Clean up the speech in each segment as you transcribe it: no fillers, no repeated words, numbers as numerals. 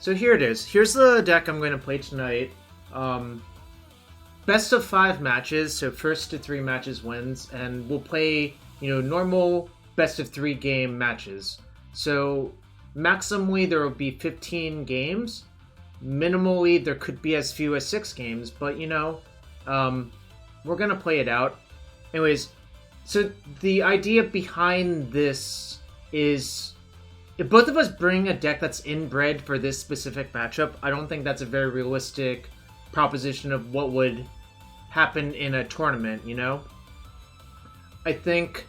So here it is. Here's the deck I'm going to play tonight. Best of 5 matches, so first to 3 matches wins, and we'll play, normal best of 3 game matches. So maximally there will be 15 games. Minimally there could be as few as 6 games, but we're gonna play it out. Anyways, so the idea behind this is if both of us bring a deck that's inbred for this specific matchup, I don't think that's a very realistic proposition of what would happen in a tournament, I think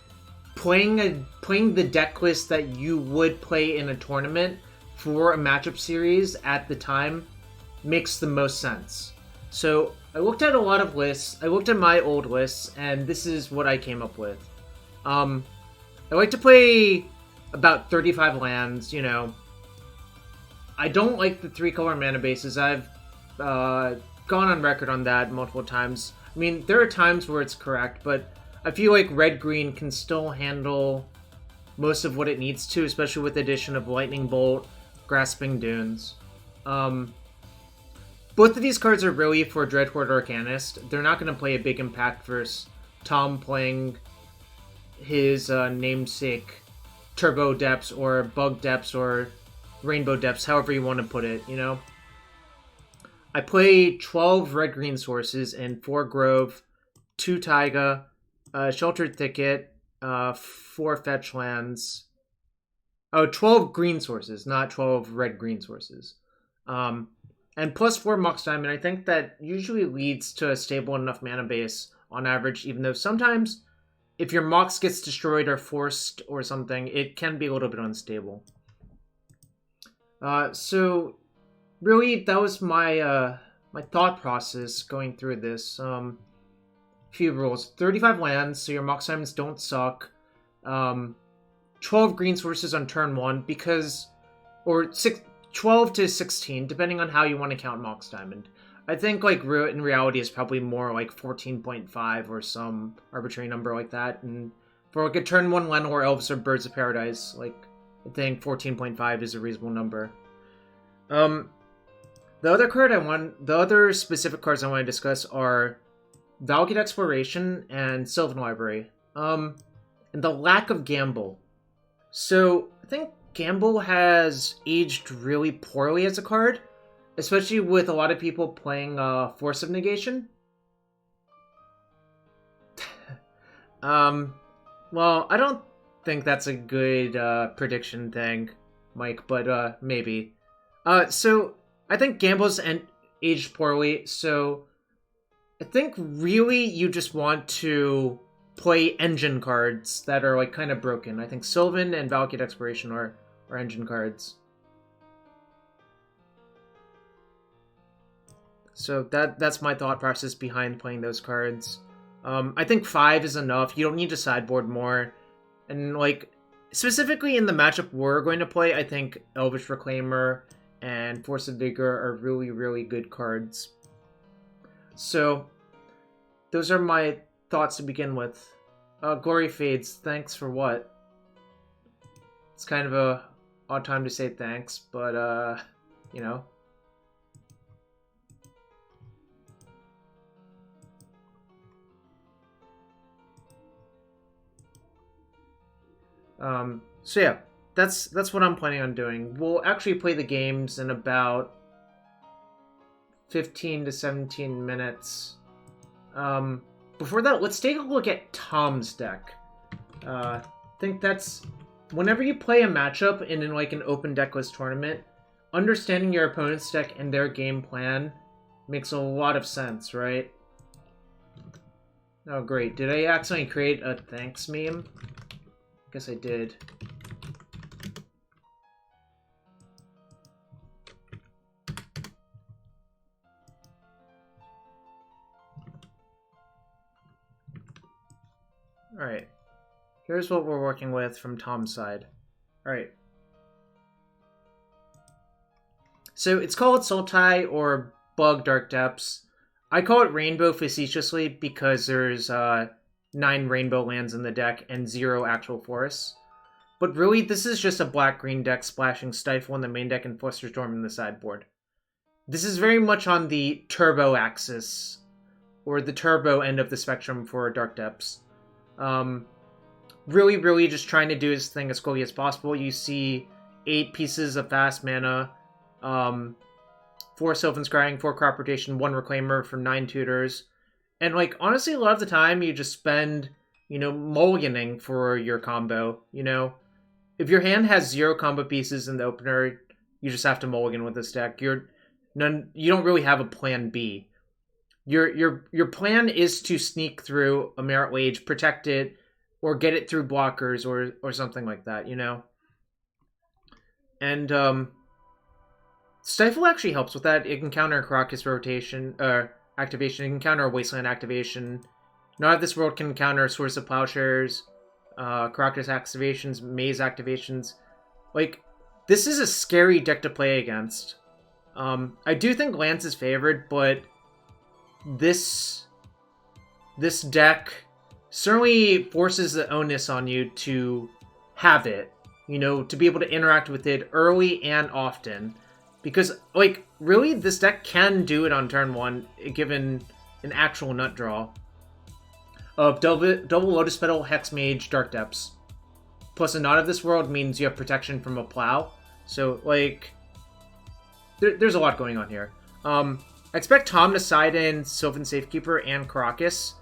playing the deck list that you would play in a tournament for a matchup series at the time makes the most sense. So I looked at a lot of lists, I looked at my old lists, and this is what I came up with. I like to play about 35 lands, I don't like the 3-color mana bases. I've gone on record on that multiple times. I mean, there are times where it's correct, but I feel like red-green can still handle most of what it needs to, especially with the addition of Lightning Bolt, Grasping Dunes. Both of these cards are really for Dreadhorde Arcanist. They're not going to play a big impact versus Tom playing his namesake Turbo Depths or Bug Depths or Rainbow Depths, however you want to put it, I play 12 red-green sources and 4 Grove, 2 Taiga, Sheltered Thicket, 4 fetch lands. Oh, 12 green sources, not 12 red-green sources. And plus 4 Mox Diamond. I think that usually leads to a stable enough mana base on average, even though sometimes if your Mox gets destroyed or forced or something, it can be a little bit unstable. So really, that was my my thought process going through this. Few rules: 35 lands, so your Mox Diamonds don't suck. 12 green sources on turn 1 because, or 12 to 16, depending on how you want to count Mox Diamond. I think in reality is probably more like 14.5 or some arbitrary number like that. And for a turn 1 Llanowar Elves or Birds of Paradise, I think 14.5 is a reasonable number. The other specific cards I want to discuss are Valakut Exploration and Sylvan Library. And the lack of Gamble. So, I think Gamble has aged really poorly as a card, especially with a lot of people playing Force of Negation. Well, I don't think that's a good prediction thing, Mike, but maybe. So I think Gamble's aged poorly, so I think really you just want to play engine cards that are kind of broken. I think Sylvan and Valakut Exploration are engine cards. So that's my thought process behind playing those cards. I think 5 is enough. You don't need to sideboard more. And specifically in the matchup we're going to play, I think Elvish Reclaimer and Force of Vigor are really, really good cards. So those are my thoughts to begin with. Glory Fades, thanks for what? It's kind of a odd time to say thanks, but So yeah, that's what I'm planning on doing. We'll actually play the games in about 15 to 17 minutes. Before that, let's take a look at Tom's deck. I think that's whenever you play a matchup in an open decklist tournament, understanding your opponent's deck and their game plan makes a lot of sense, right? Oh great, did I accidentally create a thanks meme? Guess I did. Alright. Here's what we're working with from Tom's side. Alright. So it's called Sultai or Bug Dark Depths. I call it Rainbow facetiously because there's 9 rainbow lands in the deck and 0 actual forests. But really, this is just a black-green deck splashing Stifle in the main deck and Flusterstorm in the sideboard. This is very much on the turbo axis, or the turbo end of the spectrum for Dark Depths. Really just trying to do his thing as quickly as possible. You see 8 pieces of fast mana, 4 Sylvan Scrying, 4 Crop Rotation, 1 Reclaimer for 9 tutors. And, like, honestly, a lot of the time you just spend, mulliganing for your combo, If your hand has 0 combo pieces in the opener, you just have to mulligan with this deck. You don't really have a plan B. Your plan is to sneak through a Merit Wage, protect it, or get it through blockers or something like that, And Stifle actually helps with that. It can counter Karakas rotation activation. It can counter Wasteland activation. Not of this world can counter Source of Plowshares, Karakas activations, Maze activations. Like, this is a scary deck to play against. I do think Lance is favored, but this deck certainly forces the onus on you to have it, to be able to interact with it early and often. Because, like, really, this deck can do it on turn 1, given an actual nut draw of double Lotus Petal, Hex Mage, Dark Depths. Plus, a Not of This World means you have protection from a Plow. So, like, there's a lot going on here. I expect Tom to side in Sylvan Safekeeper and Karakas,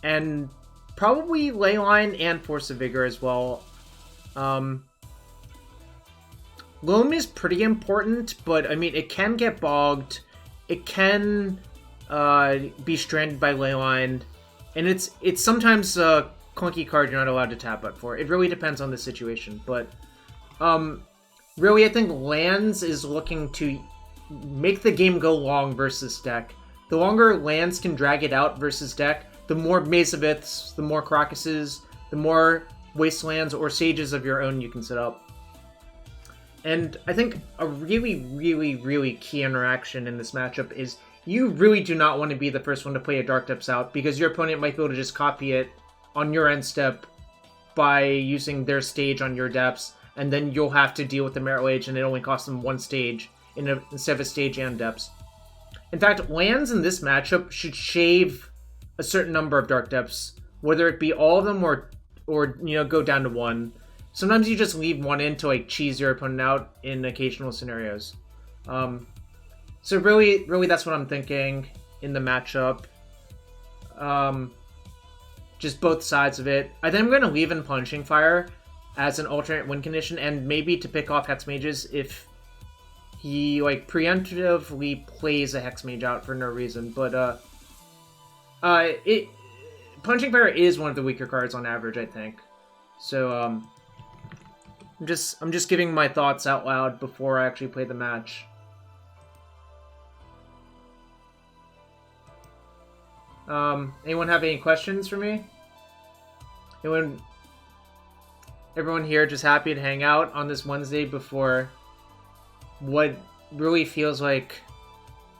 and probably Leyline and Force of Vigor as well. Loam is pretty important, but, I mean, it can get bogged. It can be stranded by Leyline, and it's sometimes a clunky card you're not allowed to tap out for. It really depends on the situation, but really, I think Lands is looking to make the game go long versus deck. The longer Lands can drag it out versus deck, the more Maze of Iths, the more Karakas, the more Wastelands or Sages of your own you can set up. And I think a really key interaction in this matchup is you really do not want to be the first one to play a Dark Depths out, because your opponent might be able to just copy it on your end step by using their stage on your depths, and then you'll have to deal with the Merit Wage, and it only costs them 1 stage instead of a stage and depths. In fact, lands in this matchup should shave a certain number of Dark Depths, whether it be all of them or go down to 1. Sometimes you just leave 1 in to, like, cheese your opponent out in occasional scenarios. So really that's what I'm thinking in the matchup. Just both sides of it. I think I'm going to leave in Punishing Fire as an alternate win condition, and maybe to pick off Hex Mages if he, like, preemptively plays a Hex Mage out for no reason. But Punishing Fire is one of the weaker cards on average, I think. So I'm just giving my thoughts out loud before I actually play the match. Anyone have any questions for me? Everyone here just happy to hang out on this Wednesday before what really feels like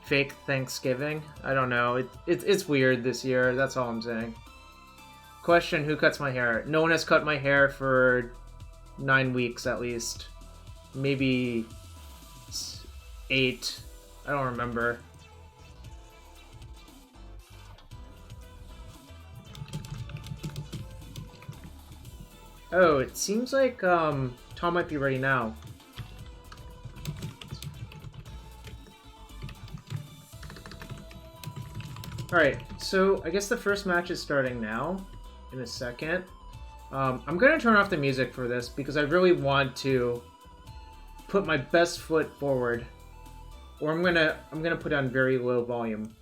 fake Thanksgiving? I don't know. It's weird this year. That's all I'm saying. Question: who cuts my hair? No one has cut my hair for 9 weeks at least. Maybe 8. I don't remember. Oh, it seems like Tom might be ready now. Alright, so I guess the first match is starting now, in a second. I'm going to turn off the music for this because I really want to put my best foot forward. Or I'm gonna put on very low volume.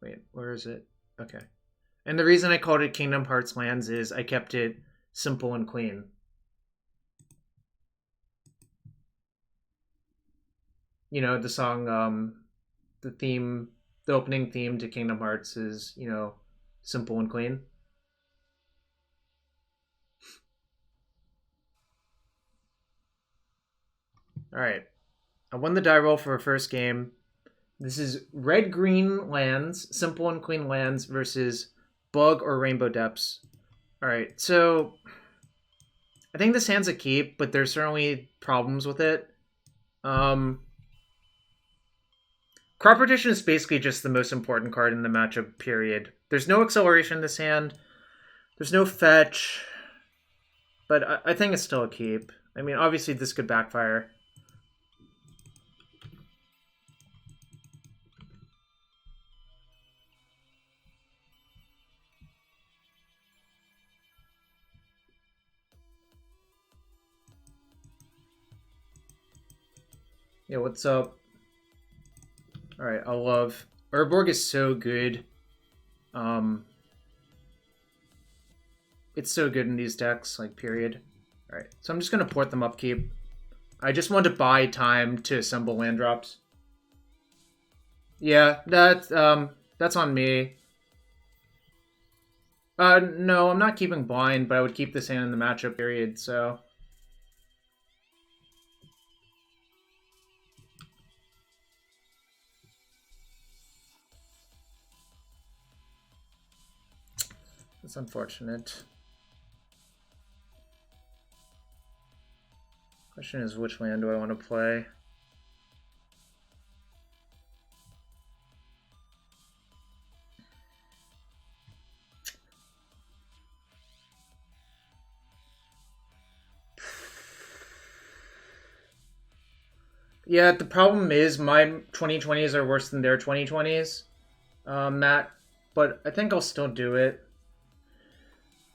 Wait, where is it? Okay. And the reason I called it Kingdom Hearts Lands is I kept it simple and clean. You know, the song, the opening theme to Kingdom Hearts is, simple and clean. Alright. I won the die roll for our first game. This is red-green lands, simple and queen lands versus bug or rainbow depths. Alright, so I think this hand's a keep, but there's certainly problems with it. Crop Rotation is basically just the most important card in the matchup, period. There's no acceleration in this hand. There's no fetch. But I think it's still a keep. I mean, obviously this could backfire. Yeah, what's up? Alright, I love... Urborg is so good. It's so good in these decks, like, period. Alright, so I'm just gonna port them upkeep. I just want to buy time to assemble land drops. Yeah, that's on me. No, I'm not keeping blind, but I would keep this hand in the matchup, period, so... That's unfortunate. Question is, which land do I want to play? Yeah, the problem is my 2020s are worse than their 2020s, Matt, but I think I'll still do it.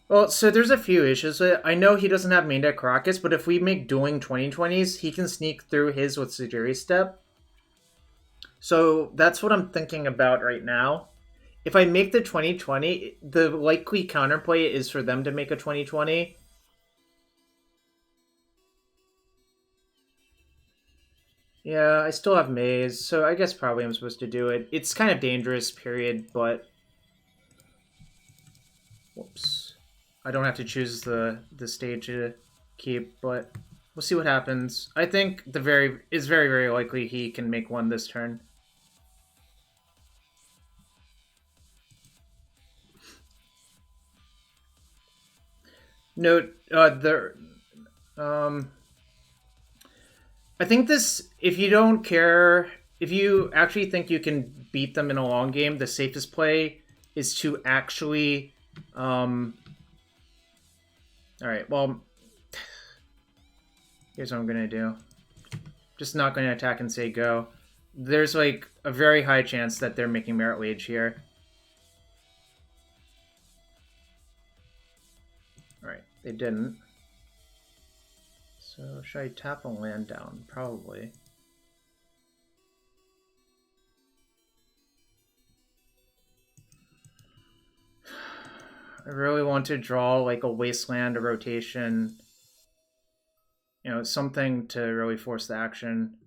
Well, so there's a few issues with it. I know he doesn't have main deck Karakas, but if we make dueling 2020s, he can sneak through his with Sujiri Step. So that's what I'm thinking about right now. If I make the 2020, the likely counterplay is for them to make a 2020. Yeah, I still have Maze, so I guess probably I'm supposed to do it. It's kind of dangerous, period, but... Whoops. I don't have to choose the stage to keep, but we'll see what happens. I think it's very, very likely he can make one this turn. Note, I think this, if you don't care, if you actually think you can beat them in a long game, the safest play is to actually, alright, well, here's what I'm gonna do. Just not gonna attack and say go. There's, like, a very high chance that they're making Merit Wage here. Alright, they didn't. So, should I tap a land down? Probably. I really want to draw like a Wasteland, a rotation, you know, something to really force the action.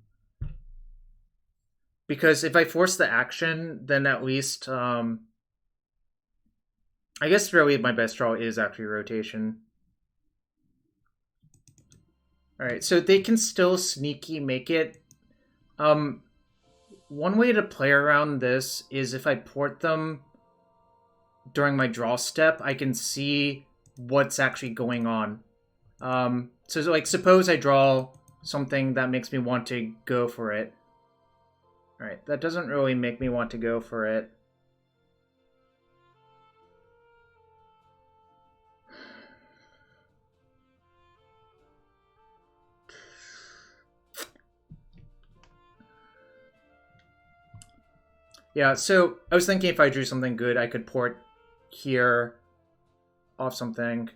Because if I force the action, then at least, I guess really my best draw is actually rotation. Alright, so they can still sneaky make it. One way to play around this is if I port them during my draw step, I can see what's actually going on. So like, suppose I draw something that makes me want to go for it. Alright, that doesn't really make me want to go for it. Yeah, so I was thinking if I drew something good, I could port here off something.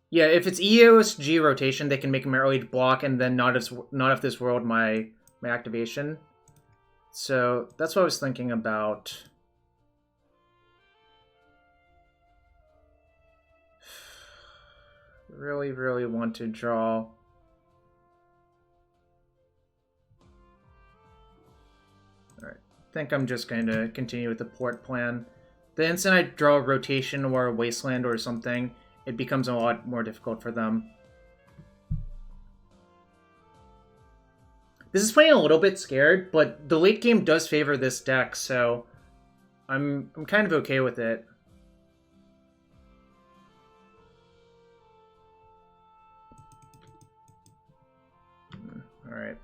Yeah, if it's EOSG rotation, they can make a Merit Wage block and then not of this world my activation. So that's what I was thinking about. Really, really want to draw. Alright, I think I'm just going to continue with the port plan. The instant I draw a rotation or a Wasteland or something, it becomes a lot more difficult for them. This is playing a little bit scared, but the late game does favor this deck, so I'm kind of okay with it. All right.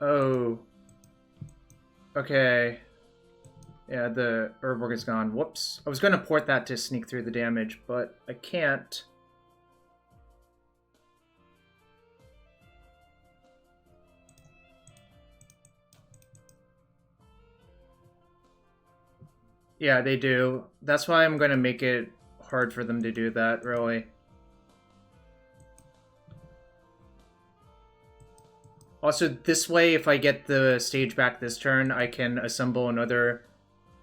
Oh. Okay. Yeah, the Urborg is gone. Whoops. I was going to port that to sneak through the damage, but I can't. Yeah, they do. That's why I'm going to make it hard for them to do that, really. Also, this way, if I get the stage back this turn, I can assemble another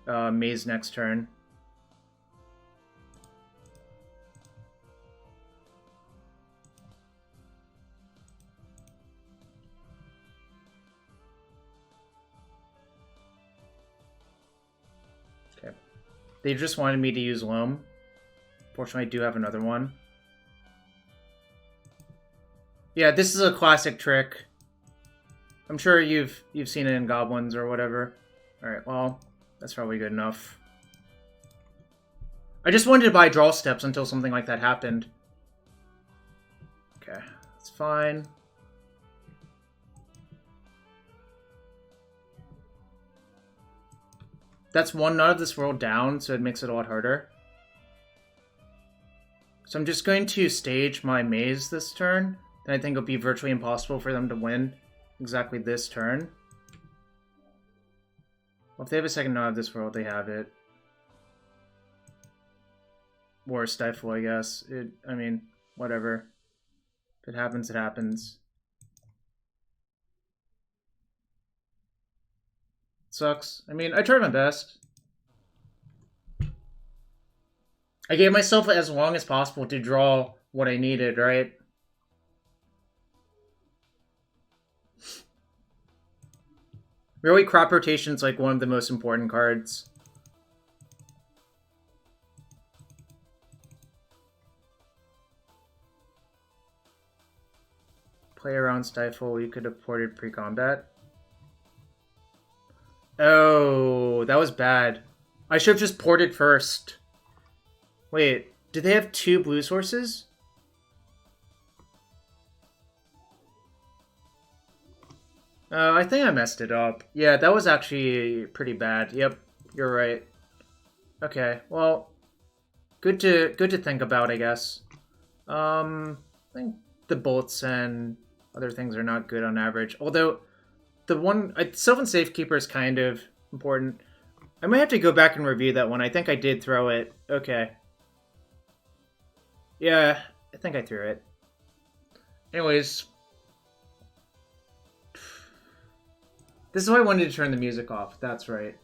maze next turn. Okay. They just wanted me to use Loam. Fortunately, I do have another one. Yeah, this is a classic trick. I'm sure you've seen it in Goblins or whatever. Alright, well, that's probably good enough. I just wanted to buy draw steps until something like that happened. Okay, that's fine. That's one Not of This World down, so it makes it a lot harder. So I'm just going to stage my maze this turn. Then I think it'll be virtually impossible for them to win exactly this turn. Well, if they have a second Not of This World, they have it. Or Stifle, I guess. I mean, whatever. If it happens, it happens. Sucks. I mean, I tried my best. I gave myself as long as possible to draw what I needed, right? Really, crop rotation is like one of the most important cards. Play around Stifle, you could have ported pre-combat. Oh, that was bad. I should have just ported first. Wait, did they have 2 blue sources? I think I messed it up. Yeah, that was actually pretty bad. Yep, you're right. Okay, well, good to think about, I guess. I think the bolts and other things are not good on average. Although, the one... Sylvan Safekeeper is kind of important. I might have to go back and review that one. I think I did throw it. Okay. Yeah, I think I threw it. Anyways. This is why I wanted to turn the music off. That's right.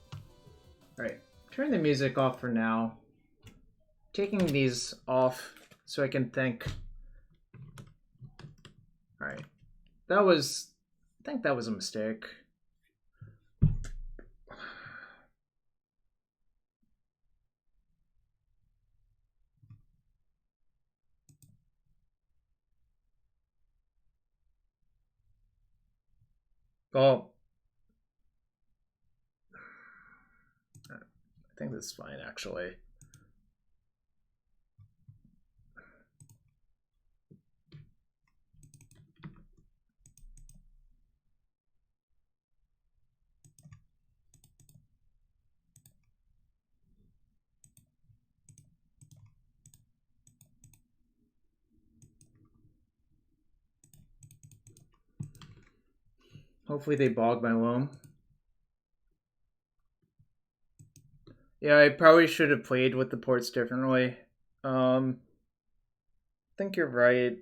Alright, turn the music off for now. Taking these off so I can think. Alright. That was... I think that was a mistake. Well... I think this is fine, actually. Hopefully they bog my Loam. Yeah, I probably should have played with the ports differently. I think you're right.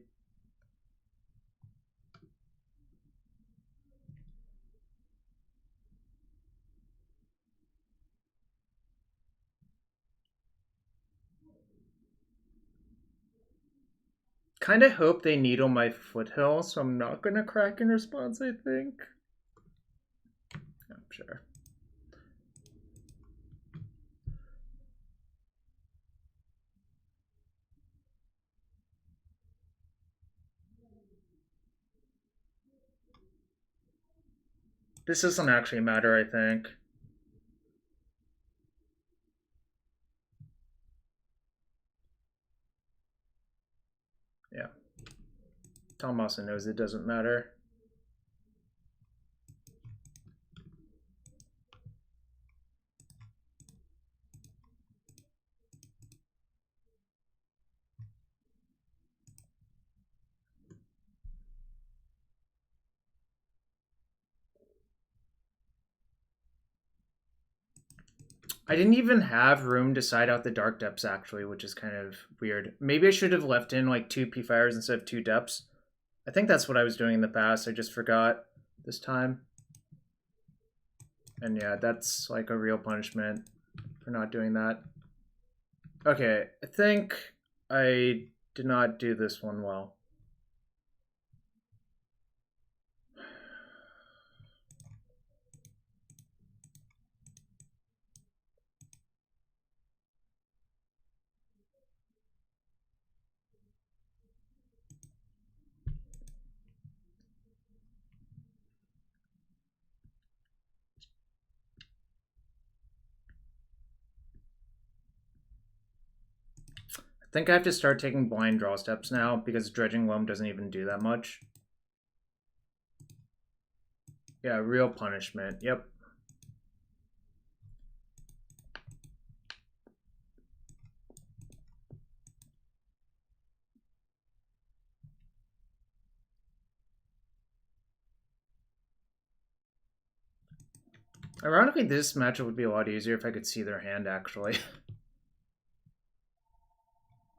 kind of hope they needle my foothill, so I'm not going to crack in response, I think. I'm sure. This doesn't actually matter, I think. Yeah. Tom also knows it doesn't matter. I didn't even have room to side out the Dark Depths, actually, which is kind of weird. Maybe I should have left in like 2 P-Fires instead of 2 Depths. I think that's what I was doing in the past. I just forgot this time. And yeah, that's like a real punishment for not doing that. Okay, I think I did not do this one well. I think I have to start taking blind draw steps now because Dredging Loam doesn't even do that much. Yeah, real punishment. Yep. Ironically, this matchup would be a lot easier if I could see their hand, actually.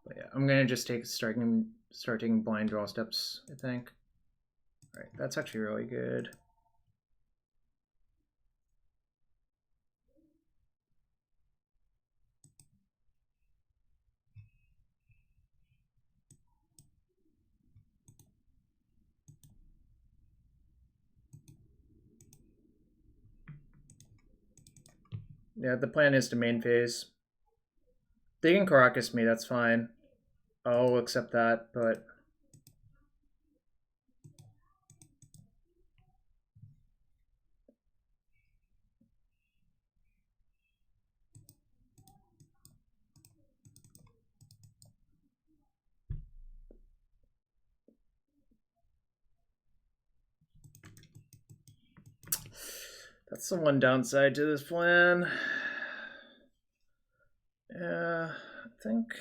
But yeah, I'm gonna just start taking blind draw steps, I think. Alright, that's actually really good. Yeah, the plan is to main phase. They can Karakas me, that's fine. I'll accept that, but... That's the one downside to this plan. Yeah, I think...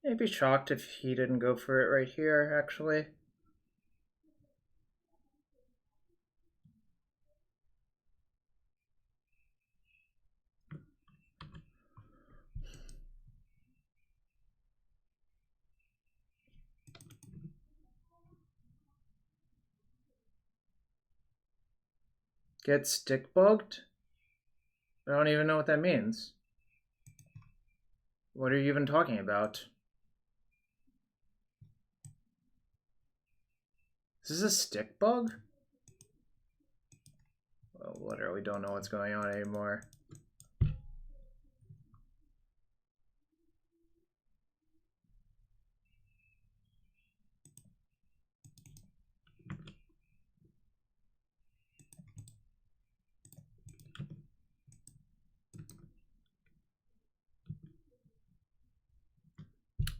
I'd be shocked if he didn't go for it right here, actually. Get stick bugged? I don't even know what that means. What are you even talking about? Is this a stick bug? Well, literally don't know what's going on anymore.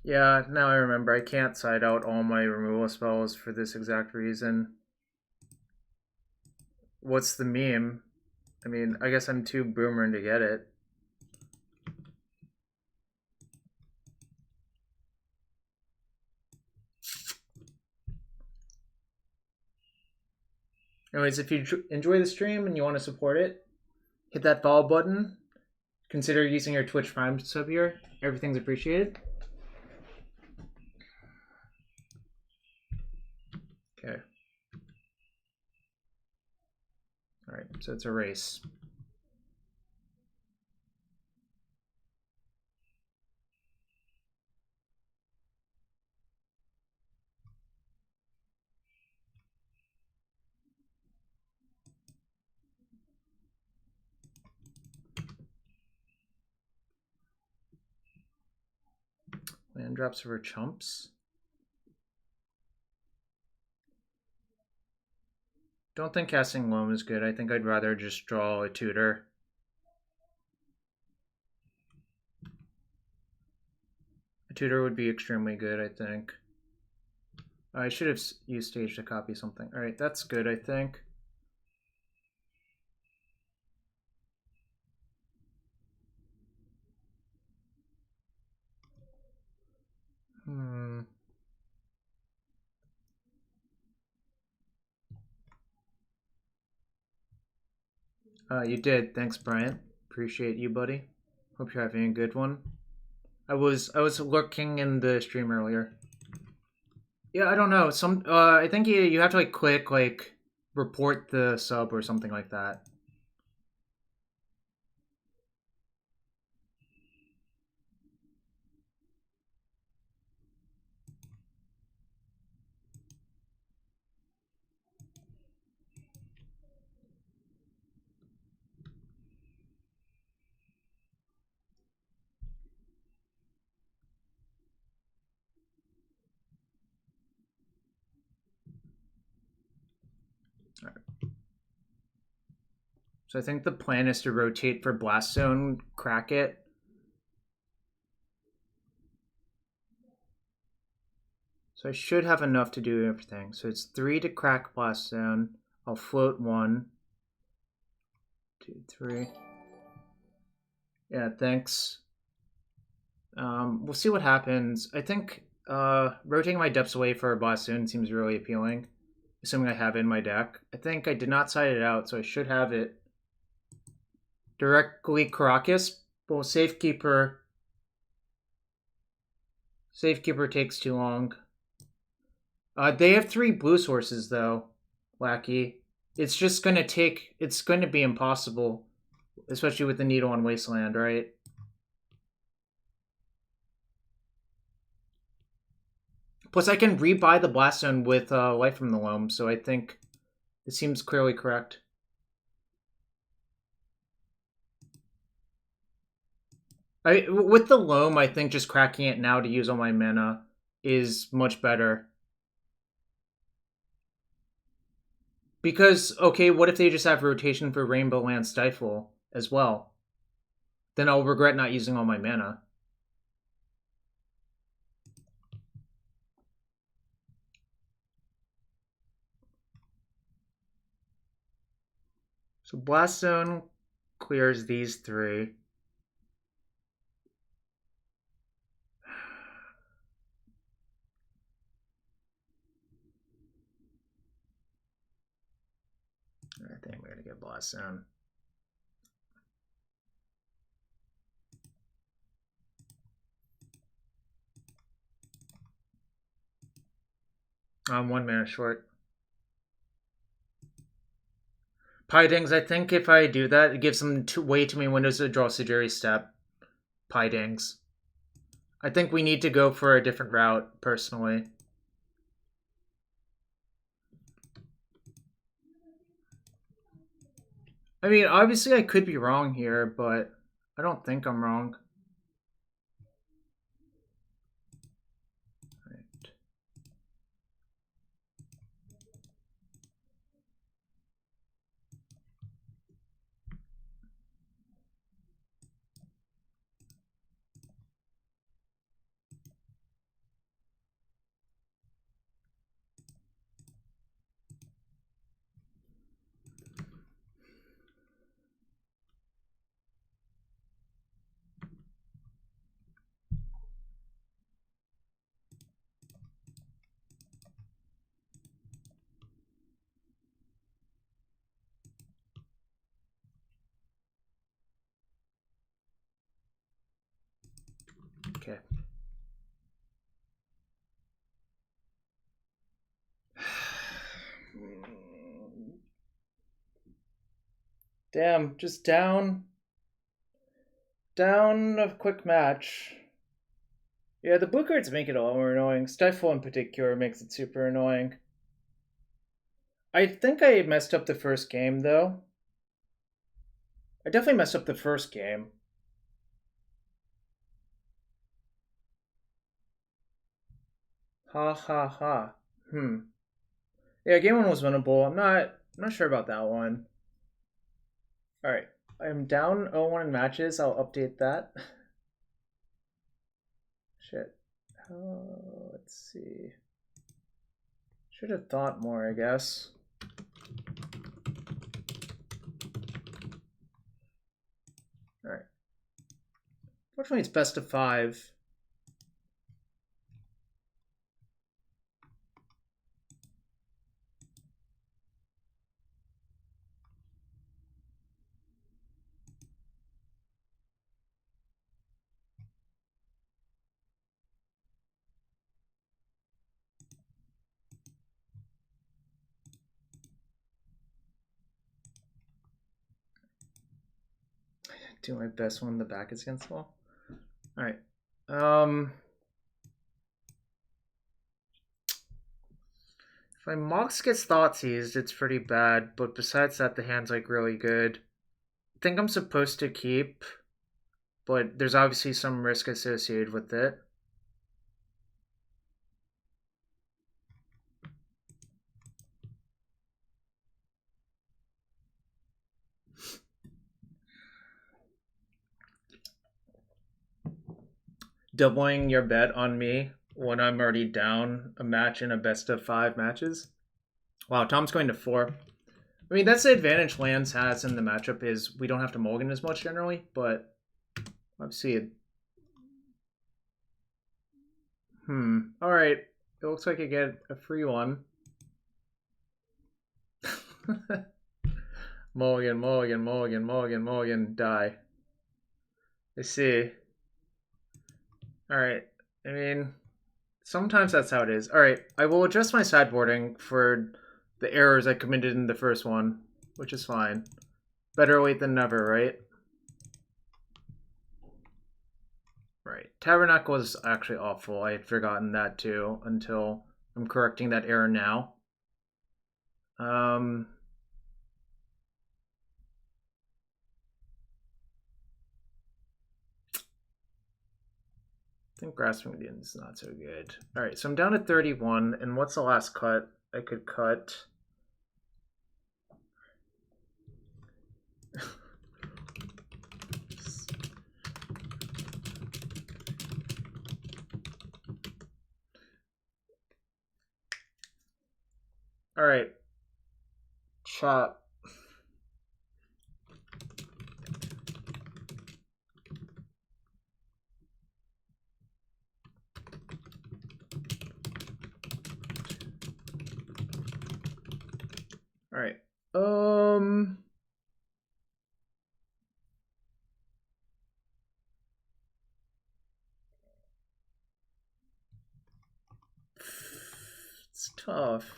Yeah, now I remember. I can't side out all my removal spells for this exact reason. What's the meme? I mean, I guess I'm too boomer to get it. Anyways, if you enjoy the stream and you want to support it, hit that follow button. Consider using your Twitch Prime sub here. Everything's appreciated. Okay. Alright, so it's a race. Land drops for chumps. Don't think casting Loam is good. I think I'd rather just draw a tutor. A tutor would be extremely good, I think. I should have used stage to copy something. Alright, that's good, I think. You did. Thanks, Bryant. Appreciate you, buddy. Hope you're having a good one. I was lurking in the stream earlier. Yeah, I don't know. I think you have to like click like report the sub or something like that. All right. So I think the plan is to rotate for Blast Zone, crack it. So I should have enough to do everything. So it's 3 to crack Blast Zone. I'll float 1, 2, 3. Yeah, thanks. We'll see what happens. I think rotating my depths away for a Blast Zone seems really appealing, assuming I have it in my deck. I think I did not side it out, so I should have it. Directly Karakas. Well, Safekeeper. Safekeeper takes too long. They have 3 blue sources, though. Wacky. It's just going to take... It's going to be impossible. Especially with the Needle on Wasteland, right? Plus, I can rebuy the Blast Zone with Life from the Loam, so I think it seems clearly correct. With the Loam, I think just cracking it now to use all my mana is much better. Because, okay, what if they just have rotation for Rainbow Land Stifle as well? Then I'll regret not using all my mana. So Blast Zone clears these 3. I think we're going to get Blast Zone. I'm 1 mana short. Pydings, I think if I do that, it gives them way too many windows to draw Sejiri Step. Pydings. I think we need to go for a different route, personally. I mean, obviously I could be wrong here, but I don't think I'm wrong. Right. Okay. Damn, just down a quick match. Yeah, the blue cards make it a lot more annoying. Stifle in particular makes it super annoying. I think I messed up the first game, though. I definitely messed up the first game. Ha ha ha. Yeah, game one was winnable. I'm not sure about that one. Alright. I'm down 0-1 in matches. I'll update that. Shit. Oh, let's see. Should have thought more, I guess. Alright. Fortunately, it's best of 5. Do my best when the back is against the wall. Alright. If my Mox gets Thoughtseize, it's pretty bad, but besides that, the hand's like really good. I think I'm supposed to keep, but there's obviously some risk associated with it. Doubling your bet on me when I'm already down a match in a best of 5 matches. Wow, Tom's going to 4. I mean, that's the advantage Lands has in the matchup is we don't have to mulligan as much generally, but let's see it. Alright. It looks like I get a free one. mulligan, mulligan, mulligan, mulligan, mulligan, die. I see. Alright. I mean, sometimes that's how it is. Alright, I will adjust my sideboarding for the errors I committed in the first one, which is fine. Better late than never, right? Right. Tabernacle was actually awful. I had forgotten that too until I'm correcting that error now. I think Grasping Indian is not so good. Alright, so I'm down to 31, and what's the last cut I could cut? Alright. Chat. Alright. It's tough.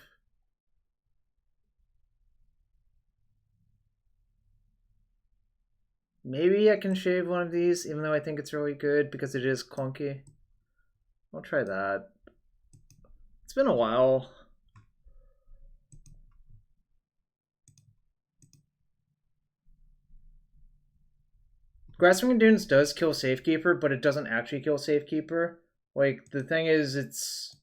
Maybe I can shave one of these, even though I think it's really good because it is clunky. I'll try that. It's been a while. Grasping Dunes does kill Safekeeper, but it doesn't actually kill Safekeeper. Like, the thing is, it's...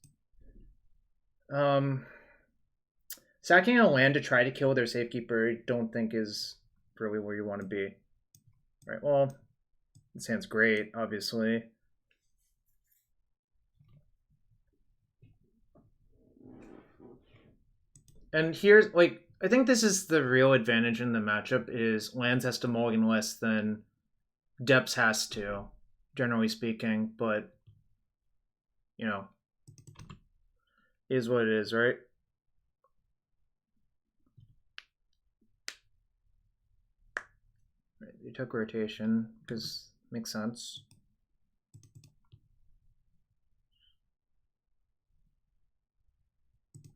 sacking a land to try to kill their Safekeeper, I don't think is really where you want to be. Right, well, this hand's great, obviously. And here's, like, I think this is the real advantage in the matchup is lands has to mulligan less than Depths has to, generally speaking, but, you know, is what it is, right? Right, they took rotation, because it makes sense.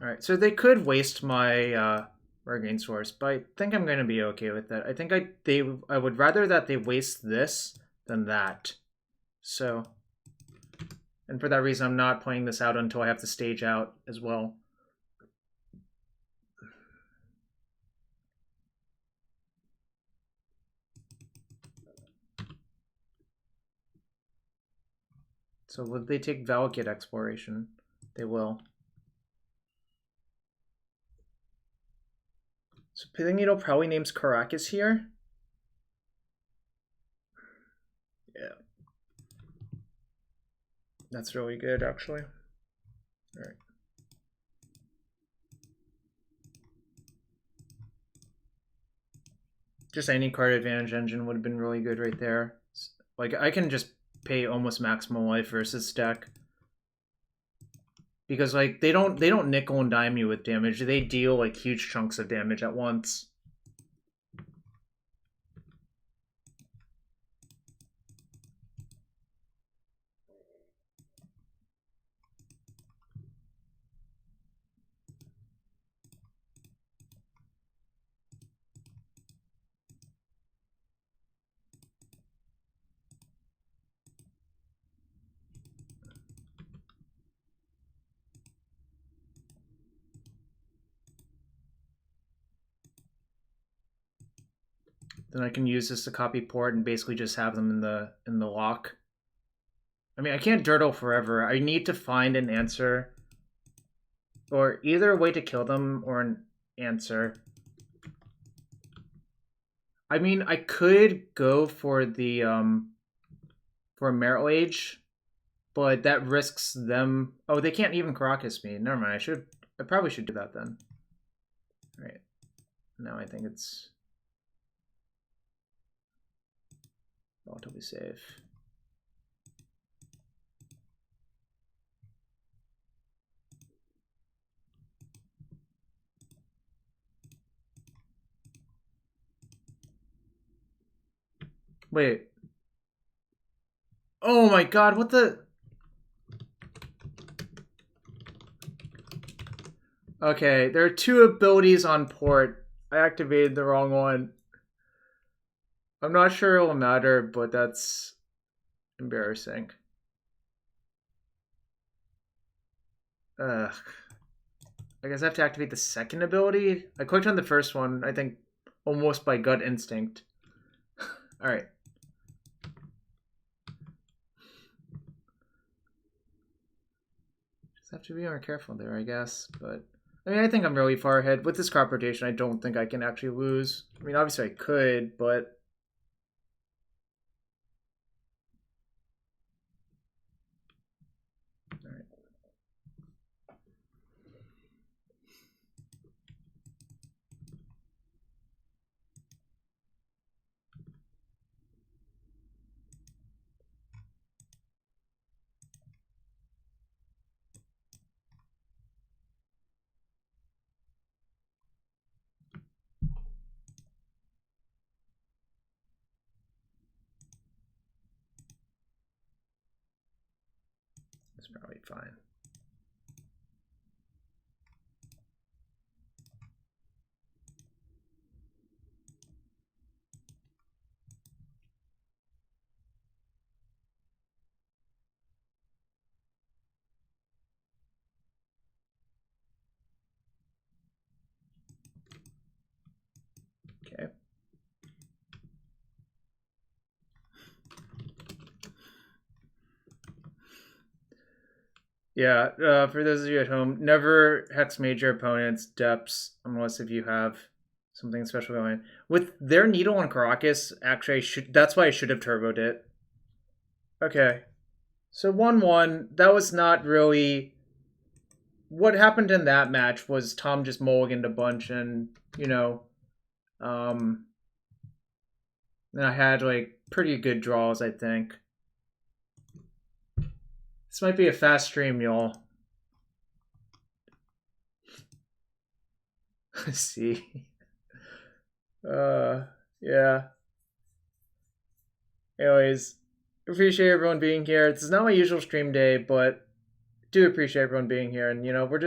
Alright, so they could waste my bargain source, but I think I'm going to be okay with that. I think I would rather that they waste this than that. So, and for that reason, I'm not playing this out until I have to stage out as well. So would they take Valakut Exploration? They will. So Pithing Needle probably names Karakas here. Yeah. That's really good, actually. All right. Just any card advantage engine would have been really good right there. Like, I can just pay almost maximal life versus deck. Because like they don't nickel and dime you with damage. They deal like huge chunks of damage at once. Then I can use this to copy port and basically just have them in the lock. I mean, I can't dirtle forever. I need to find an answer, or either a way to kill them or an answer. I mean, I could go for the for a Merit Age, but that risks them. Oh, they can't even Karakas me. Never mind. I probably should do that then. All right. Now I think it's relatively safe. Wait. Oh my god, what the... Okay, there are two abilities on port. I activated the wrong one. I'm not sure it will matter, but that's embarrassing. Ugh. I guess I have to activate the second ability. I clicked on the first one, I think, almost by gut instinct. Alright. Just have to be more careful there, I guess. But, I mean, I think I'm really far ahead. With this crop rotation, I don't think I can actually lose. I mean, obviously I could, but... It's probably fine. Okay. Yeah, for those of you at home, never hex major opponents, depths, unless if you have something special going. With their Needle on Karakas, actually, that's why I should have turboed it. Okay. So 1-1, that was not really... What happened in that match was Tom just mulliganed a bunch and, you know, and I had, like, pretty good draws, I think. This might be a fast stream, y'all. See. Yeah. Anyways, appreciate everyone being here. This is not my usual stream day, but do appreciate everyone being here. And, you know, we're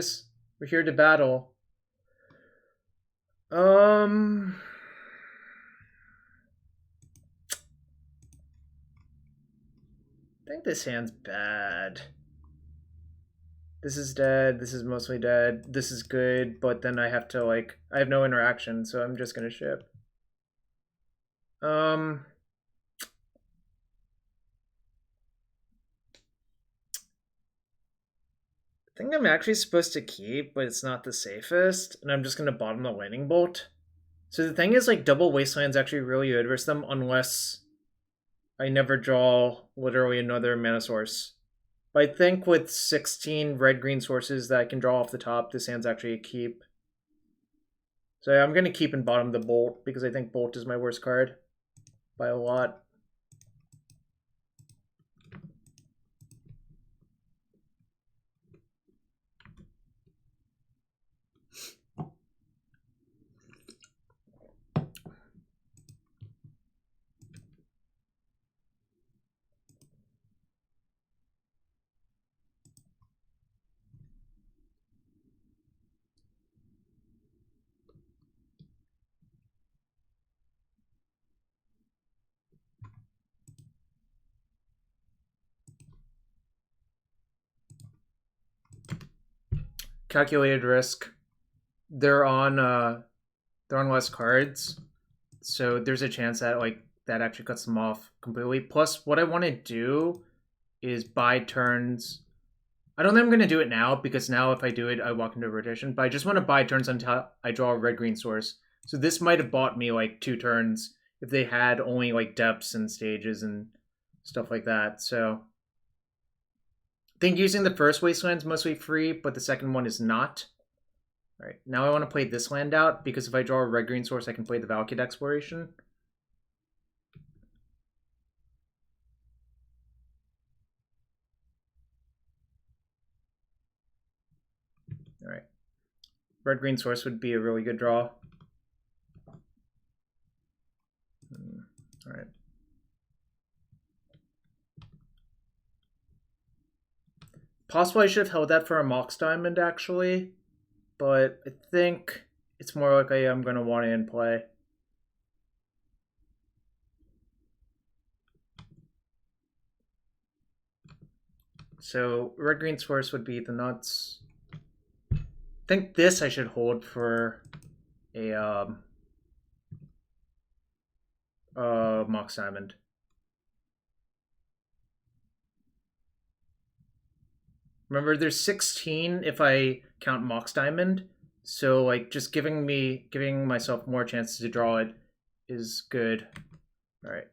here to battle. Um, I think this hand's bad. This is dead. This is mostly dead. This is good, but then I have to like I have no interaction, so I'm just gonna ship. Um, I think I'm actually supposed to keep, but it's not the safest, and I'm just gonna bottom the lightning bolt. So the thing is, like, double Wasteland's actually really good versus them unless I never draw literally another mana source. But I think with 16 red-green sources that I can draw off the top, this hand's actually a keep. So yeah, I'm going to keep and bottom the Bolt, because I think Bolt is my worst card by a lot. Calculated risk. They're on less cards, so there's a chance that like that actually cuts them off completely. Plus, what I want to do is buy turns. I don't think I'm going to do it now because now if I do it, I walk into a rotation. But I just want to buy turns until I draw a red-green source. So this might have bought me like 2 turns if they had only like depths and stages and stuff like that. So I think using the first Wasteland is mostly free, but the second one is not. All right, now I want to play this land out because if I draw a red-green source, I can play the Valakut Exploration. All right, red-green source would be a really good draw. All right. Possibly I should have held that for a Mox Diamond, actually. But I think it's more likely I'm going to want it in play. So red-green source would be the nuts. I think this I should hold for a Mox Diamond. Remember, there's 16 if I count Mox Diamond. So like just giving myself more chances to draw it is good. All right.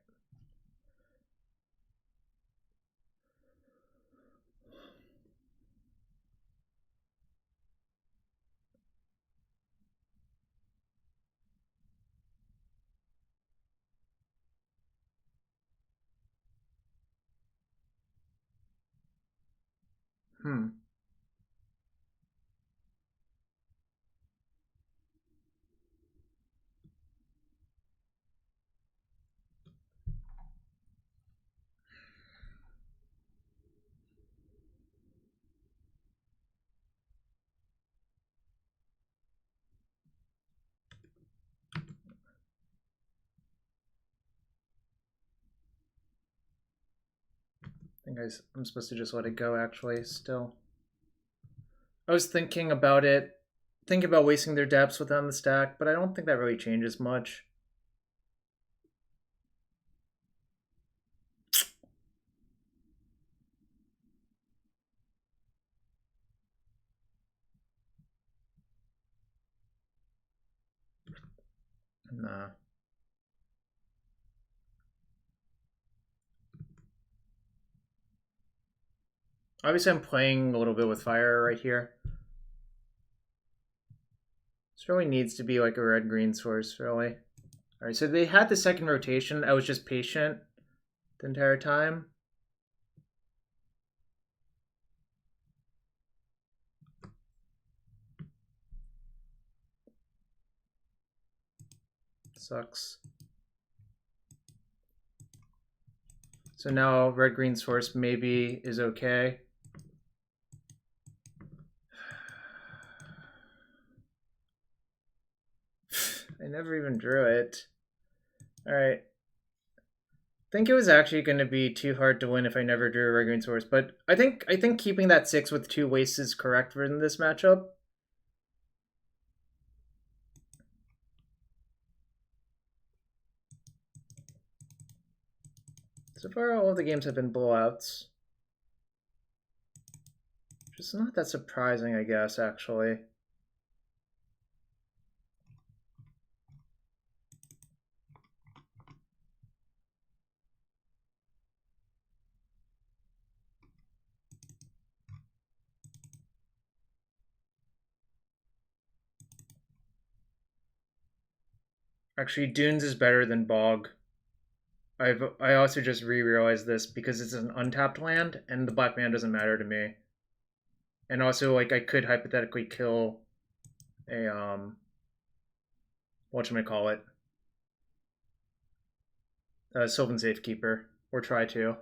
I think I'm supposed to just let it go, actually, still. I was thinking about wasting their depths within the stack, but I don't think that really changes much. Nah. Obviously, I'm playing a little bit with fire right here. This really needs to be like a red-green source, really. Alright, so they had the second rotation. I was just patient the entire time. Sucks. So now red-green source maybe is okay. never even drew it. Alright. I think it was actually going to be too hard to win if I never drew a Regular Source, but I think keeping that 6 with 2 wastes is correct for this matchup. So far, all of the games have been blowouts. Just not that surprising, I guess, actually. Actually, Dunes is better than Bog. I also just realized this because it's an untapped land, and the black mana doesn't matter to me. And also, like, I could hypothetically kill a whatchamacallit, a Sylvan Safekeeper, or try to.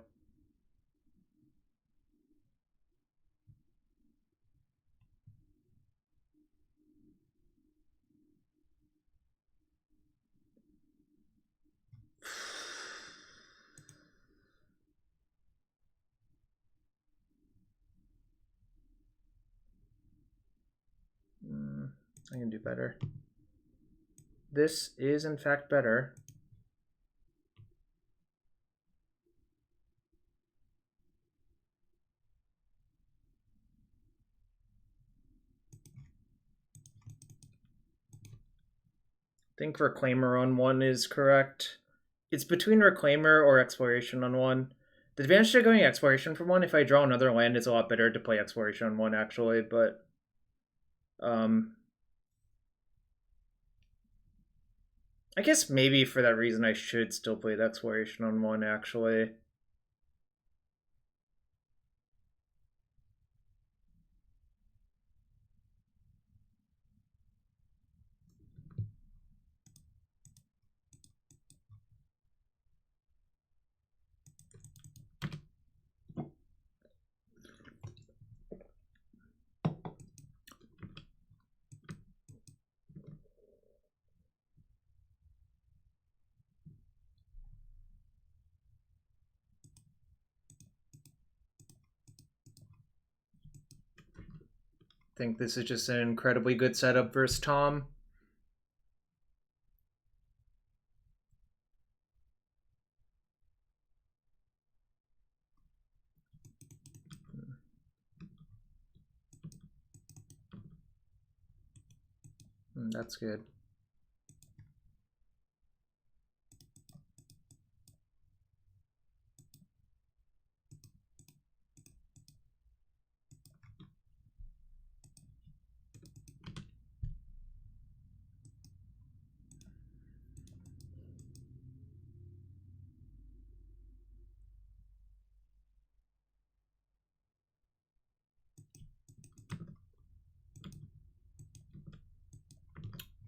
I can do better. This is, in fact, better. I think Reclaimer on 1 is correct. It's between Reclaimer or Exploration on 1. The advantage to going Exploration for 1, if I draw another land, it's a lot better to play Exploration on 1, actually, but... I guess maybe for that reason I should still play the Exploration on 1, actually. I think this is just an incredibly good setup versus Tom. That's good.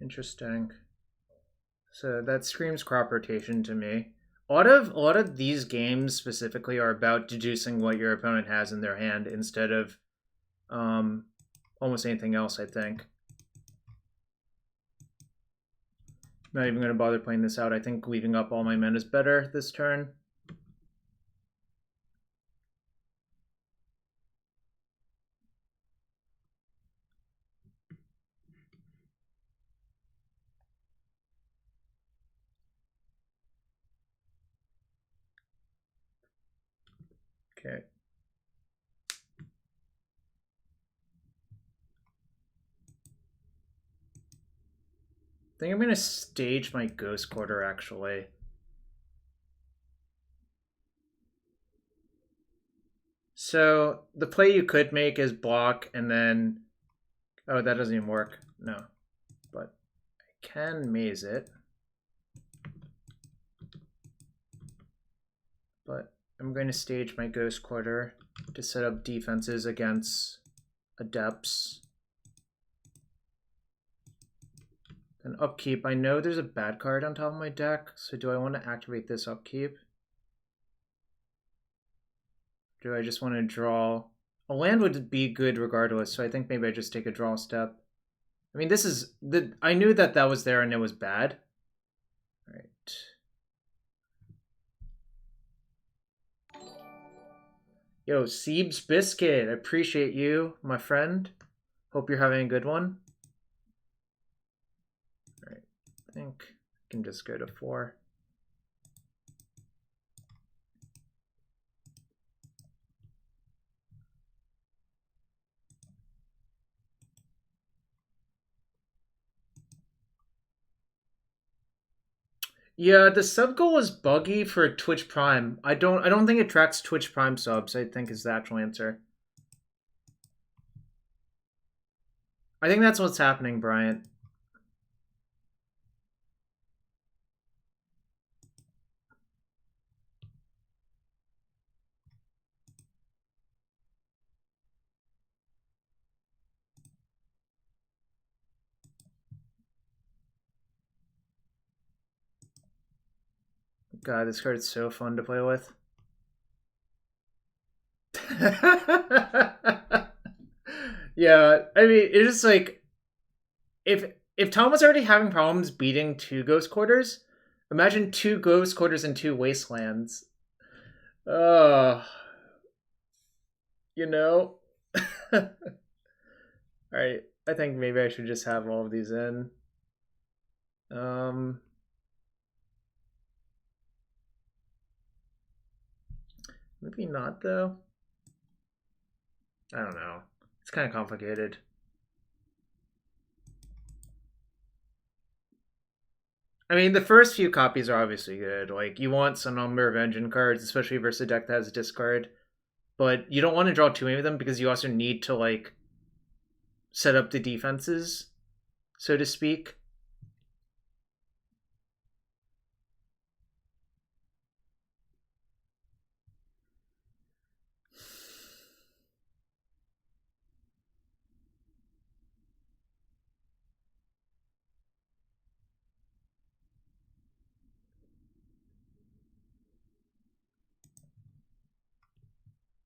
Interesting. So that screams crop rotation to me. A lot of these games specifically are about deducing what your opponent has in their hand instead of almost anything else, I think. Not even going to bother playing this out. I think leaving up all my men is better this turn. Okay. I think I'm going to stage my Ghost Quarter, actually. So the play you could make is block and then... Oh, that doesn't even work. No. But I can maze it. But I'm going to stage my Ghost Quarter to set up defenses against Adepts. Then upkeep. I know there's a bad card on top of my deck, so do I want to activate this upkeep? Do I just want to draw? A land would be good regardless, so I think maybe I just take a draw step. I mean, this is the. I knew that that was there and it was bad. All right. Yo, Siebes Biscuit, I appreciate you, my friend. Hope you're having a good one. All right, I think I can just go to 4. Yeah, the sub goal is buggy for Twitch Prime. I don't think it tracks Twitch Prime subs, I think is the actual answer. I think that's what's happening, Bryant. God, this card's so fun to play with. Yeah, I mean, it's just like if Tom was already having problems beating 2 Ghost Quarters, imagine 2 Ghost Quarters and 2 Wastelands. Oh, you know. All right, I think maybe I should just have all of these in. Um, maybe not though. I don't know. It's kind of complicated. I mean, the first few copies are obviously good. Like, you want some number of engine cards, especially versus a deck that has a discard. But you don't want to draw too many of them because you also need to, like, set up the defenses, so to speak.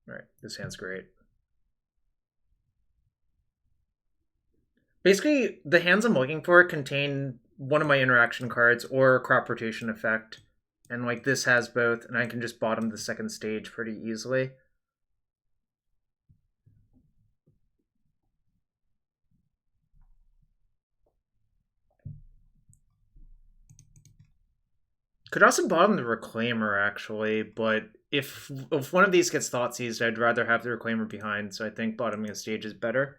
All right, this hand's great. Basically, the hands I'm looking for contain one of my interaction cards or crop rotation effect. And, like, this has both, and I can just bottom the second stage pretty easily. Could also bottom the Reclaimer, actually, but if one of these gets thought seized, I'd rather have the Reclaimer behind, so I think bottoming the stage is better.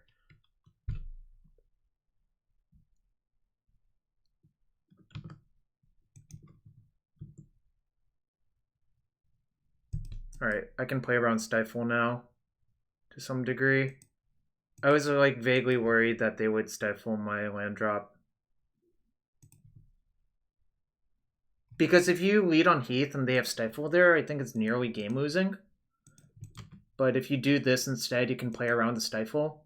Alright, I can play around Stifle now, to some degree. I was, like, vaguely worried that they would Stifle my land drop. Because if you lead on Heath and they have Stifle there, I think it's nearly game losing. But if you do this instead, you can play around the Stifle.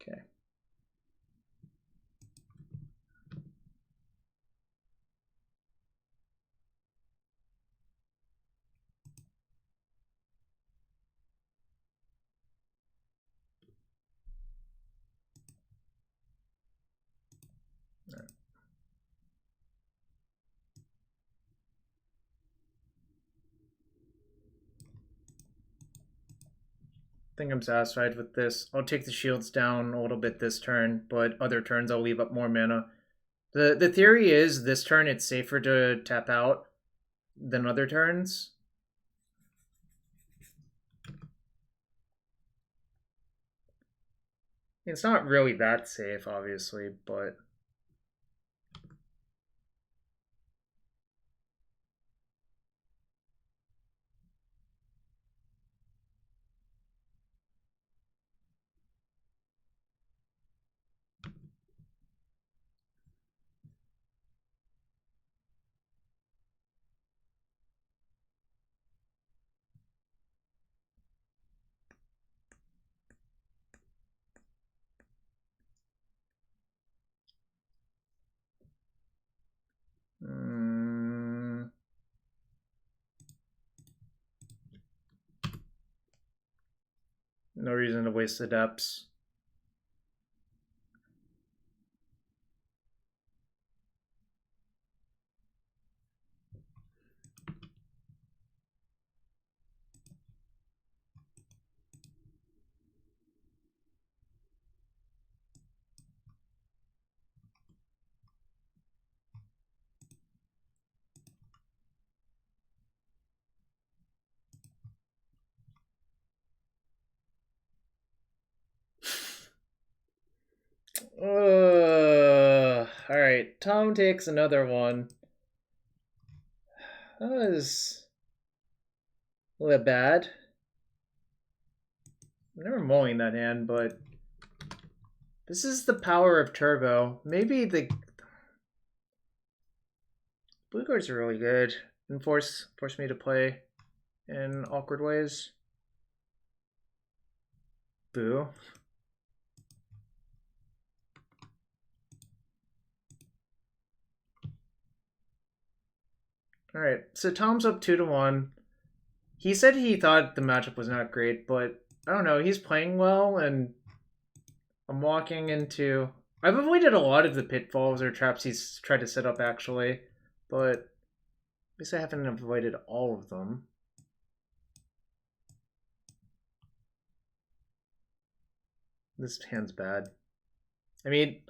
Okay. I think I'm satisfied with this. I'll take the shields down a little bit this turn, but other turns I'll leave up more mana. The theory is this turn it's safer to tap out than other turns. It's not really that safe, obviously, but No reason to waste the depths. Alright, Tom takes another one. That was a little bad. I'm never mulling that hand, but this is the power of Turbo. Maybe the blue cards are really good and force me to play in awkward ways. Boo. Alright, so Tom's up 2-1. He said he thought the matchup was not great, but I don't know, he's playing well, and I'm walking into... I've avoided a lot of the pitfalls or traps he's tried to set up, actually, but at least I haven't avoided all of them. This hand's bad. I mean,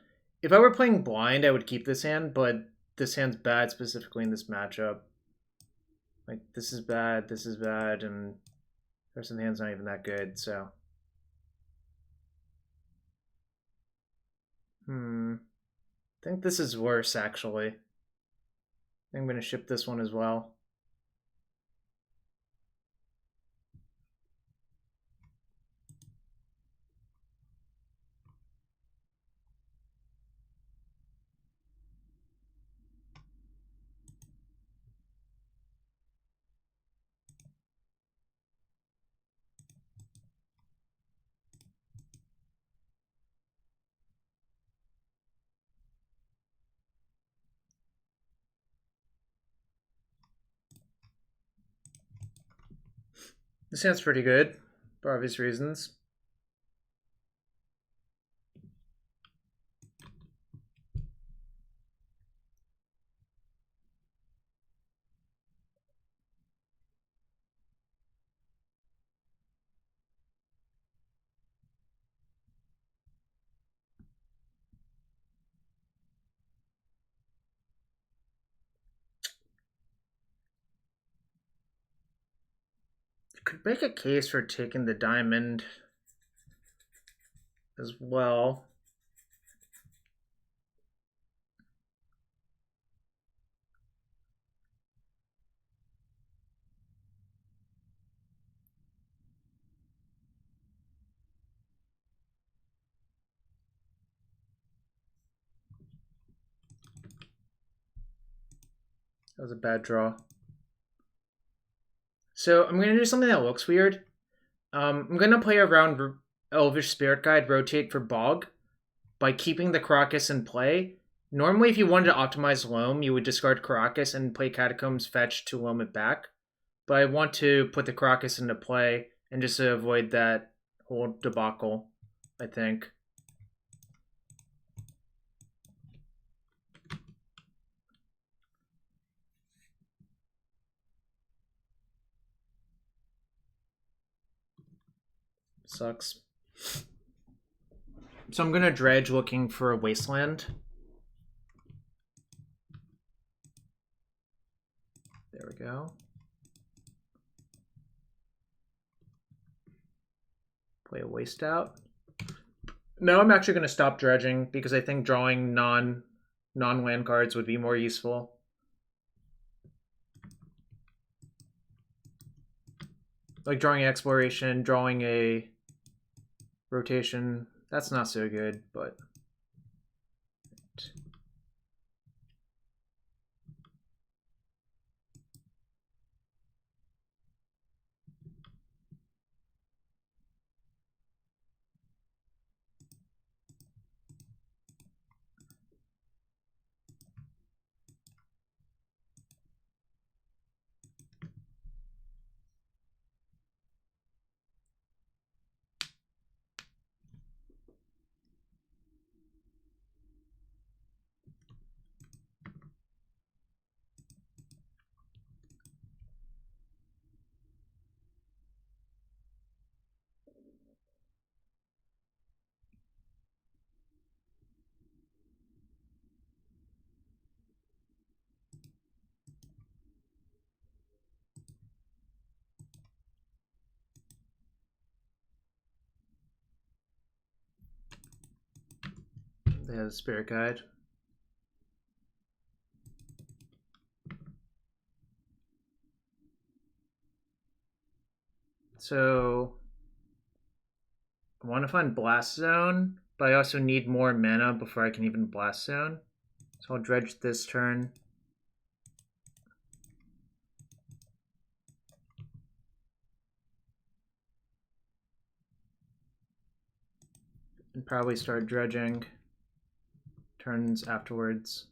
if I were playing blind, I would keep this hand, but this hand's bad specifically in this matchup. Like, this is bad, and the rest of the hand's not even that good, so... I think this is worse, actually. I think I'm going to ship this one as well. This hand's pretty good, for obvious reasons. You could make a case for taking the diamond as well. That was a bad draw. So I'm going to do something that looks weird. I'm going to play around Elvish Spirit Guide, rotate for Bog, by keeping the Karakas in play. Normally, if you wanted to optimize Loam, you would discard Karakas and play Catacombs fetch to Loam it back. But I want to put the Karakas into play and just to avoid that whole debacle, I think. Sucks. So I'm going to dredge looking for a Wasteland. There we go. Play a waste out. No, I'm actually going to stop dredging because I think drawing non-land cards would be more useful. Like drawing an exploration, drawing a rotation, that's not so good, but... They have a Spirit Guide. So I want to find Blast Zone, but I also need more mana before I can even Blast Zone. So I'll dredge this turn. And probably start dredging turns afterwards.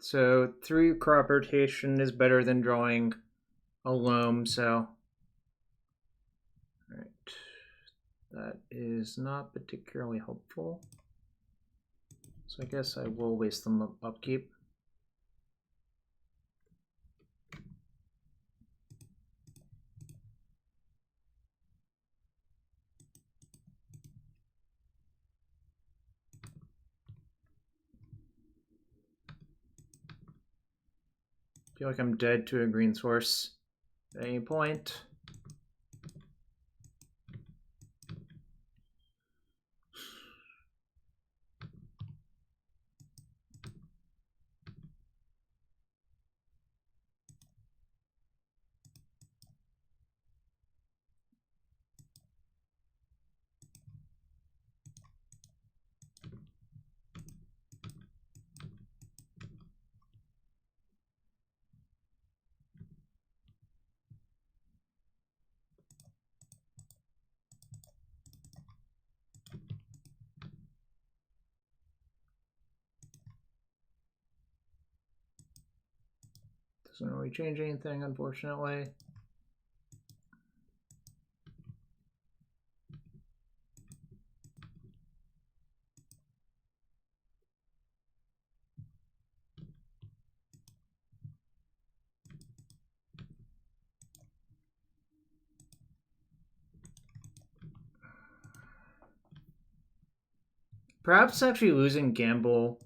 So 3 crop rotation is better than drawing a Loam, so alright. That is not particularly helpful. So I guess I will waste them upkeep. I feel like I'm dead to a green source at any point. Doesn't really change anything, unfortunately. Perhaps actually losing Gamble.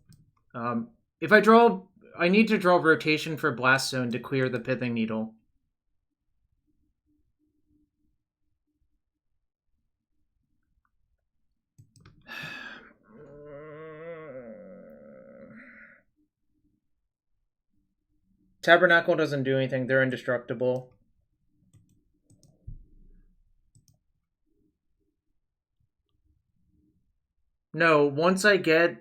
If I draw, I need to draw rotation for Blast Zone to clear the Pithing Needle. Tabernacle doesn't do anything. They're indestructible. No, once I get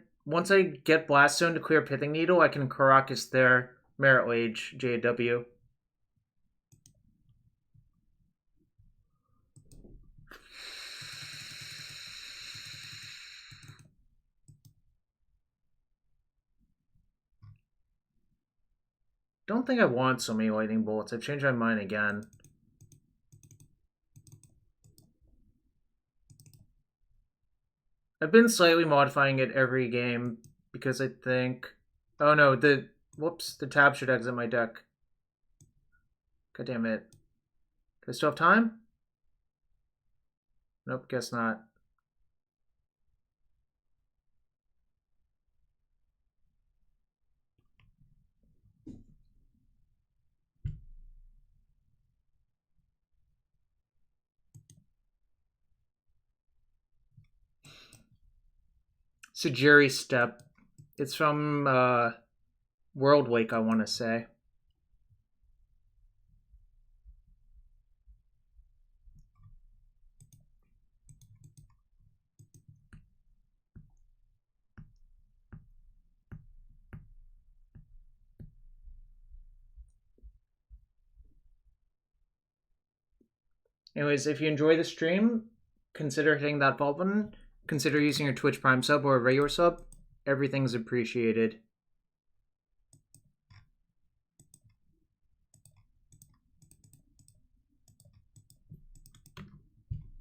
Blast Zone to clear Pithing Needle, I can Karakas their Merit Wage JW. Don't think I want so many lightning bolts. I've changed my mind again. I've been slightly modifying it every game because I think... Oh no, the tab should exit my deck. God damn it. Do I still have time? Nope, guess not. Sajiri Step. It's from World Wake, I want to say. Anyways, if you enjoy the stream, consider hitting that follow button. Consider using your Twitch Prime sub or a regular sub. Everything's appreciated.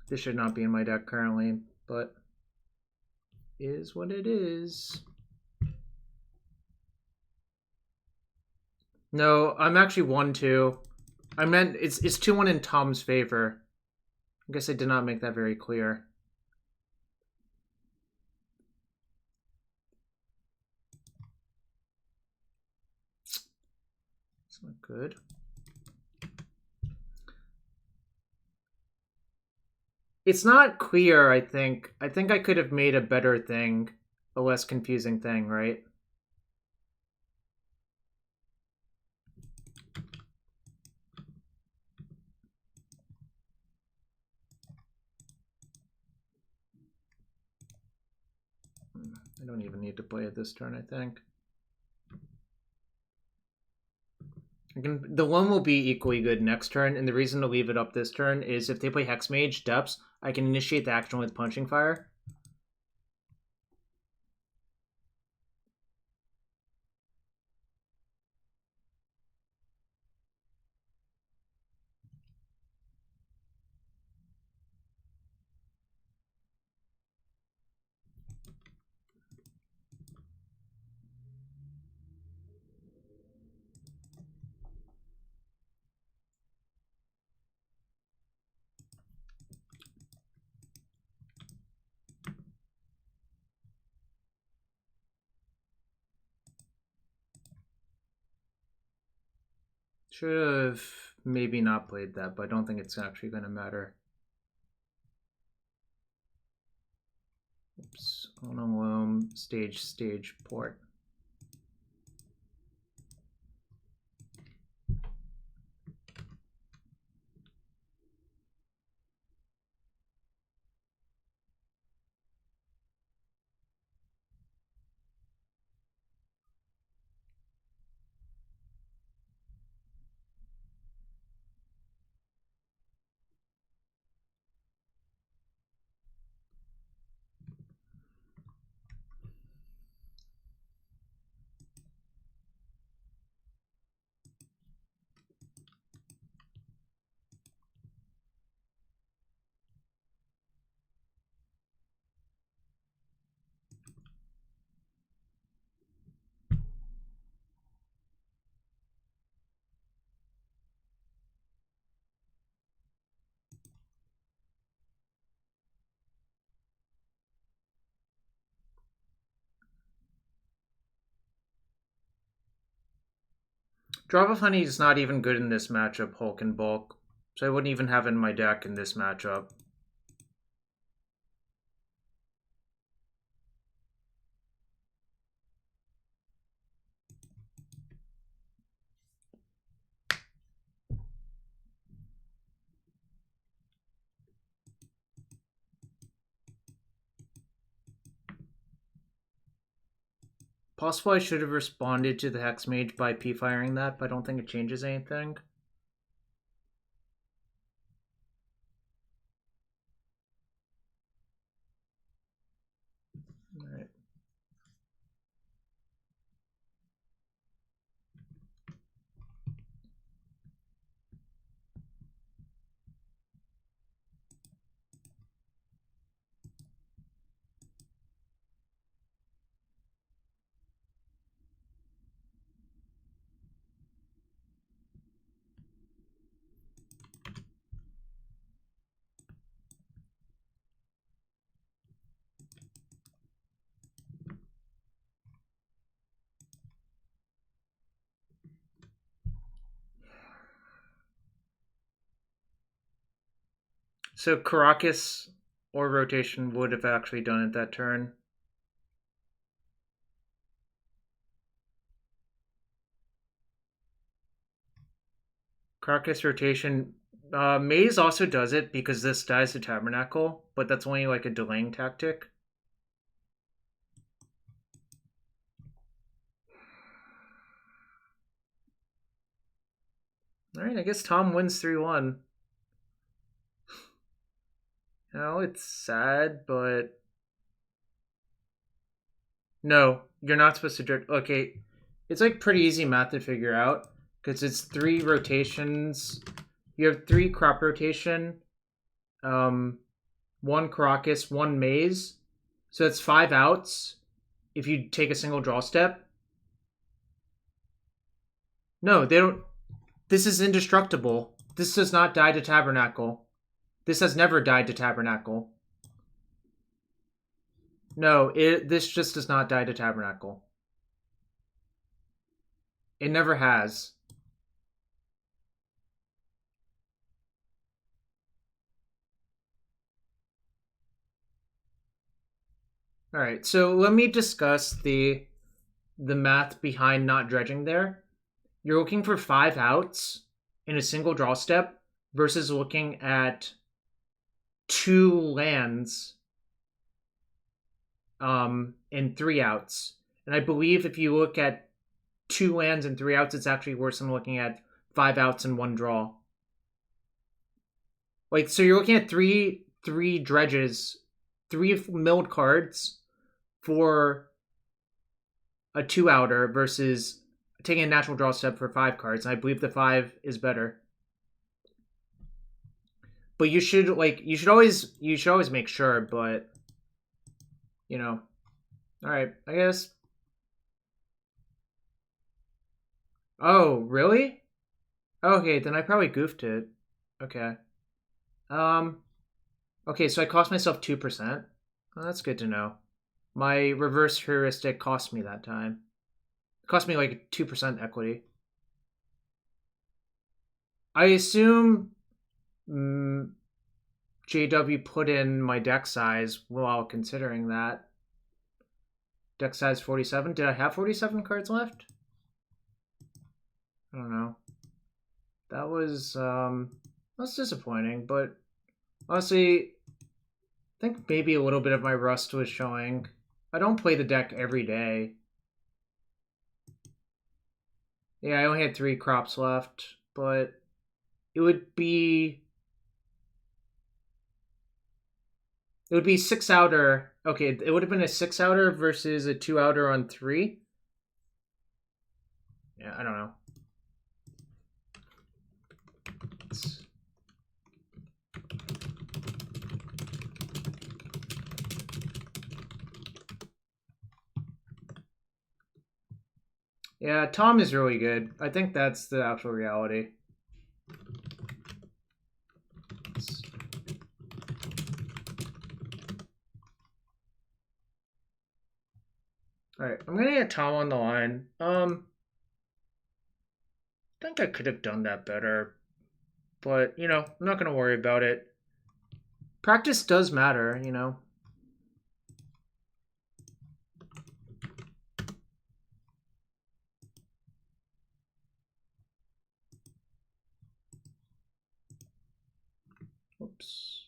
This should not be in my deck currently, but is what it is. No, I'm actually 1-2. I meant it's 2-1 in Tom's favor. I guess I did not make that very clear. It's not good. It's not clear, I think. I think I could have made a better thing, a less confusing thing, right? I don't even need to play it this turn, I think. The Loam will be equally good next turn, and the reason to leave it up this turn is if they play Hexmage, Depths, I can initiate the action with Punching Fire. Should have maybe not played that, but I don't think it's actually going to matter. Oops. On a Loam, stage, port. Drop of Honey is not even good in this matchup, Hulk and Bulk, so I wouldn't even have it in my deck in this matchup. Possible I should have responded to the Hexmage by P-firing that, but I don't think it changes anything. Alright. So Karakas or rotation would have actually done it that turn. Karakas rotation. Maze also does it because this dies to Tabernacle, but that's only like a delaying tactic. Alright, I guess Tom wins 3-1. It's sad, but... No, you're not supposed to direct... Okay, it's like pretty easy math to figure out, because it's 3 rotations. You have 3 crop rotation, 1 Karakas, 1 Maze. So it's 5 outs if you take a single draw step. No, they don't... This is indestructible. This does not die to Tabernacle. This has never died to Tabernacle. No, this just does not die to Tabernacle. It never has. All right, so let me discuss the math behind not dredging there. You're looking for 5 outs in a single draw step versus looking at 2 lands in 3 outs. And I believe if you look at 2 lands and 3 outs, it's actually worse than looking at 5 outs and 1 draw. Like, so you're looking at three dredges, 3 milled cards for a 2-outer versus taking a natural draw step for 5 cards. And I believe the 5 is better. But you should always make sure, but you know. Alright, I guess. Oh, really? Okay, then I probably goofed it. Okay. Okay, so I cost myself 2%. Well, that's good to know. My reverse heuristic cost me that time. It cost me like 2% equity. I assume JW put in my deck size while considering that. Deck size 47. Did I have 47 cards left? I don't know. That was disappointing, but honestly, I think maybe a little bit of my rust was showing. I don't play the deck every day. Yeah, I only had 3 crops left, but it would be 6-outer. Okay, it would have been a 6-outer versus a 2-outer on 3. Yeah, I don't know. Yeah, Tom is really good. I think that's the actual reality. Alright, I'm gonna get Tom on the line. I think I could have done that better. But, I'm not gonna worry about it. Practice does matter, Oops.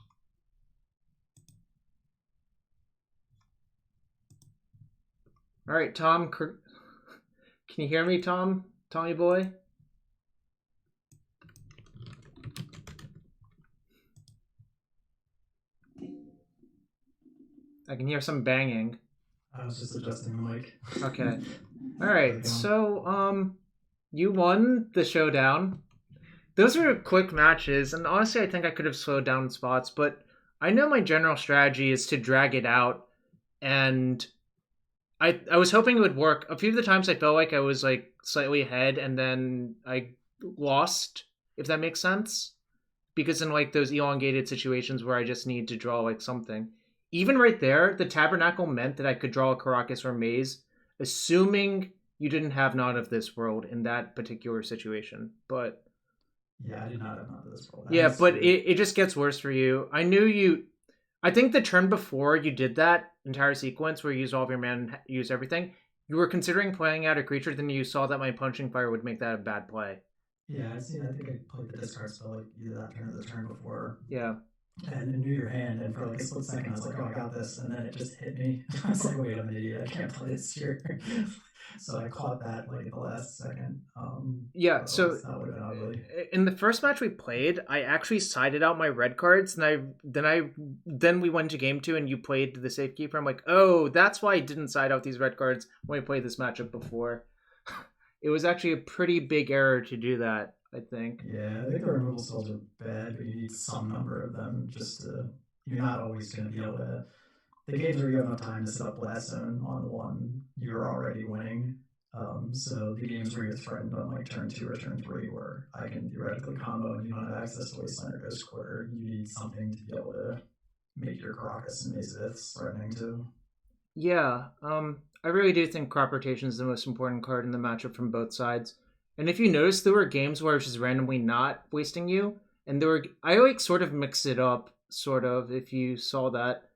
All right, Tom. Can you hear me, Tom? Tommy boy? I can hear some banging. I was just adjusting the mic. Okay. All right. So, you won the showdown. Those were quick matches, and honestly, I think I could have slowed down spots, but I know my general strategy is to drag it out, and I was hoping it would work. A few of the times I felt like I was like slightly ahead, and then I lost, if that makes sense. Because in like those elongated situations where I just need to draw like something, even right there, the Tabernacle meant that I could draw a Karakas or Maze, assuming you didn't have Not of This World in that particular situation. But yeah, I did not have Not of This World. Yeah, but it just gets worse for you. I think the turn before you did that entire sequence where you use all of your mana and use everything, you were considering playing out a creature, then you saw that my Punching Fire would make that a bad play. Yeah, I think I played the discard spell like either that turn or the turn before. Yeah. And knew your hand, and for like a split second, I was like, "Oh, I got this," and then it just hit me. I was like, "Wait, I'm an idiot. I can't play this here." So I caught that like at the last second. Yeah, so that would have been ugly. In the first match we played, I actually sided out my red cards, and then we went to game 2, and you played the Safekeeper. I'm like, oh, that's why I didn't side out these red cards when I played this matchup before. It was actually a pretty big error to do that, I think. Yeah, I think the removal spells are bad, but you need some number of them just to. You're not always going to be able to. The games where you have enough time to set up Blast Zone on one, you're already winning. So the games where you're threatened on like turn 2 or turn 3, where I can theoretically combo and you don't have access to Wasteland or Ghost Quarter, you need something to be able to make your Karakas and Maze of Ith threatening too. Yeah, I really do think crop rotation is the most important card in the matchup from both sides. And if you notice, there were games where I was just randomly not wasting you, and I like sort of mix it up, sort of. If you saw that,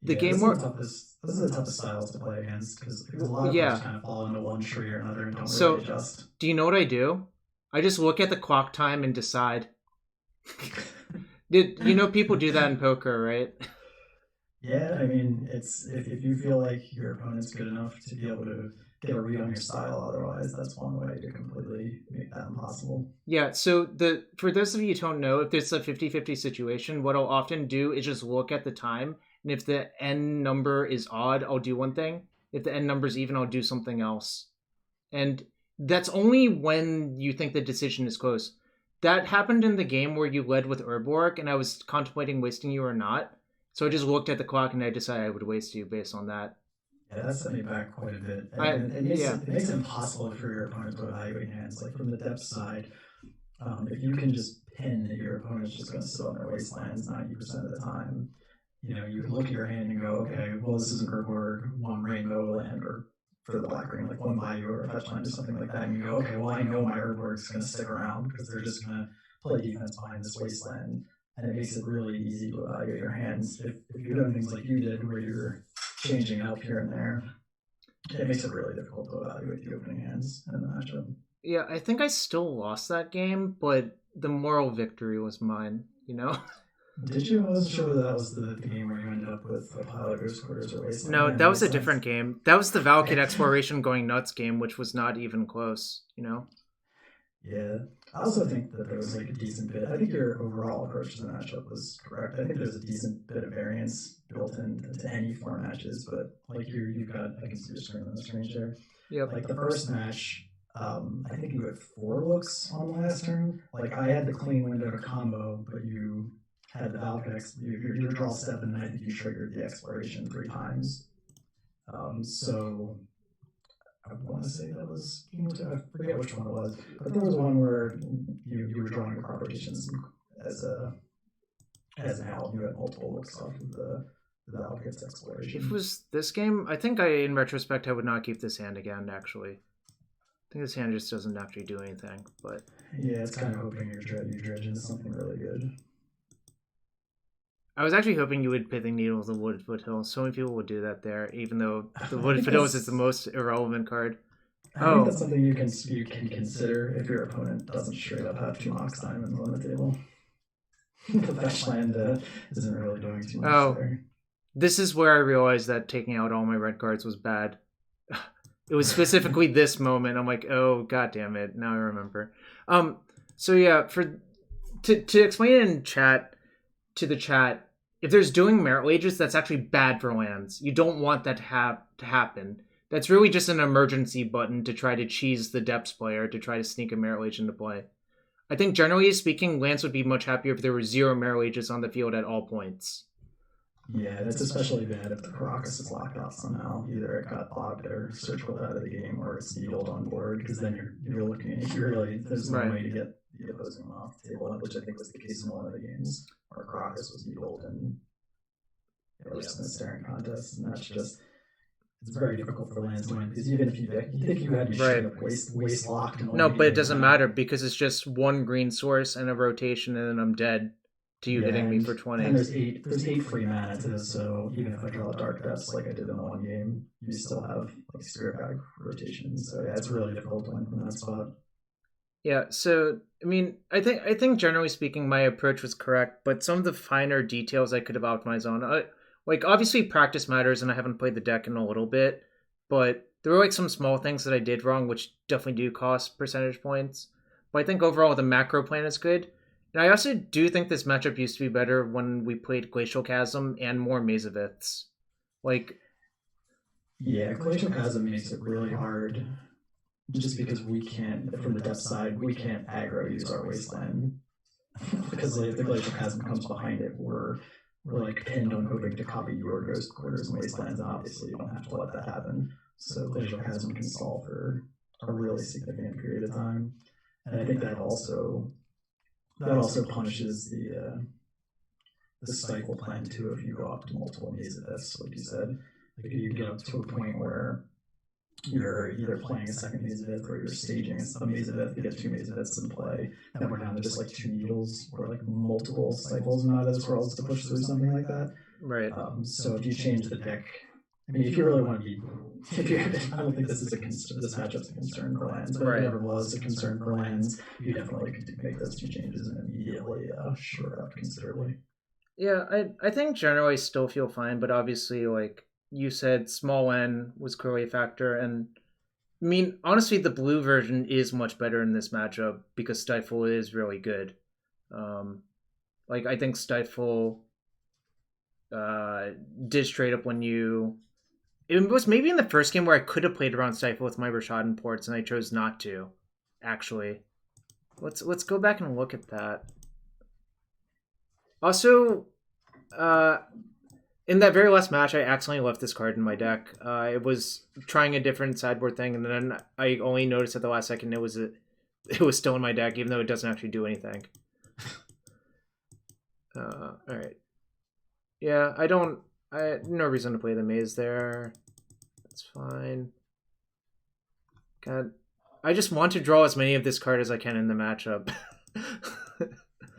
the Yeah, game where this is the toughest styles to play against because a lot of yeah, players kind of fall into one tree or another and don't so really adjust. do you know what I do? I just look at the clock time and decide. Did you know people do that in poker, right? Yeah, I mean, it's if you feel like your opponent's good enough to be able to get a read on your style, otherwise, that's one way to completely make that impossible. Yeah, so for those of you who don't know, if it's a 50-50 situation, what I'll often do is just look at the time, and if the n number is odd, I'll do one thing. If the n number is even, I'll do something else. And that's only when you think the decision is close. That happened in the game where you led with Urborg, and I was contemplating wasting you or not. So I just looked at the clock and I decided I would waste you based on that. Yeah, that set me back quite a bit. And it makes it impossible for your opponent to evaluate hands. Like from the depth side, if you can just pin that your opponent's just going to sit on their wastelands 90% of the time, you know, you can look at your hand and go, okay, well, this isn't Urborg, one rainbow land, or for the black green, like one bayou or a fetch land or something like that. And you go, okay, well, I know my Urborg's going to stick around because they're just going to play defense behind this wasteland. And it makes it really easy to evaluate your hands. If you're doing things like you did, where you're changing up here and there, it makes it really difficult to evaluate the opening hands in the matchup. Yeah, I think I still lost that game, but the moral victory was mine, you know? Did you? I wasn't sure whether that was the game where you ended up with a pile of Ghost Quarters or Wasteland. No, that was a different game. That was the Valakut Exploration going nuts game, which was not even close, you know? Yeah. I also think that there was like a decent bit. I think your overall approach to the matchup was correct. I think there's a decent bit of variance built into any four matches, but like you've got, I can see your screen on the screen share. Yep. Like the first match, I think you had 4 looks on the last turn. Like I had the clean window to combo, but you had the Valakut, your draw 7, and I think you triggered the exploration 3 times. So I want to say that was game 2. I forget which one it was, but there was one where you were drawing your corporations as an out. You had multiple looks off of the Valakut's exploration. If it was this game, I think in retrospect, I would not keep this hand again, actually. I think this hand just doesn't actually do anything, but... Yeah, it's kind of hoping you dredge into something really good. I was actually hoping you would Pithing Needle the Wooded Foothills. So many people would do that there, even though the Wooded Foothills is the most irrelevant card. I think that's something you can consider if your opponent doesn't straight up have 2 Mox Diamonds on the table. The fetch land isn't really doing too much there. This is where I realized that taking out all my red cards was bad. It was specifically this moment. I'm like, oh, god damn it. Now I remember. So yeah, to explain it in chat, to the chat, if there's doing Merit Wages, that's actually bad for lands. You don't want that to happen. That's really just an emergency button to try to cheese the Depths player to try to sneak a Merit Wage into play. I think generally speaking, lands would be much happier if there were 0 Merit Wages on the field at all points. Yeah, that's especially bad if the Karakas is locked out somehow. Either it got blocked or circled out of the game, or it's needled on board, because then you're looking at there's no way to get the opposing one off the table, which I think was the case in one of the games where Karakas was needled and it was just in a staring contest, and that's just it's very difficult for lands to win, because even if you think you had your waste locked. No, but it doesn't matter, because it's just 1 green source and a rotation, and then I'm dead. To you hitting me for 20. And there's 8 free mana to this, so even if I draw a Dark Depths like I did in the one game, you still have like Spirit Bag rotations. So yeah, it's really difficult to win from that spot. Yeah, so I mean, I think generally speaking, my approach was correct, but some of the finer details I could have optimized on, like obviously practice matters, and I haven't played the deck in a little bit, but there were like some small things that I did wrong, which definitely do cost percentage points. But I think overall the macro plan is good. And I also do think this matchup used to be better when we played Glacial Chasm and more Maze of Iths. Yeah, Glacial Chasm makes it really hard just because we can't, from the depth side, we can't aggro use our Wasteland. Because if the Glacial Chasm comes behind it, we're like pinned on hoping to copy your Ghost Quarters and Wastelands, and obviously you don't have to let that happen. So Glacial Chasm can solve for a really significant period of time. And I think that also punishes the stifle plan too if you go up to multiple Maze of Iths, like you said. Like if you get up to a point where you're either playing a second Maze of Ith or you're staging a Maze of Ith, you get two Maze of Iths in play, then we're down to just like two needles or like multiple cycles and not as rolls to push through something like that. Right. So if you change the deck, I mean, if you really want to be, I don't think this matchup's a concern for lands, but if it ever was a concern for lands, you definitely could make those two changes and immediately shore it up considerably. Yeah, I think generally I still feel fine, but obviously, like you said, small N was clearly a factor, and I mean, honestly, the blue version is much better in this matchup because Stifle is really good. Like I think Stifle did straight up when you. It was maybe in the first game where I could have played around Stifle with my Rishadan Ports, and I chose not to. Actually, let's go back and look at that. Also, in that very last match, I accidentally left this card in my deck. I was trying a different sideboard thing, and then I only noticed at the last second it was still in my deck, even though it doesn't actually do anything. All right. Yeah, I had no reason to play the maze there. That's fine. God, I just want to draw as many of this card as I can in the matchup.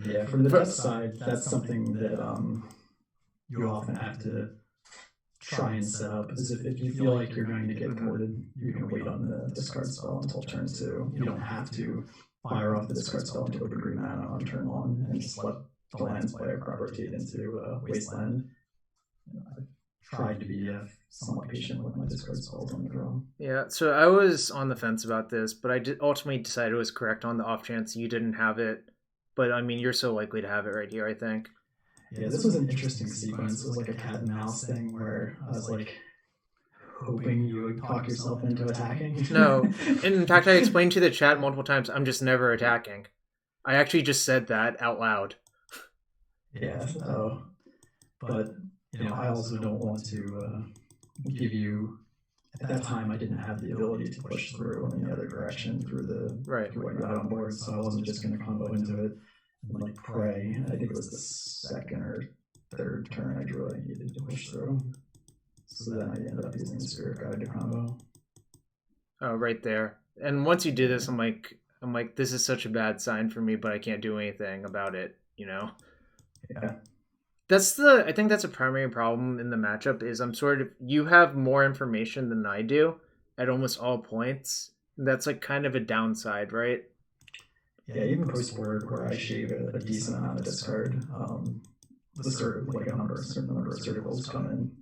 Yeah, from the depth side, that's something that you often have to try and set up. Because if you feel like you're going to get ported, you can wait on the discard spell until turn 2. You don't have to fire off the discard spell into open green mana on turn 1 and just let the lands play a crop rotate into Wasteland. I've tried to be somewhat patient with my discard spells on the draw. Yeah, so I was on the fence about this, but I ultimately decided it was correct on the off chance you didn't have it. But I mean, you're so likely to have it right here, I think. Yeah, this was an interesting sequence. It was like a cat and mouse thing where I was like hoping you would talk yourself into attacking. No, in fact, I explained to the chat multiple times, I'm just never attacking. I actually just said that out loud. Yeah, but I also don't want to give you. At that time, I didn't have the ability to push through in the other direction through what you had on board, so I wasn't just going to combo into it and like pray. I think it was the second or third turn I drew I needed to push through. So then I ended up using the Spirit Guide to combo. Oh, right there. And once you do this, I'm like, this is such a bad sign for me, but I can't do anything about it, Yeah. I think that's a primary problem in the matchup is you have more information than I do at almost all points. That's like kind of a downside, right? Yeah, even post-board where I shave a decent amount of discard, a certain number of circles come in.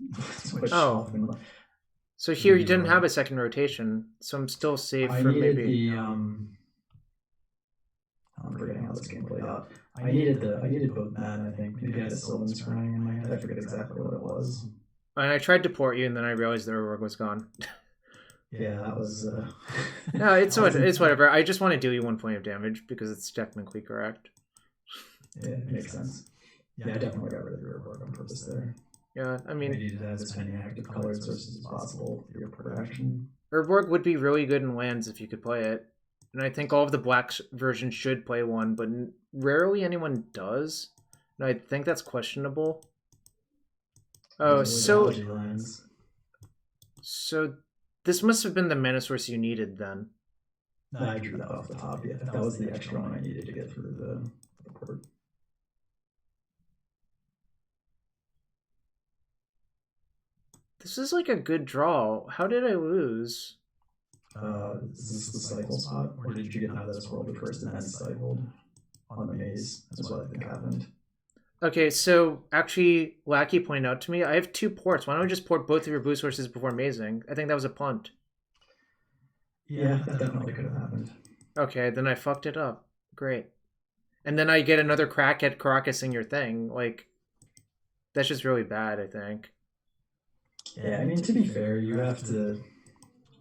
So here you didn't have a second rotation, so I'm still safe for maybe. I'm forgetting how this game played out. I needed both mana, I think. Maybe I had a Sylvan Scrying in my head. I forget exactly what it was. And I tried to port you, and then I realized the rework was gone. Yeah, that was... No, it's whatever. I just want to deal you 1 point of damage, because it's technically correct. Yeah, it makes sense. Yeah, I definitely got rid of the rework on purpose there. Yeah, I mean... I needed to have as many active color sources as possible for your production. Urborg would be really good in lands if you could play it. And I think all of the black versions should play one, but rarely anyone does. And I think that's questionable. Oh, so this must have been the mana source you needed then. No, I drew that off the top. Yeah, that was the extra one I needed to get through the board. This is like a good draw. How did I lose? Is this the cycle spot? Or did you get out of this world first and then cycled on the maze? That's what I think happened. Okay, so actually, Lackey pointed out to me, I have 2 ports. Why don't I just port both of your blue sources before mazing? I think that was a punt. Yeah, that definitely could have happened. Okay, then I fucked it up. Great. And then I get another crack at Karakasing your thing. Like, that's just really bad, I think. Yeah, I mean, to be fair, you have to...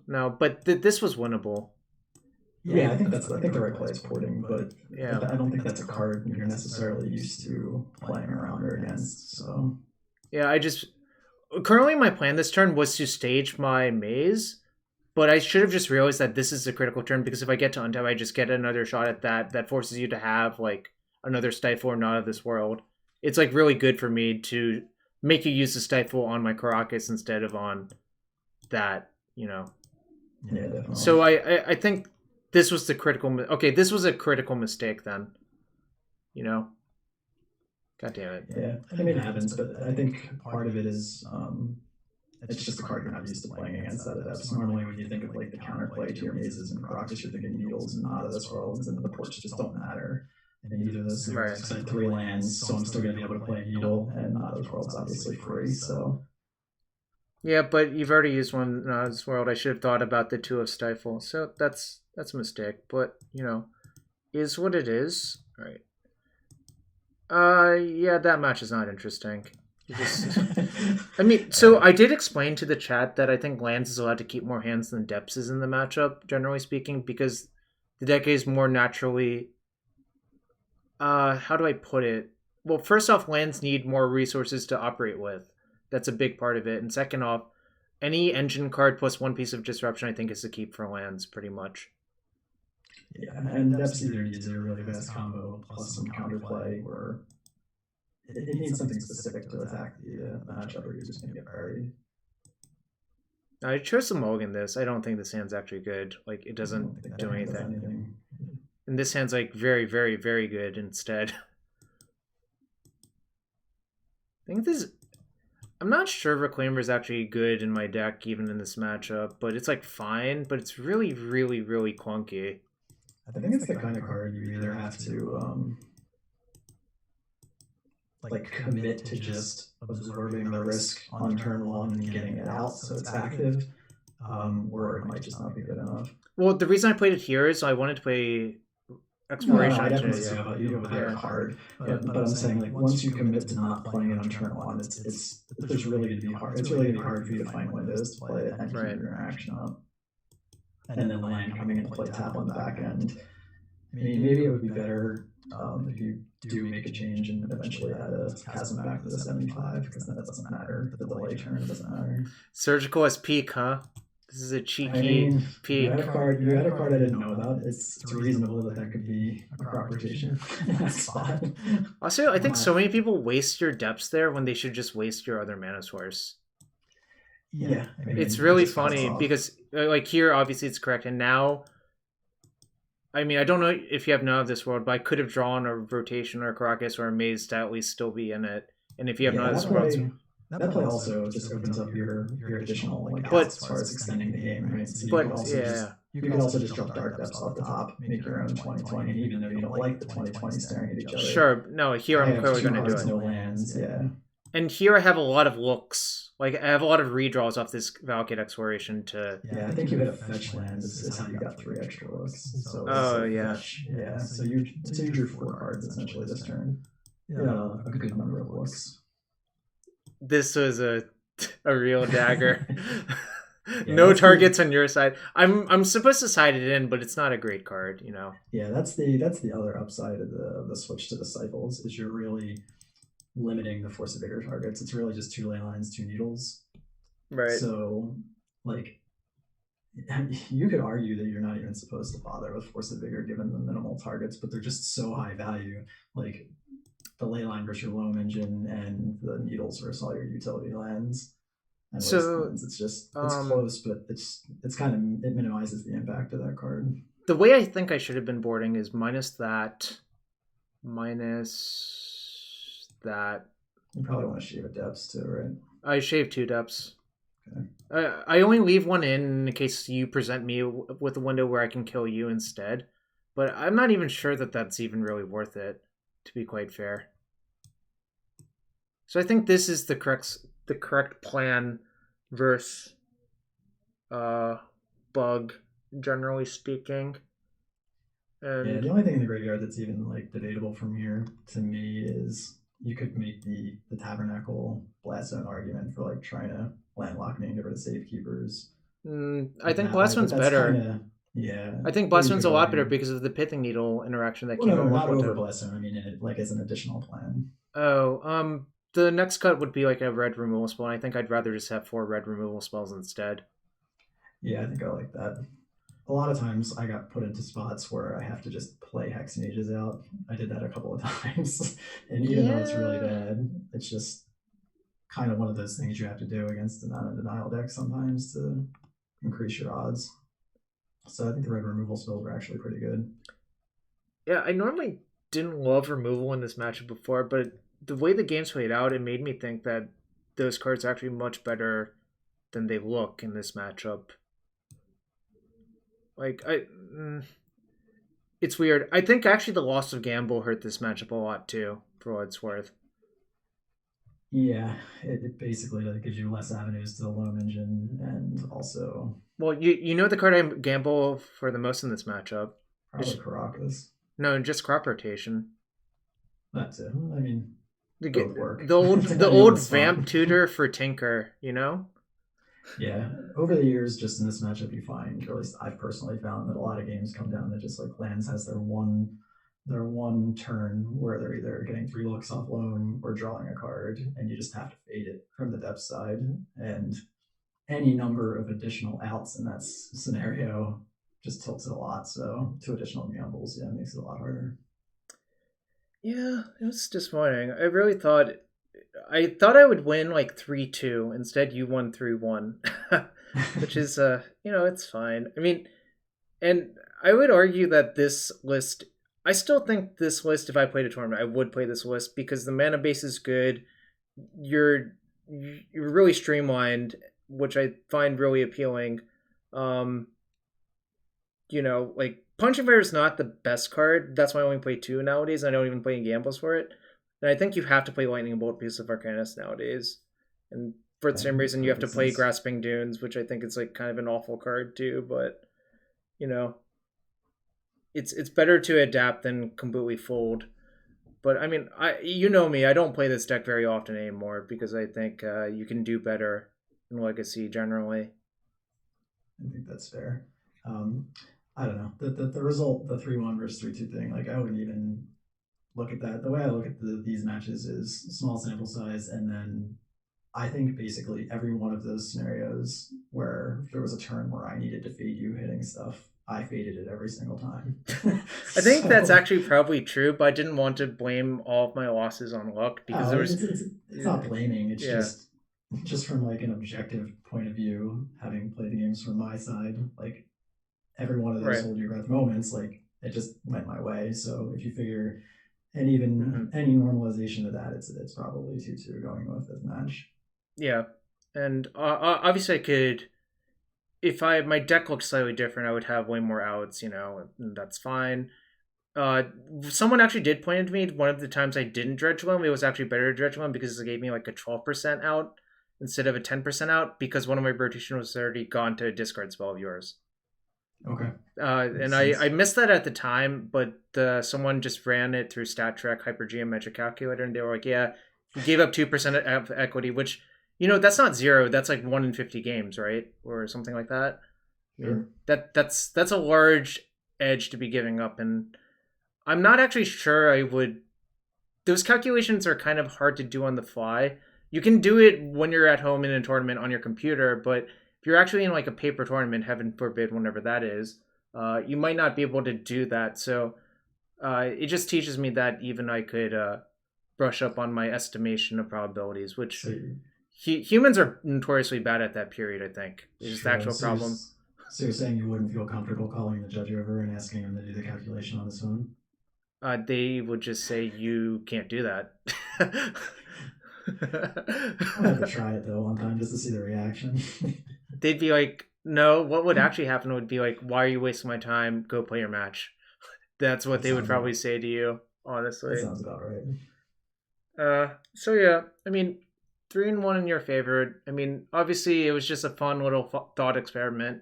No, but this was winnable. Yeah, I think the right play is porting, but yeah. I don't think that's a card you're necessarily used to playing around or against, so... Yeah, currently my plan this turn was to stage my maze, But I should have just realized that this is a critical turn, because if I get to untap, I just get another shot at that. That forces you to have like another Stifle or Not of This World. It's like really good for me to make you use the Stifle on my Karakas instead of on that, you know. Yeah, definitely. So I think this was the critical... Okay, this was a critical mistake then. You know? God damn it. Yeah, I mean, it happens, but I think part of it is... it's just a card you're not used to playing against out of depths. Normally, when you think of like the counterplay to your mazes and Karakas, you're thinking Needles and Not of This World, and the ports just don't matter. And either of those, right. I have 3 lands, so I'm still going to be able to play Needle, and Not of This World's obviously free, so... Yeah, but you've already used one Not of This World. I should have thought about the 2 of Stifle, so that's a mistake, but, you know, is what it is. All right. Yeah, that match is not interesting. I mean, so I did explain to the chat that I think lands is allowed to keep more hands than depths is in the matchup, generally speaking, because the deck is more naturally... how do I put it? Well, first off, lands need more resources to operate with. That's a big part of it. And second off, any engine card plus 1 piece of disruption, I think, is the keep for lands, pretty much. Yeah, and depths either needs a really fast combo plus some counterplay, or it needs something specific to attack the matchup, or you're just going to get buried. I chose to mulligan this. I don't think this hand's actually good. Like, it doesn't do anything. And this hand's, like, very, very, very good instead. I think this... I'm not sure Reclaimer is actually good in my deck, even in this matchup, but it's, like, fine, but it's really, really, really clunky. I think it's the kind of card you either have to, like, commit to just absorbing the risk on turn 1 and getting it out so it's active, or it might just not be good enough. Well, the reason I played it here is I wanted to play Exploration. No, I definitely see how you go with that card, but I'm saying, like, once you commit to not playing it on turn 1, there's really going to be hard. It's really going to be hard for you to find windows to play it and keep your action up. And then land coming into play tap on the back end. I mean, maybe it would be better if you do make a change and eventually add a chasm back to the 75, because then it doesn't matter. The delay turn doesn't matter. Surgical as peak, huh? This is a cheeky peak. You had a card I didn't know about. It's reasonable that could be a crop rotation in that spot. Also, I think so many people waste your depths there when they should just waste your other mana source. Yeah. I mean, it's really funny because, like, here, obviously it's correct. And now, I mean, I don't know if you have None of This World, but I could have drawn a rotation or a Karakas or a Maze to at least still be in it. And if you have None of This World... That play also just opens up your additional, like, as far as extending the game, right? So you could also just drop Dark Depths off the top, make your own 2020, even though you don't like the 2020 staring at each other. Sure, no, here I'm clearly going to do it. No lands, yeah. And here I have a lot of looks. Like, I have a lot of redraws off this Valakut Exploration to... Yeah, I think you hit a fetch land is how you got 3 extra looks. So, yeah. Fetch, yeah, so you drew 4 cards essentially this turn. Yeah, a good number of looks. This was a real dagger. No targets on your side. I'm supposed to side it in, but it's not a great card, you know. Yeah, that's the other upside of the switch to the cycles, is you're really limiting the Force of Vigor targets. It's really just 2 ley lines, 2 needles. Right. So, like, you could argue that you're not even supposed to bother with Force of Vigor given the minimal targets, but they're just so high value. Like, the ley line versus your Loam engine and the needles versus all your utility lands and wastelands. It's close, but it's kind of, it minimizes the impact of that card. The way I think I should have been boarding is minus that. You probably want to shave a depths too, right? I shave 2 depths. Okay. I only leave one in case you present me with a window where I can kill you instead. But I'm not even sure that that's even really worth it, to be quite fair. So I think this is the correct plan versus Bug, generally speaking. And yeah, the only thing in the graveyard that's even, like, debatable from here to me is you could make the Tabernacle Blast Zone argument for, like, trying to landlock me and get rid of Safekeepers. I think Blast Zone's better. Yeah. I think Blast Zone's a lot better because of the Pithing Needle interaction that came up. Not over Blast Zone. I mean, as an additional plan. Oh, the next cut would be like a red removal spell, and I think I'd rather just have 4 red removal spells instead. Yeah, I think I like that. A lot of times I got put into spots where I have to just play Hex Mages out. I did that a couple of times. And even though it's really Yeah. bad, it's just kind of one of those things you have to do against a denial deck sometimes to increase your odds. So I think the red removal spells were actually pretty good. Yeah, I normally didn't love removal in this matchup before, but the way the game's played out, it made me think that those cards are actually much better than they look in this matchup. Like it's weird. I think actually the loss of Gamble hurt this matchup a lot too, for what it's worth. Yeah, it basically gives you less avenues to the Loam engine, and also Well, you know the card I gamble for the most in this matchup. probably Karakas. No, just crop rotation. That's it. I mean, The both work. the old vamp tutor for Tinker, you know? Yeah, over the years, just in this matchup, you find, or at least I've personally found, that a lot of games come down to just like lands has their one turn where they're either getting 3 looks off Loam or drawing a card, and you just have to fade it from the depth side. And any number of additional outs in that scenario just tilts it a lot. So 2 additional gambles, yeah, makes it a lot harder. Yeah, it was disappointing. I thought I would win like 3-2. Instead, you won 3-1, which is it's fine. I mean, and I would argue that this list. I still think this list, if I played a tournament, I would play this list because the mana base is good. You're really streamlined, which I find really appealing. Um, like Punching Fire is not the best card. That's why I only play 2 nowadays. I don't even play in gambles for it. And I think you have to play Lightning Bolt because of Arcanus nowadays. And for the same reason, you have to play Grasping Dunes, which I think is like kind of an awful card too. But it's better to adapt than completely fold. But I mean, you know me, I don't play this deck very often anymore because I think you can do better in Legacy generally. I think that's fair. I don't know. The result, the 3-1 versus 3-2 thing, like I wouldn't even look at that. The way I look at these matches is small sample size, and then I think basically every one of those scenarios where there was a turn where I needed to fade you hitting stuff, I faded it every single time. I think that's actually probably true, but I didn't want to blame all of my losses on luck because there was. It's not blaming. It's just from like an objective point of view, having played the games from my side, like every one of those hold your breath moments, like it just went my way. So if you figure, and even any normalization of that, it's probably 2-2 going with this match. Yeah, and obviously I could, if my deck looked slightly different, I would have way more outs, and that's fine. Someone actually did point out to me one of the times I didn't dredge Loam, it was actually better to dredge Loam because it gave me like a 12% out instead of a 10% out because one of my rotation was already gone to a discard spell of yours. Okay. And I missed that at the time, but someone just ran it through StatTrak Hypergeometric Calculator, and they were like, yeah, you gave up 2% of equity, which, that's not 0. That's like 1 in 50 games, right? Or something like that. Sure. That's a large edge to be giving up, and I'm not actually sure I would. Those calculations are kind of hard to do on the fly. You can do it when you're at home in a tournament on your computer, but if you're actually in like a paper tournament, heaven forbid, whenever that is, you might not be able to do that. So it just teaches me that even I could brush up on my estimation of probabilities, which humans are notoriously bad at that period, I think. It's just the actual problem. So you're saying you wouldn't feel comfortable calling the judge over and asking him to do the calculation on his phone? They would just say, you can't do that. I'll have to try it though one time just to see the reaction. They'd be like, no, what would actually happen would be like, why are you wasting my time? Go play your match. That's what they would probably say to you, honestly. That sounds about right. So yeah, I mean, 3-1 in your favor. I mean, obviously it was just a fun little thought experiment.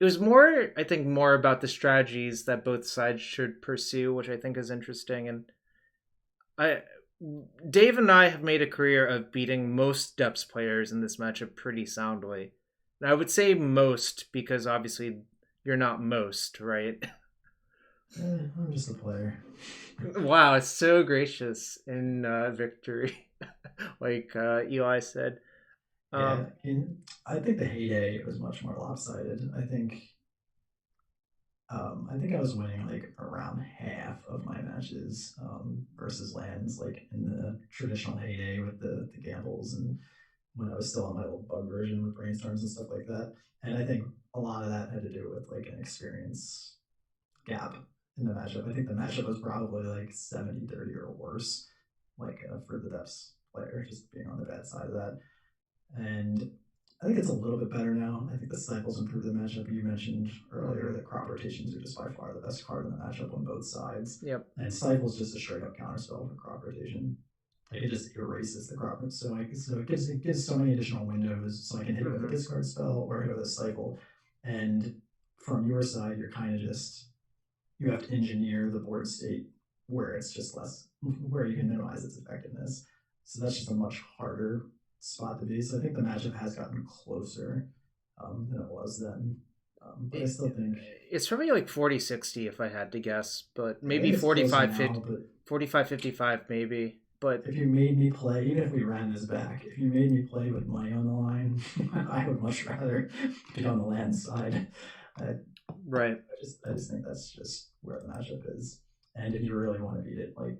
It was more about the strategies that both sides should pursue, which I think is interesting. And Dave and I have made a career of beating most depths players in this matchup pretty soundly. And I would say most because obviously you're not most, right? I'm just a player. Wow, it's so gracious in victory, like Eli said. Yeah, I think the heyday was much more lopsided. I think I was winning like around half of my matches versus lands, like in the traditional heyday with the gambles and when I was still on my old bug version with brainstorms and stuff like that. And I think a lot of that had to do with like an experience gap in the matchup. I think the matchup was probably like 70-30 or worse, like for the depths player, just being on the bad side of that. And I think it's a little bit better now. I think the cycles improved the matchup. You mentioned earlier that crop rotations are just by far the best card in the matchup on both sides. Yep. And cycle's just a straight up counterspell for crop rotation. Like it just erases the crop. So it gives so many additional windows. So I can hit it with a discard spell or hit it with a cycle. And from your side, you're kind of just you have to engineer the board state where it's just less where you can minimize its effectiveness. So that's just a much harder spot to be. So I think the matchup has gotten closer than it was then. But I still think it's probably like 40-60 if I had to guess, but maybe 45-55 maybe. But if you made me play, even if we ran this back, if you made me play with money on the line, I would much rather be on the land side. Right. I just think that's just where the matchup is. And if you really want to beat it, like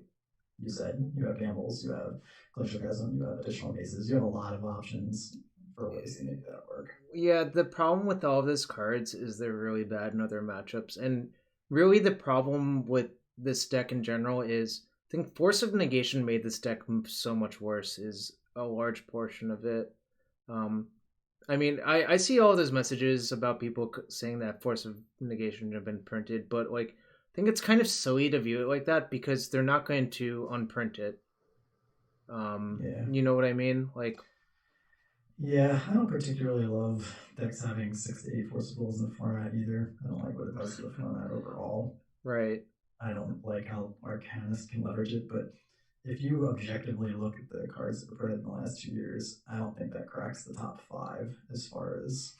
you said, you have gambles, you have Glacial Chasm, you have additional mazes, you have a lot of options for ways to make that work. Yeah, the problem with all of these cards is they're really bad in other matchups. And really the problem with this deck in general is I think Force of Negation made this deck so much worse is a large portion of it. I mean, I see all those messages about people saying that Force of Negation have been printed, but like I think it's kind of silly to view it like that because they're not going to unprint it. You know what I mean? Like, yeah, I don't particularly love decks having 6 to 8 Force of Vigors in the format either. I don't like what it does to the format overall. Right. I don't like how Arcanist can leverage it, but if you objectively look at the cards that were printed in the last 2 years, I don't think that cracks the top 5 as far as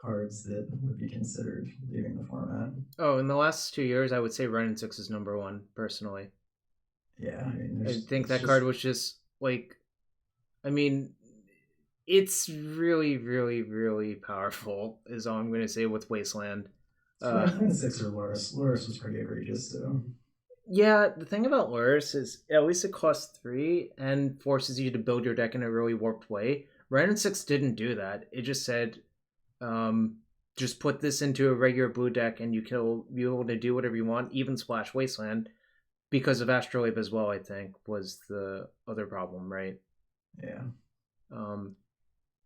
cards that would be considered leaving the format. Oh, in the last 2 years, I would say Wrenn and 6 is number 1, personally. Yeah, I mean, I think that card was just like, I mean, it's really, really, really powerful, is all I'm going to say with Wasteland. Wrenn and 6 or Loris. Loris was pretty egregious, too. Yeah, the thing about Loris is at least it costs 3 and forces you to build your deck in a really warped way. Wrenn and 6 didn't do that. It just said, just put this into a regular blue deck and you can be able to do whatever you want, even splash Wasteland, because of Astrolabe as well, I think, was the other problem, right? Yeah.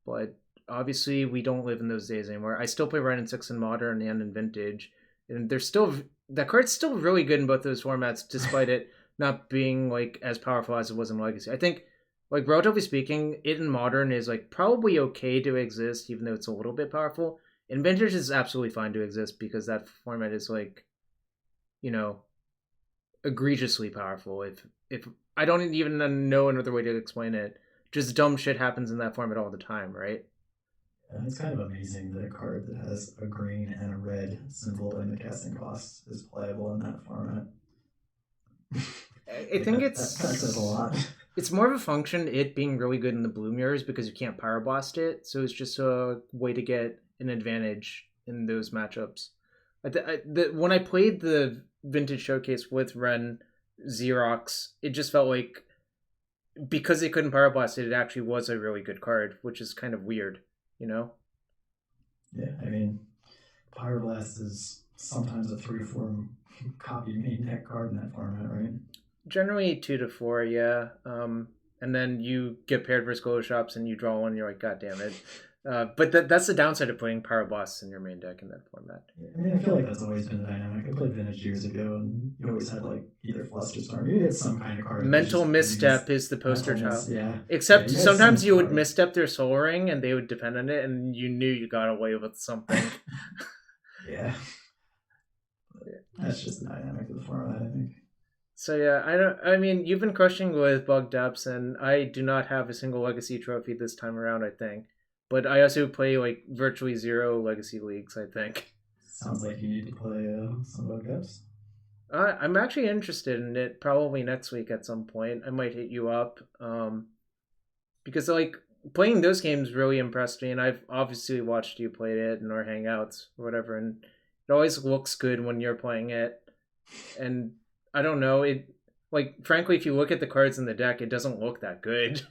But obviously we don't live in those days anymore. I still play Wrenn and 6 in Modern and in Vintage, and they're still that card's still really good in both those formats, despite it not being like as powerful as it was in Legacy. I think, like relatively speaking, it in Modern is like probably okay to exist, even though it's a little bit powerful. In Vintage is absolutely fine to exist because that format is like, you know, egregiously powerful. If I don't even know another way to explain it, just dumb shit happens in that format all the time, right? And it's kind of amazing that a card that has a green and a red symbol in the casting cost is playable in that format. I think that says a lot. It's more of a function it being really good in the blue mirrors because you can't Pyroblast it, so it's just a way to get an advantage in those matchups. When I played the Vintage Showcase with Wrenn Xerox, it just felt like because it couldn't Pyroblast it, it actually was a really good card, which is kind of weird, you know? Yeah, I mean, Pyroblast is sometimes a 3 to 4 copy main deck card in that format, right? Generally 2 to 4, yeah. And then you get paired versus Glow Shops and you draw one and you're like, God damn it. But that's the downside of putting Pyroblasts in your main deck in that format. Yeah, I mean, I feel like that's always been the dynamic. I played Vintage years ago, and you always had like either Flusterstorm, you had some kind of card. Mental Misstep is the poster child. Yeah. Except sometimes you would misstep their Soul Ring and they would depend on it, and you knew you got away with something. Yeah. That's just the dynamic of the format, I think. So yeah, I mean, you've been crushing with Bug Depths, and I do not have a single Legacy trophy this time around, I think. But I also play like virtually 0 Legacy leagues, I think. Sounds like you need to play some Bug Depths. I'm actually interested in it. Probably next week at some point. I might hit you up. Because like playing those games really impressed me, and I've obviously watched you play it in our hangouts or whatever, and it always looks good when you're playing it. And I don't know, it like frankly, if you look at the cards in the deck, it doesn't look that good.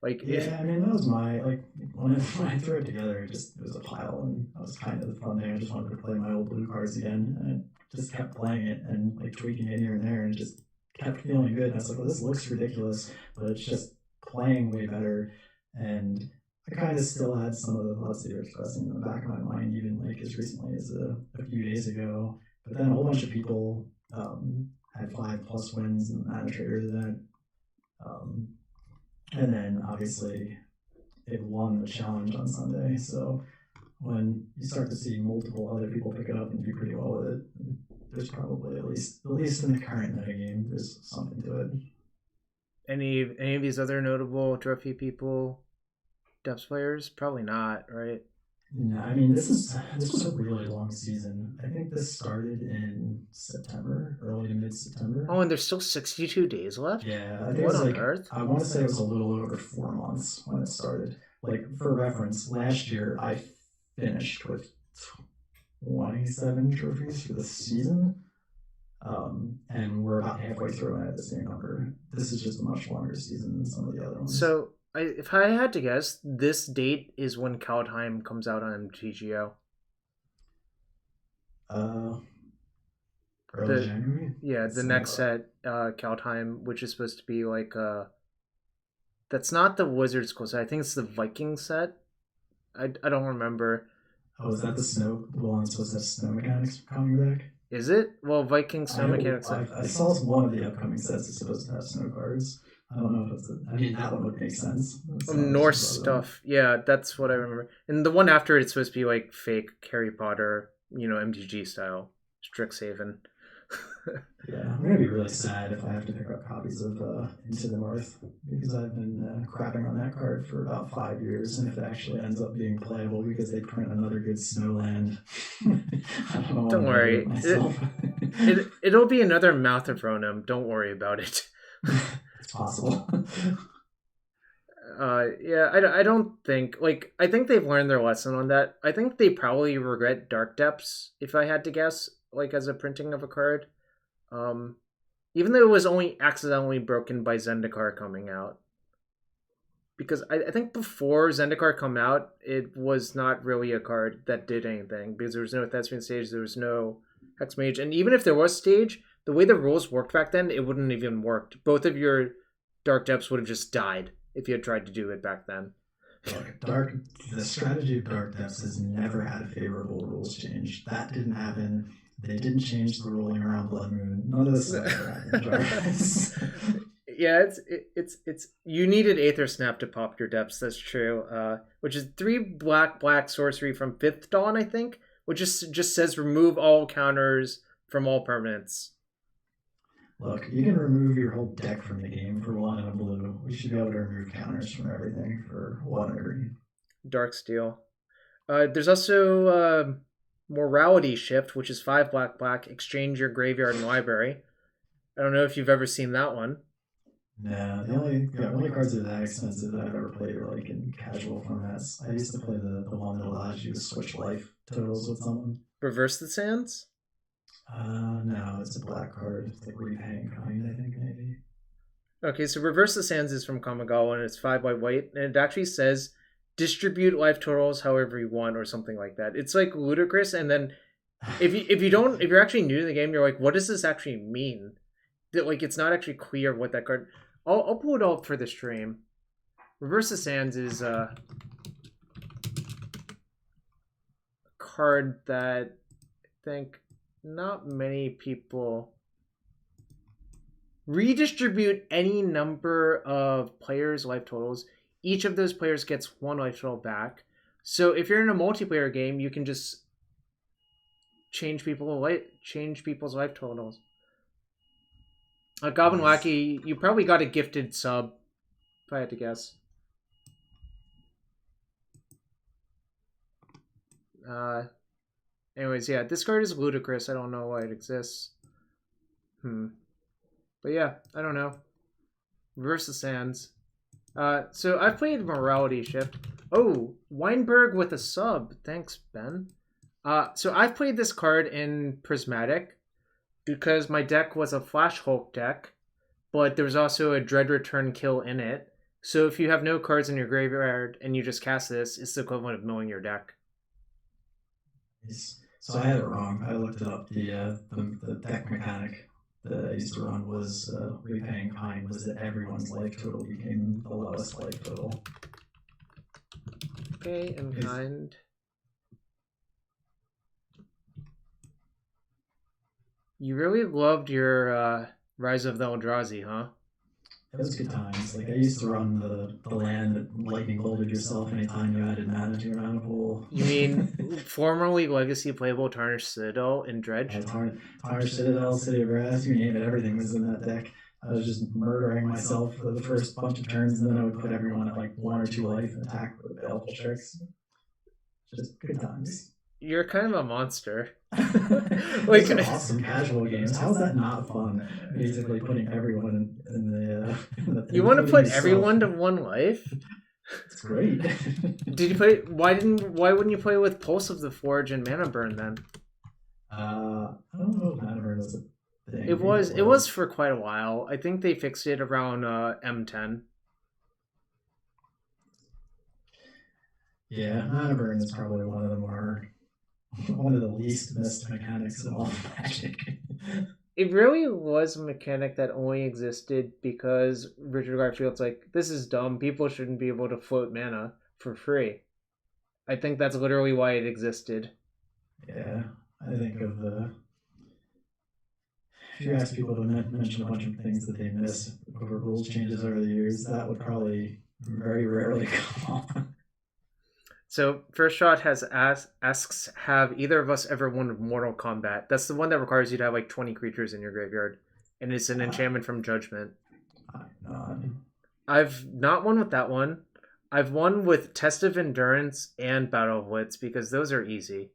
Like yeah, I mean that was my like when I threw it together, it was a pile, and that was kind of the fun thing. I just wanted to play my old blue cards again, and I just kept playing it and like tweaking it here and there, and just kept feeling good. And I was like, well, this looks ridiculous, but it's just playing way better. And I kind of still had some of the thoughts that you're expressing in the back of my mind, even like as recently as a few days ago. But then a whole bunch of people had 5+ wins in the Mana Trader event. And then obviously it won the challenge on Sunday. So when you start to see multiple other people pick it up and do pretty well with it, there's probably at least in the current metagame, there's something to it. Any of these other notable trophy people, depths players? Probably not, right? No, I mean this was a really long season. I think this started in September, early to mid-September. Oh, and there's still 62 days left? Yeah, I think what it was on like, earth? I want to say it was a little over 4 months when it started. Like for reference, last year I finished with 27 trophies for the season. And we're about halfway through and at the same number. This is just a much longer season than some of the other ones. So if I had to guess, this date is when Kaldheim comes out on TGO. Early January? Yeah, the next set, Kaldheim, which is supposed to be like that's not the Wizard School set. I think it's the Viking set. I don't remember. Oh, is that the one that's supposed to have snow mechanics coming back? Is it? Well, Viking snow mechanics. I saw one of the upcoming sets is supposed to have snow cards. I don't know if it's I mean, that one would make sense. Norse stuff. Yeah, that's what I remember. And the one after it's supposed to be like fake Harry Potter, MTG style. Strixhaven. Yeah, I'm going to be really sad if I have to pick up copies of Into the North, because I've been crapping on that card for about 5 years, and if it actually ends up being playable because they print another good Snowland, I don't worry. It'll be another Mouth of Ronan. Don't worry about it. It's possible. Yeah, I don't think, I think they've learned their lesson on that. I think they probably regret Dark Depths, if I had to guess, as a printing of a card. Even though it was only accidentally broken by Zendikar coming out. Because I think before Zendikar come out, it was not really a card that did anything, because there was no Thespian stage, there was no Hex Mage, and even if there was stage, the way the rules worked back then, it wouldn't even worked. Both of your Dark Depths would have just died if you had tried to do it back then. The strategy of Dark Depths has never had a favorable rules change. That didn't happen. They didn't change the ruling around Blood Moon. None of this ever happened. Yeah, it's you needed Aether Snap to pop your depths. That's true. Which is 3 black sorcery from 5th Dawn, I think, which just says remove all counters from all permanents. Look, you can remove your whole deck from the game for 1 and a blue. We should be able to remove counters from everything for 1 and a green. Darksteel. There's also Morality Shift, which is 5 black. Exchange your graveyard and library. I don't know if you've ever seen that one. Nah, the only cards that are that expensive that I've ever played are in casual formats. I used to play the one that allows you to switch life totals with someone. Reverse the Sands? No, it's a black card. It's Repaying Kind, I think, maybe. Okay, so Reverse the Sands is from Kamigawa, and it's 5 white, and it actually says distribute life totals however you want, or something like that. It's ludicrous, and then if you're actually new to the game, you're like, what does this actually mean? That it's not actually clear what that card. I'll pull it up for the stream. Reverse the Sands is a card that I think not many people redistribute any number of players' life totals. Each of those players gets 1 life total back. So if you're in a multiplayer game, you can just change people's life totals. Goblin Wacky, you probably got a gifted sub, if I had to guess. Anyways, yeah, this card is ludicrous. I don't know why it exists. But yeah, I don't know. Reverse the Sands. So I've played Morality Shift. Oh, Weinberg with a sub. Thanks, Ben. So I've played this card in Prismatic because my deck was a Flash Hulk deck, but there was also a Dread Return kill in it. So if you have no cards in your graveyard and you just cast this, it's the equivalent of milling your deck. So I had it wrong. I looked it up. The deck mechanic that I used to run was repaying kind was that everyone's life total became the lowest life total. Okay, in kind. You really loved your Rise of the Eldrazi, huh? It was good times. Like I used to run the land that lightning bolted yourself anytime you added mana to your mana pool. You mean formerly Legacy playable Tarnished Citadel and Dredge? Tarnished Citadel, City of Brass, you name it, everything was in that deck. I was just murdering myself for the first bunch of turns, and then I would put everyone at like 1 or 2 life and attack with Baleful Tricks. Just good times. You're kind of a monster. Like those are awesome casual games. How's that not fun? Basically, putting everyone in the you want to put everyone to 1 life? It's great. Did you play? Why wouldn't you play with Pulse of the Forge and Mana Burn then? I don't know if Mana Burn was a thing. It was for quite a while. I think they fixed it around M10. Yeah, Mana Burn is probably one of the least missed mechanics of all Magic. It really was a mechanic that only existed because Richard Garfield's like, this is dumb. People shouldn't be able to float mana for free. I think that's literally why it existed. Yeah, I think if you ask people to mention a bunch of things that they miss over rules changes over the years, that would probably very rarely come up. So First Shot asks, have either of us ever won Mortal Kombat? That's the one that requires you to have like 20 creatures in your graveyard, and it's an enchantment from Judgment. I've not won with that one. I've won with Test of Endurance and Battle of Wits because those are easy.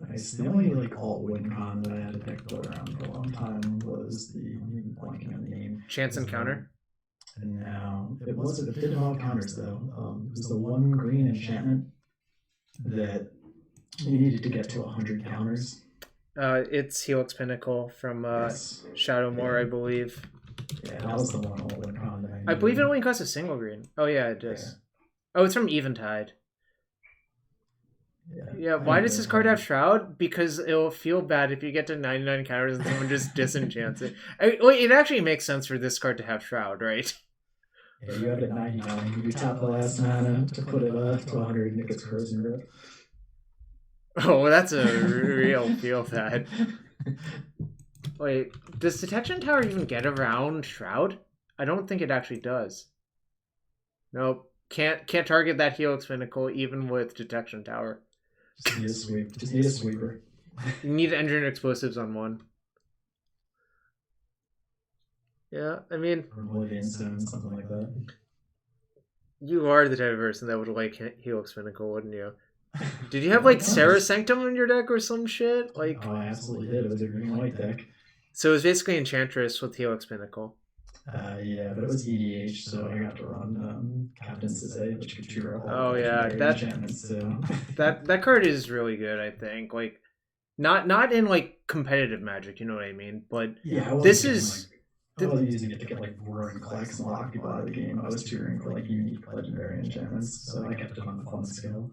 Nice. The only like alt win con that I had to pick around for a long time was I'm blanking on the name. Chance Encounter. And now it did involve counters though. It was the 1 green enchantment that you needed to get to 100 counters. It's Helix Pinnacle from Shadowmoor, yeah. I believe. Yeah, that was the one alt win con that I believe it only costs a single green. Oh yeah, it does. Yeah. Oh, it's from Eventide. Yeah, why does this card have Shroud? Because it'll feel bad if you get to 99 counters and someone just disenchants it. It actually makes sense for this card to have Shroud, right? Yeah, you have it at 99. You tap the last mana to put it to 100 and it gets frozen grip. Oh, that's a real feel bad. Wait, does Detection Tower even get around Shroud? I don't think it actually does. Nope. Can't target that Helix Pinnacle even with Detection Tower. Just need a sweeper. You need Engineered Explosives on 1. Yeah, I mean... Or Oblivion Stone, something like that. You are the type of person that would like Helix Pinnacle, wouldn't you? Did you have like Serra Sanctum in your deck or some shit? Like, oh, I absolutely did. It was a green-white deck. So it was basically Enchantress with Helix Pinnacle. Yeah, but it was EDH, so I got to run Captain Sisay, which could trigger a whole Oh yeah, that card is really good. I think not in like competitive Magic, you know what I mean. But yeah, this is. I wasn't using it to get like Roaring Collects and lock people out of the game. I was tutoring for like unique legendary enchantments, so I kept it on the fun scale.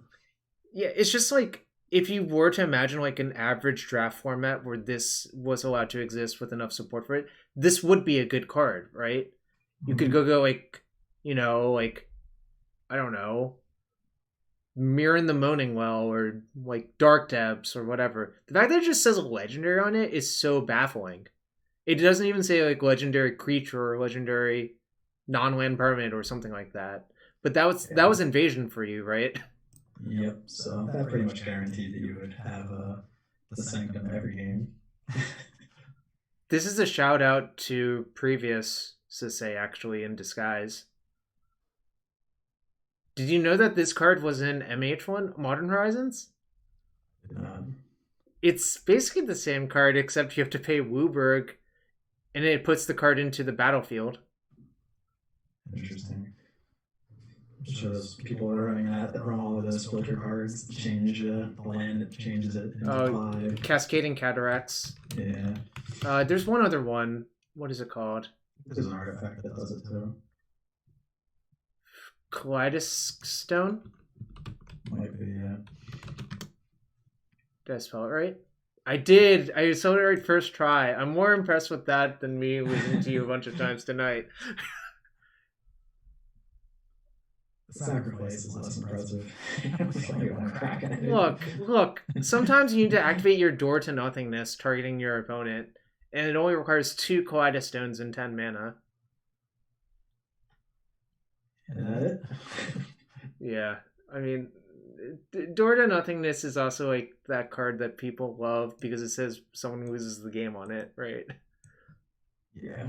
Yeah, it's just like if you were to imagine like an average draft format where this was allowed to exist with enough support for it, this would be a good card, right? You could go like, like, I don't know, Mirror in the Moaning Well or like Dark Depths or whatever. The fact that it just says legendary on it is so baffling. It doesn't even say like legendary creature or legendary non-land permanent or something like that. But that was Invasion for you, right? Yep, so that pretty much guaranteed that you would have the Sanctum every game. This is a shout out to previous Sisay actually in disguise. Did you know that this card was in MH1 Modern Horizons? It's basically the same card except you have to pay Wooburg and it puts the card into the battlefield. Interesting. sure those people are running that run all of those filter cards, change the land, it changes it into 5. Cascading Cataracts. Yeah. There's one other one. What is it called? There's an artifact that does it too. Kaleidostone? Might be, yeah. Did I spell it right? I did. I spelled it right first try. I'm more impressed with that than me listening to you a bunch of times tonight. The sacrifice is less impressive. Look. Sometimes you need to activate your Door to Nothingness, targeting your opponent, and it only requires 2 Kaleidostones and 10 mana. Is that it? Yeah, I mean, Door to Nothingness is also like that card that people love because it says someone loses the game on it, right? Yeah.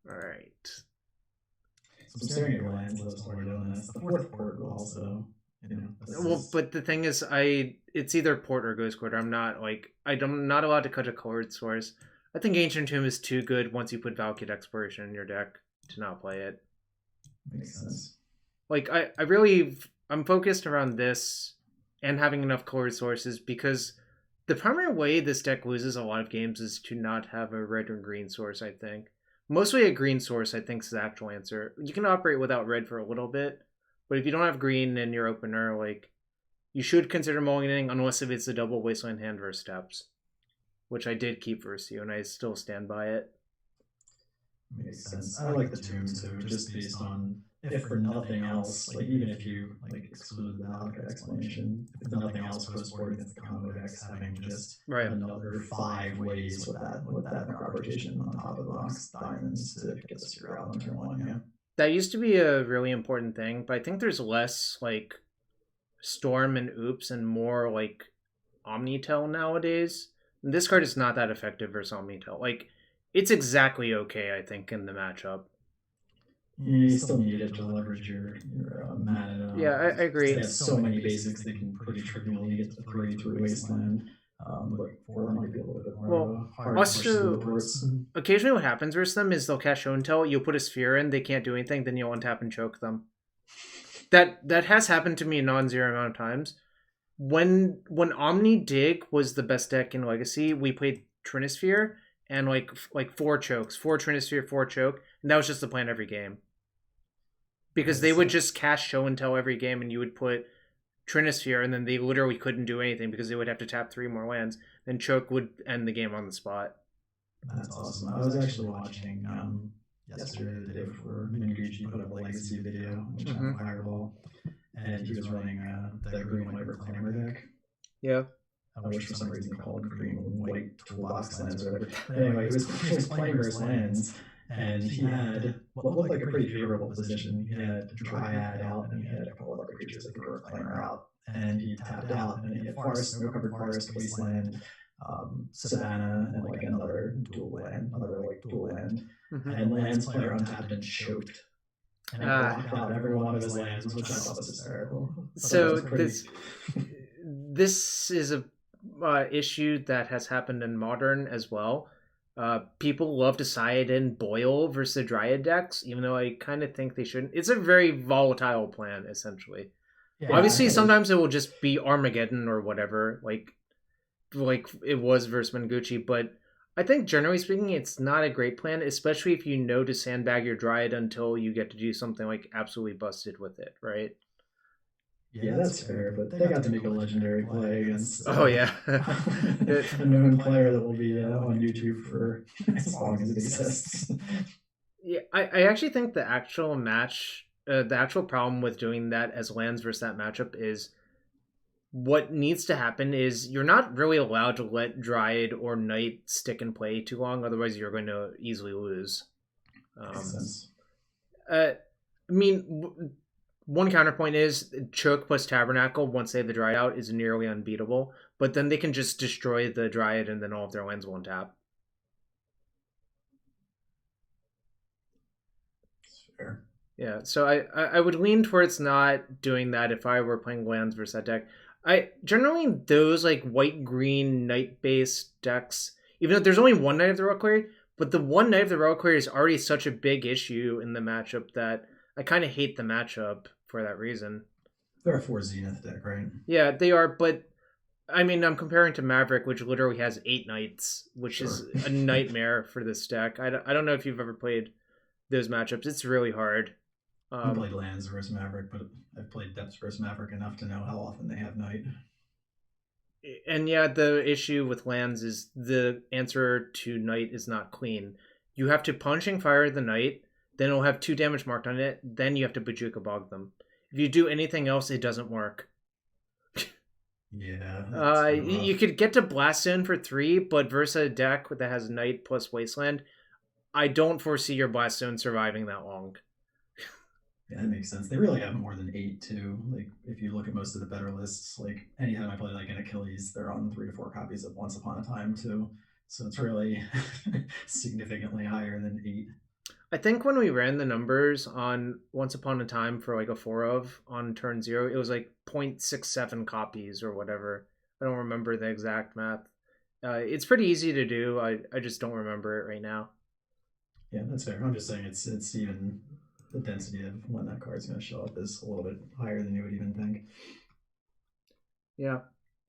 All right. So I'm staring at your lands list while we're doing this. The 4th port will also, Well, but the thing is, it's either port or Ghost Quarter. I'm not allowed to cut a colored source. I think Ancient Tomb is too good once you put Valakut Exploration in your deck to not play it. Makes sense. Like, I'm focused around this and having enough colored sources because the primary way this deck loses a lot of games is to not have a red or green source, I think. Mostly a green source, I think, is the actual answer. You can operate without red for a little bit, but if you don't have green in your opener, like, you should consider mulliganing unless if it's a double Wasteland hand versus Steps, which I did keep versus you, and I still stand by it. Makes sense. I like the tomb too, just based on, if for nothing else, like even if you exclude the Valakut Explanation, if nothing else goes forward against the combo decks, having just another 5 ways with that Necroportation on top of the Mox Diamonds to get us figure out on turn 1, yeah. That used to be a really important thing, but I think there's less like Storm and Oops and more like Omnitel nowadays. And this card is not that effective versus Omnitel. Like, it's exactly okay, I think, in the matchup. Yeah, you still need it to leverage your mana. Yeah, I agree. They have so many basics they can pretty trivially get to 3 through Wasteland. But 4 might be a little bit more hard. Also, occasionally what happens versus them is they'll cast Show and Tell, you'll put a sphere in, they can't do anything, then you'll untap and choke them. That has happened to me a non-zero amount of times. When Omni Dig was the best deck in Legacy, we played Trinisphere and like 4 chokes, 4 Trinisphere, 4 choke, and that was just the plan every game. Because they would just cast Show and Tell every game, and you would put Trinisphere, and then they literally couldn't do anything because they would have to tap 3 more lands. Then choke would end the game on the spot. That's awesome. I was actually watching yesterday, the day before, Miniguchi put up a Legacy video, which on Fireball, and he was running the green and white Reclaimer deck. Yeah. Which for some reason called green and white toolbox lands or whatever. But anyway, he was playing his lands, and he had what looked like a pretty favorable position. He had Dryad out, and he had a couple of other creatures that could Reclaimer out. And he tapped out, and he had Forest, no covered Forest, Wasteland, Savannah, and like another dual land. And lands player untapped and choked. And blocked out every one of his lands, which I thought was hysterical. So this is a issue that has happened in Modern as well. People love to side in Boil versus the Dryad decks, even though I kind of think they shouldn't. It's a very volatile plan, essentially. Yeah, obviously, sometimes it will just be Armageddon or whatever, like it was versus Menguchi, but I think generally speaking, it's not a great plan, especially if you know to sandbag your Dryad until you get to do something like absolutely busted with it, right? Yeah, that's fair, but they got to make a legendary play against a known player that will be on YouTube for as long as it exists. Yeah, I actually think the actual match, the actual problem with doing that as lands versus that matchup is what needs to happen is you're not really allowed to let Dryad or Knight stick and play too long, otherwise you're going to easily lose. I mean, one counterpoint is Choke plus Tabernacle, once they have the Dryad out, is nearly unbeatable. But then they can just destroy the Dryad and then all of their lands won't tap. Sure. Yeah, so I would lean towards not doing that if I were playing lands versus that deck. Generally, those like white-green Knight-based decks, even though there's only one Knight of the Reliquary, But the one Knight of the Reliquary is already such a big issue in the matchup that I kind of hate the matchup for that reason. There are 4 Zenith deck, right? Yeah, they are, but I mean, I'm comparing to Maverick, which literally has 8 Knights, which is a nightmare for this deck. I don't know if you've ever played those matchups. It's really hard. I've played lands versus Maverick, but I've played depths versus Maverick enough to know how often they have Knight. And yeah, the issue with lands is the answer to Knight is not clean. You have to Punishing Fire the Knight, then it'll have 2 damage marked on it, then you have to Bojuka Bog them. If you do anything else, it doesn't work. Yeah. You could get to Blast Zone for 3, but versus a deck that has Knight plus Wasteland, I don't foresee your Blast Zone surviving that long. Yeah, that makes sense. They really have more than 8 too. Like if you look at most of the better lists, like anytime I play like an Achilles, they're on 3 to 4 copies of Once Upon a Time too. So it's really significantly higher than 8. I think when we ran the numbers on Once Upon a Time for like a 4 of on turn 0, it was like 0.67 copies or whatever. I don't remember the exact math. It's pretty easy to do. I just don't remember it right now. Yeah, that's fair. I'm just saying it's even the density of when that card's going to show up is a little bit higher than you would even think. Yeah.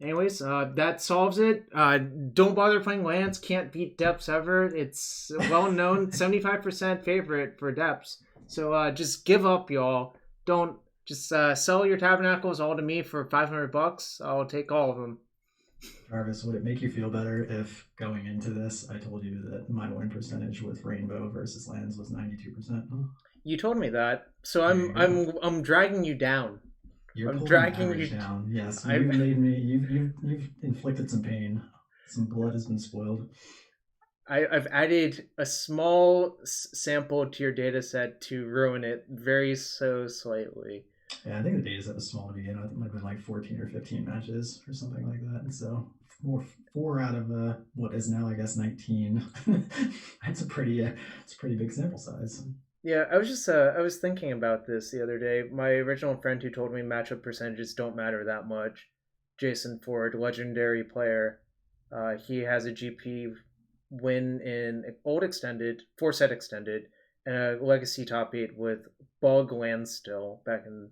Anyways, that solves it. Don't bother playing lands. Can't beat depths ever. It's a well-known 75% favorite for depths. So just give up, y'all. Don't just sell your tabernacles all to me for $500. I'll take all of them. Jarvis, would it make you feel better if going into this I told you that my win percentage with Rainbow versus lands was 92%? You told me that, so I'm dragging you down. You're dragging you down. Yes, you've made me. You've inflicted some pain. Some blood has been spoiled. I've added a small sample to your data set to ruin it very so slightly. Yeah, I think the data set was small to begin with. It might have been like 14 or 15 matches or something like that. And so four out of what is now, I guess, 19. It's a pretty big sample size. Yeah, I was thinking about this the other day. My original friend who told me matchup percentages don't matter that much, Jason Ford, legendary player. He has a GP win in Old Extended, 4-set Extended, and a Legacy top 8 with Bug Land still back in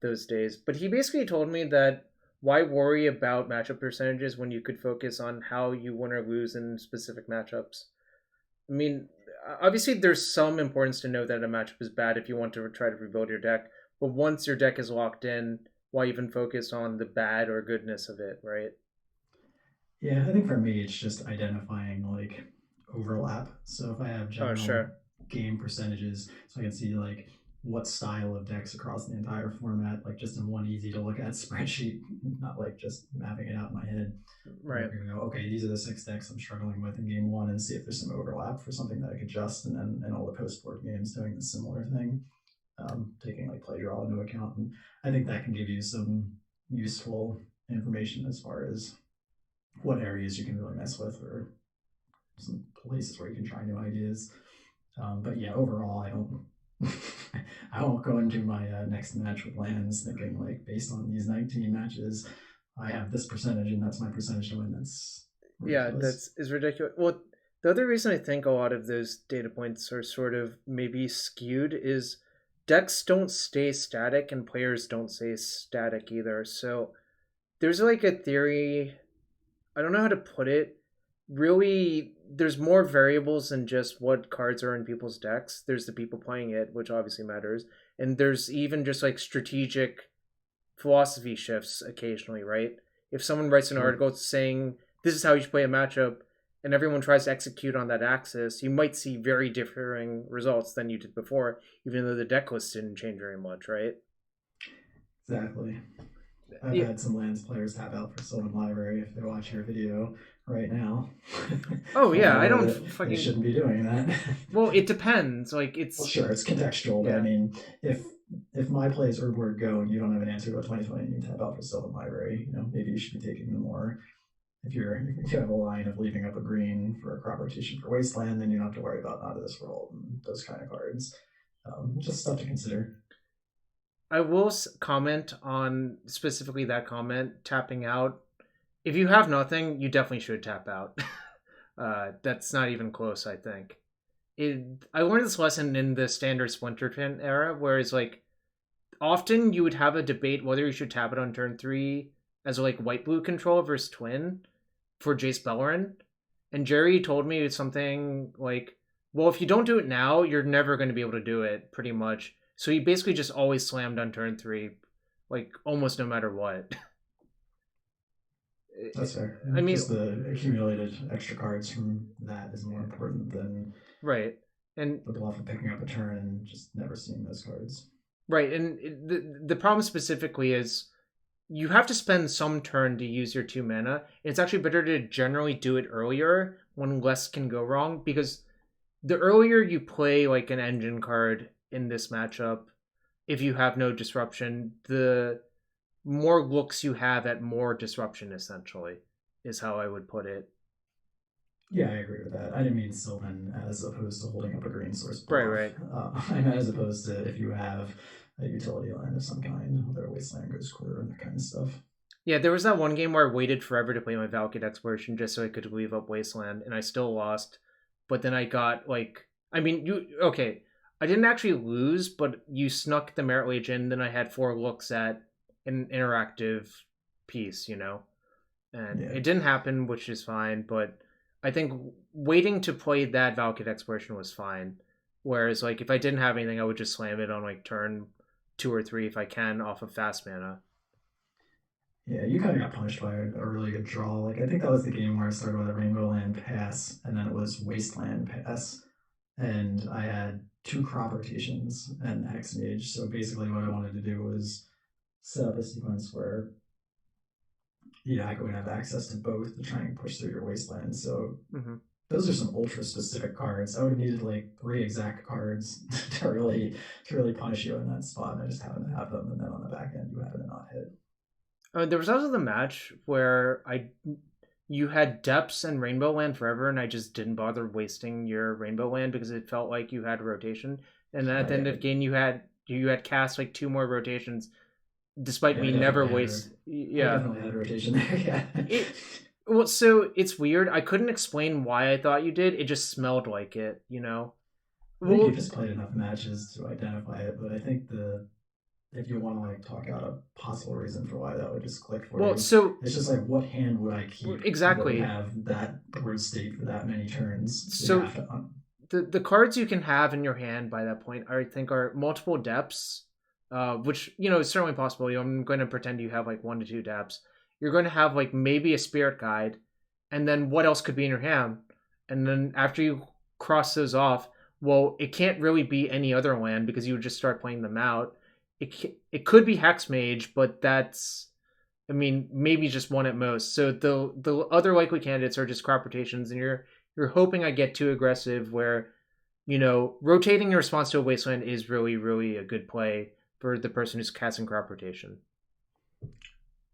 those days. But he basically told me that why worry about matchup percentages when you could focus on how you win or lose in specific matchups? I mean, obviously there's some importance to know that a matchup is bad if you want to try to rebuild your deck, but once your deck is locked in, why even focus on the bad or goodness of it, right? Yeah, I think for me it's just identifying like overlap. So if I have general game percentages, so I can see like what style of decks across the entire format, like just in one easy to look at spreadsheet, not like just mapping it out in my head. Right. I'm going to go, okay, these are the 6 decks I'm struggling with in game 1 and see if there's some overlap for something that I could adjust, and then in all the post-board games doing the similar thing, taking like play draw into account. And I think that can give you some useful information as far as what areas you can really mess with or some places where you can try new ideas. But yeah, overall, I won't go into my next match with lands thinking like based on these 19 matches, I have this percentage and that's my percentage to win. That's ridiculous. Yeah, is ridiculous. Well, the other reason I think a lot of those data points are sort of maybe skewed is decks don't stay static and players don't stay static either. So there's like a theory, I don't know how to put it. Really, there's more variables than just what cards are in people's decks. There's the people playing it, which obviously matters. And there's even just like strategic philosophy shifts occasionally, right? If someone writes an article saying this is how you should play a matchup and everyone tries to execute on that axis, you might see very differing results than you did before, even though the deck list didn't change very much, right? Exactly. I've had some lands players tap out for Sylvan Library if they watch your video right now. Oh yeah, I don't fucking. They shouldn't be doing that. Well, it depends. Like it's. Well, sure, it's contextual, but I mean, if my plays Word Go and you don't have an answer to a 2020 and you tap out for Sylvan Library, maybe you should be taking the more. If you have a line of leaving up a green for a crop rotation for Wasteland, then you don't have to worry about Out of This World and those kind of cards. Just stuff to consider. I will comment on specifically that comment, tapping out. If you have nothing, you definitely should tap out. That's not even close, I think. I learned this lesson in the standard Splinterton era, whereas like often you would have a debate whether you should tap it on turn 3 as a like white blue control versus twin for Jace Beleren. And Jerry told me something like, well, if you don't do it now, you're never going to be able to do it, pretty much. So he basically just always slammed on turn 3, like almost no matter what. That's fair. I mean, just the accumulated extra cards from that is more important than right. And the bluff of picking up a turn and just never seeing those cards. Right, and the problem specifically is you have to spend some turn to use your 2 mana. It's actually better to generally do it earlier when less can go wrong, because the earlier you play like an engine card in this matchup, if you have no disruption, the more looks you have at more disruption, essentially, is how I would put it. Yeah, I agree with that. I didn't mean Sylvan as opposed to holding up a green source bluff. Right. I meant as opposed to if you have a utility land of some kind, whether Wasteland goes quarter and that kind of stuff. Yeah, there was that one game where I waited forever to play my Valakut Exploration just so I could leave up Wasteland, and I still lost. But then I got, like... I mean, I didn't actually lose, but you snuck the Merit Wage in, then I had 4 looks at an interactive piece, you know? And It didn't happen, which is fine, but I think waiting to play that Valakut Exploration was fine. Whereas, like, if I didn't have anything, I would just slam it on, like, turn 2 or 3 if I can off of fast mana. Yeah, you kind of got punished by a really good draw. Like, I think that was the game where I started with a Rainbow Land pass, and then it was Wasteland pass. And I had 2 crop rotations and Hex Mage. So basically what I wanted to do was set up a sequence where I would have access to both to try and push through your Wasteland. So those are some ultra specific cards. I would have needed like 3 exact cards to really punish you in that spot. And I just happened to have them, and then on the back end you happen to not hit. There was also the match where you had Depths and Rainbow Land forever, and I just didn't bother wasting your Rainbow Land because it felt like you had a rotation. And then at the end of the game, you had cast like 2 more rotations, despite me never waste. Yeah, I definitely had a rotation there. Yeah. Well, so it's weird. I couldn't explain why I thought you did. It just smelled like it, you know. I think you just played enough matches to identify it, but I think if you want to like talk out a possible reason for why that would just click for you. So it's just like, what hand would I keep? Exactly. That would have that board state for that many turns. So the cards you can have in your hand by that point, I think, are multiple Depths, which is certainly possible. I'm going to pretend you have like 1 to 2 Depths. You're going to have like maybe a Spirit Guide, and then what else could be in your hand? And then after you cross those off, well, it can't really be any other land because you would just start playing them out. It could be Hex Mage, but that's, I mean, maybe just 1 at most. So the other likely candidates are just crop rotations, and you're hoping I get too aggressive where, rotating in response to a Wasteland is really, really a good play for the person who's casting crop rotation.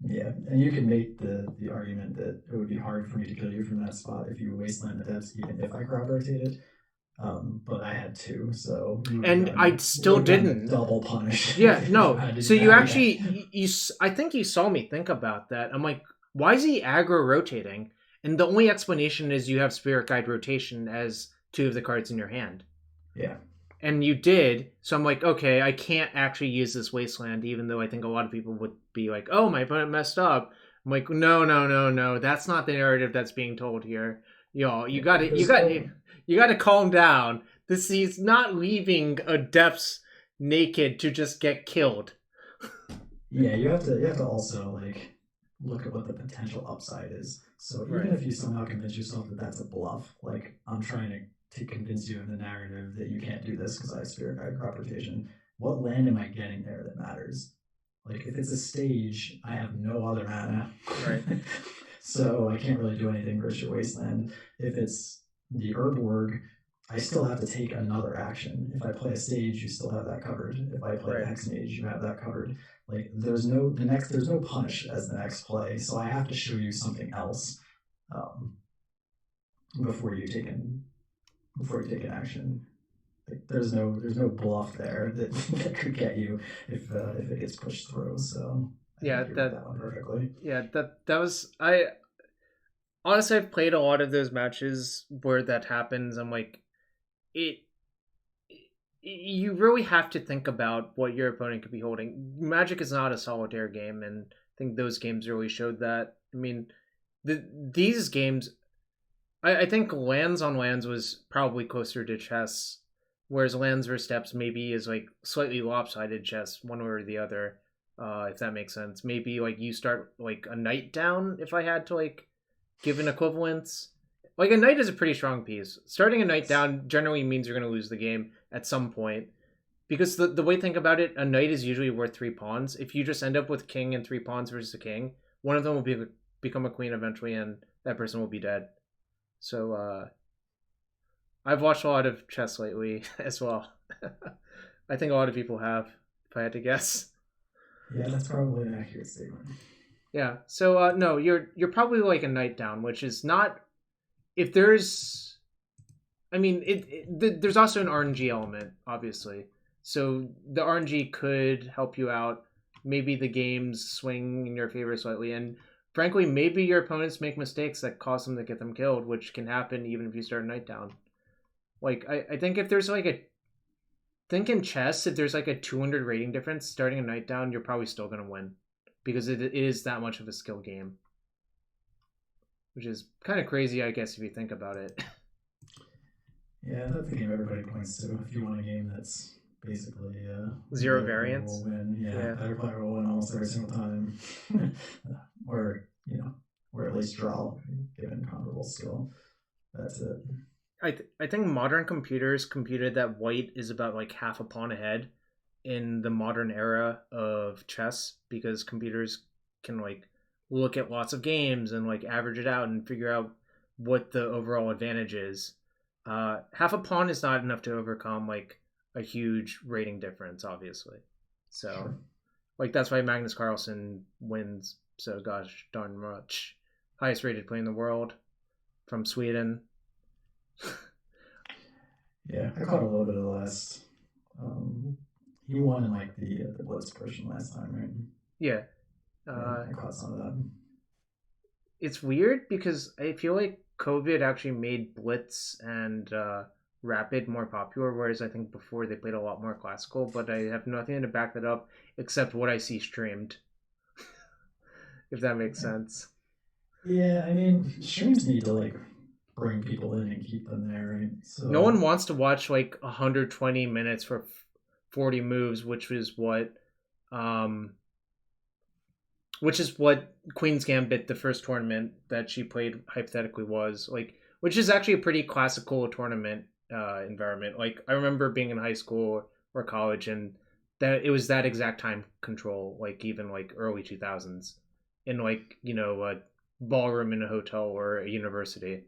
Yeah, and you can make the argument that it would be hard for me to kill you from that spot if you Wasteland the Depths, even if I crop rotated. But I had 2, so... And I still didn't. Double punish. Yeah, no. So you actually... I think you saw me think about that. I'm like, why is he aggro rotating? And the only explanation is you have Spirit Guide rotation as 2 of the cards in your hand. Yeah. And you did, so I'm like, okay, I can't actually use this Wasteland, even though I think a lot of people would be like, oh, my opponent messed up. I'm like, no. That's not the narrative that's being told here. You gotta calm down. He's not leaving a Depths naked to just get killed. Yeah, you have to also like look at what the potential upside is. So even if you somehow convince yourself that that's a bluff, like I'm trying to convince you of the narrative that you can't do this because I have Spirit Guide crop rotation, what land am I getting there that matters? Like if it's a stage, I have no other mana. Right. So I can't really do anything versus your Wasteland. If it's the Urborg, I still have to take another action. If I play a stage, you still have that covered. If I play Hex Mage, you have that covered. Like there's no punish as the next play, so I have to show you something else before you take an action. Like, there's no bluff there that could get you if it gets pushed through. So I think you read that one perfectly. Yeah, that was honestly, I've played a lot of those matches where that happens. I'm like, it. You really have to think about what your opponent could be holding. Magic is not a solitaire game, and I think those games really showed that. I mean, these games, I think lands on lands was probably closer to chess, whereas lands versus steps maybe is like slightly lopsided chess, one way or the other. If that makes sense. Maybe like you start like a knight down, if I had to like give an equivalence. Like a knight is a pretty strong piece. Starting a knight down generally means you're going to lose the game at some point. Because the way to think about it, a knight is usually worth 3 pawns. If you just end up with king and 3 pawns versus a king, one of them will become a queen eventually, and that person will be dead. So I've watched a lot of chess lately as well. I think a lot of people have, if I had to guess. Yeah, that's probably an accurate statement. Yeah. So no, you're probably like a knight down, which is not. If there's, I mean, there's also an RNG element, obviously. So the RNG could help you out. Maybe the games swing in your favor slightly, and frankly, maybe your opponents make mistakes that cause them to get them killed, which can happen even if you start a knight down. Like I think if there's like think in chess, if there's like a 200 rating difference, starting a knight down, you're probably still gonna win, because it is that much of a skill game. Which is kind of crazy, I guess, if you think about it. Yeah, that's the game everybody points to. If you want a game that's basically zero variance, will win. Yeah, better player will win almost every single time, or or at least draw given comparable skill. That's it. I think modern computers computed that white is about like half a pawn ahead in the modern era of chess, because computers can like look at lots of games and like average it out and figure out what the overall advantage is. Half a pawn is not enough to overcome like a huge rating difference, obviously. So sure. Like that's why Magnus Carlsen wins so gosh darn much. Highest rated player in the world from Sweden. Yeah, I caught a little bit of the last. He won in like the Blitz portion last time, right? Yeah. I caught some of that. It's weird because I feel like COVID actually made Blitz and Rapid more popular, whereas I think before they played a lot more classical, but I have nothing to back that up except what I see streamed. If that makes sense. Yeah, I mean, streams need to like bring people in and keep them there, right? So no one wants to watch like 120 minutes for 40 moves, which is what Queen's Gambit, the first tournament that she played, hypothetically was like, which is actually a pretty classical tournament environment. Like I remember being in high school or college, and that it was that exact time control, like even like early 2000s, in like a ballroom in a hotel or a university.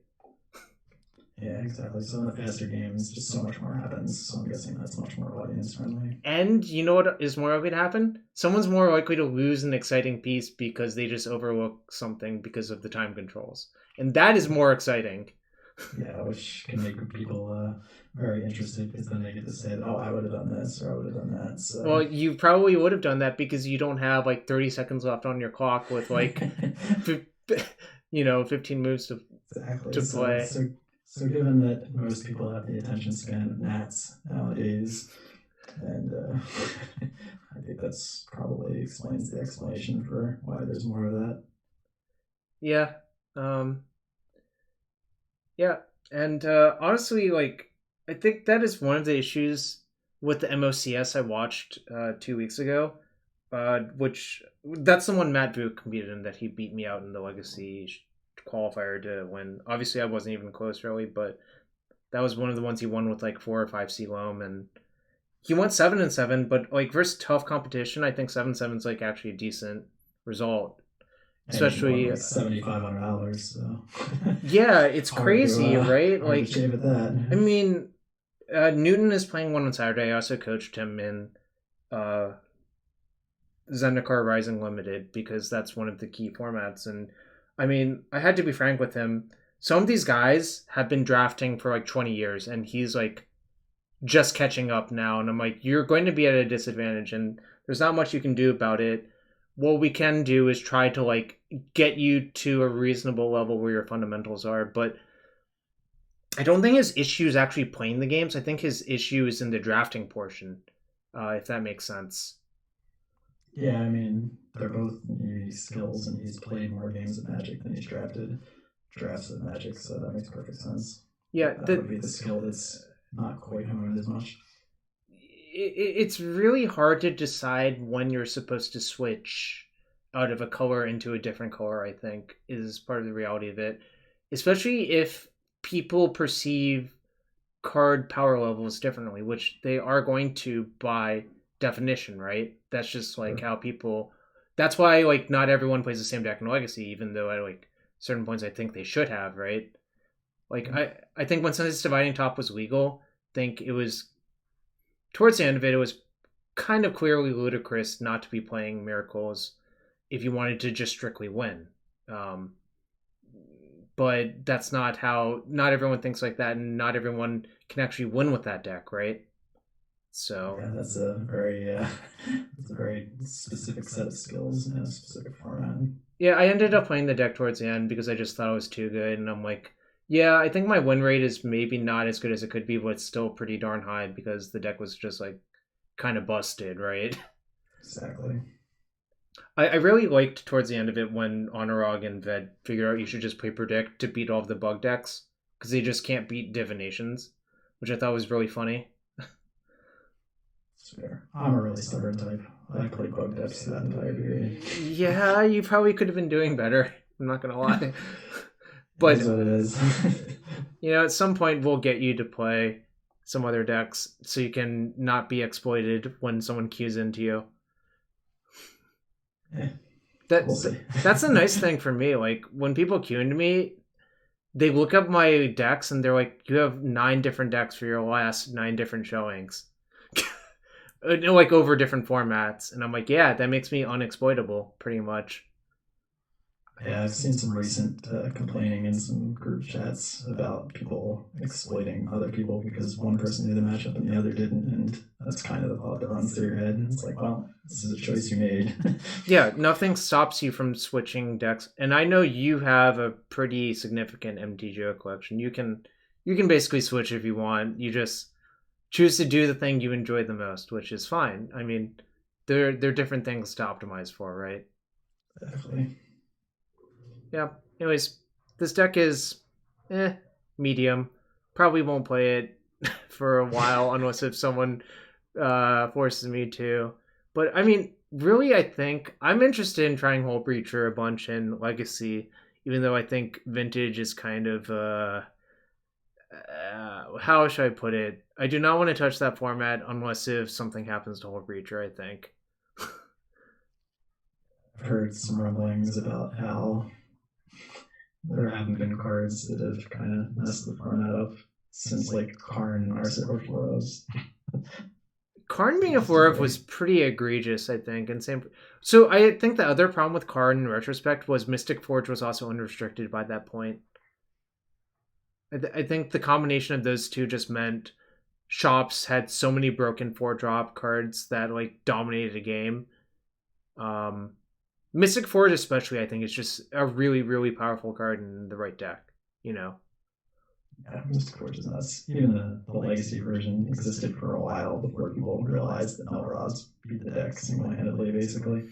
Yeah, exactly. So in the faster games, just so much more happens. So I'm guessing that's much more audience friendly. And you know what is more likely to happen? Someone's more likely to lose an exciting piece because they just overlook something because of the time controls. And that is more exciting. Yeah, which can make people very interested, because then they get to say, oh, I would have done this or I would have done that. So. Well, you probably would have done that because you don't have like 30 seconds left on your clock with like 15 moves to play. So given that most people have the attention span of gnats nowadays, and I think that's probably explains the explanation for why there's more of that. Yeah. Yeah. And honestly, like, I think that is one of the issues with the MOCS I watched 2 weeks ago, which that's the one Matt Vu competed in that he beat me out in the Legacy qualifier to win. Obviously I wasn't even close really, but that was one of the ones he won with like 4 or 5 C Loam, and he went 7-7, but like versus tough competition, I think 7-7 is like actually a decent result. Especially $7,500. So. Yeah, it's crazy, right? Like, that. I mean, Newton is playing one on Saturday. I also coached him in Zendikar Rising Limited because that's one of the key formats, and I mean, I had to be frank with him. Some of these guys have been drafting for like 20 years, and he's like just catching up now. And I'm like, you're going to be at a disadvantage, and there's not much you can do about it. what we can do is try to like get you to a reasonable level where your fundamentals are, but I don't think his issue is actually playing the games. I think his issue is in the drafting portion, if that makes sense. Yeah, I mean, they're both unique skills, and he's played more games of Magic than he's drafts of Magic, so that makes perfect sense. Yeah, that would be the skill that's not quite honed as much. It's really hard to decide when you're supposed to switch out of a color into a different color, I think, is part of the reality of it. Especially if people perceive card power levels differently, which they are going to by definition, right? That's just like how people. That's why like not everyone plays the same deck in Legacy, even though at like certain points I think they should have, right? Like I think when Sunset's Dividing Top was legal, I think it was towards the end of it, it was kind of clearly ludicrous not to be playing Miracles if you wanted to just strictly win. Um, but that's not how. Not everyone thinks like that, and not everyone can actually win with that deck, right? So yeah, that's a very specific set of skills in a specific format. Yeah, I ended up playing the deck towards the end because I just thought it was too good, and I'm like, yeah, I think my win rate is maybe not as good as it could be, but it's still pretty darn high because the deck was just like kind of busted, right? Exactly. I really liked towards the end of it when Honorog and Ved figured out you should just play Predict to beat all of the bug decks because they just can't beat Divinations, which I thought was really funny. It's fair. I'm a really stubborn type. I played bug decks that entire period. Yeah, you probably could have been doing better. I'm not gonna lie. But it is what it is. At some point we'll get you to play some other decks so you can not be exploited when someone queues into you. Yeah, that's a nice thing for me. Like when people queue into me, they look up my decks and they're like, "You have 9 different decks for your last 9 different showings." Like over different formats, and I'm like, yeah, that makes me unexploitable pretty much. Yeah, I've seen some recent complaining in some group chats about people exploiting other people because one person knew the matchup and the other didn't, and that's kind of the thought that runs through your head. And it's like, well, this is a choice you made. Yeah, nothing stops you from switching decks, and I know you have a pretty significant MTGO collection. You can basically switch if you want. You just choose to do the thing you enjoy the most, which is fine. I mean, they're different things to optimize for, right? Definitely. Yeah. Anyways, this deck is medium. Probably won't play it for a while unless if someone forces me to. But I mean, really, I think I'm interested in trying Hull Breacher a bunch in Legacy, even though I think Vintage is kind of how should I put it? I do not want to touch that format unless if something happens to Hull Breacher, I think. I've heard some rumblings about how there haven't been cards that have kind of messed the format up since like Karn, Arset, or Floros. Karn being a 4 was pretty egregious, I think, and same. So I think the other problem with Karn in retrospect was Mystic Forge was also unrestricted by that point. I think the combination of those two just meant shops had so many broken 4-drop cards that like dominated a game. Mystic Forge especially, I think, is just a really, really powerful card in the right deck, Yeah, Mystic Forge is nuts. Even the Legacy version existed for a while before people realized that Melrods beat the deck single-handedly, basically.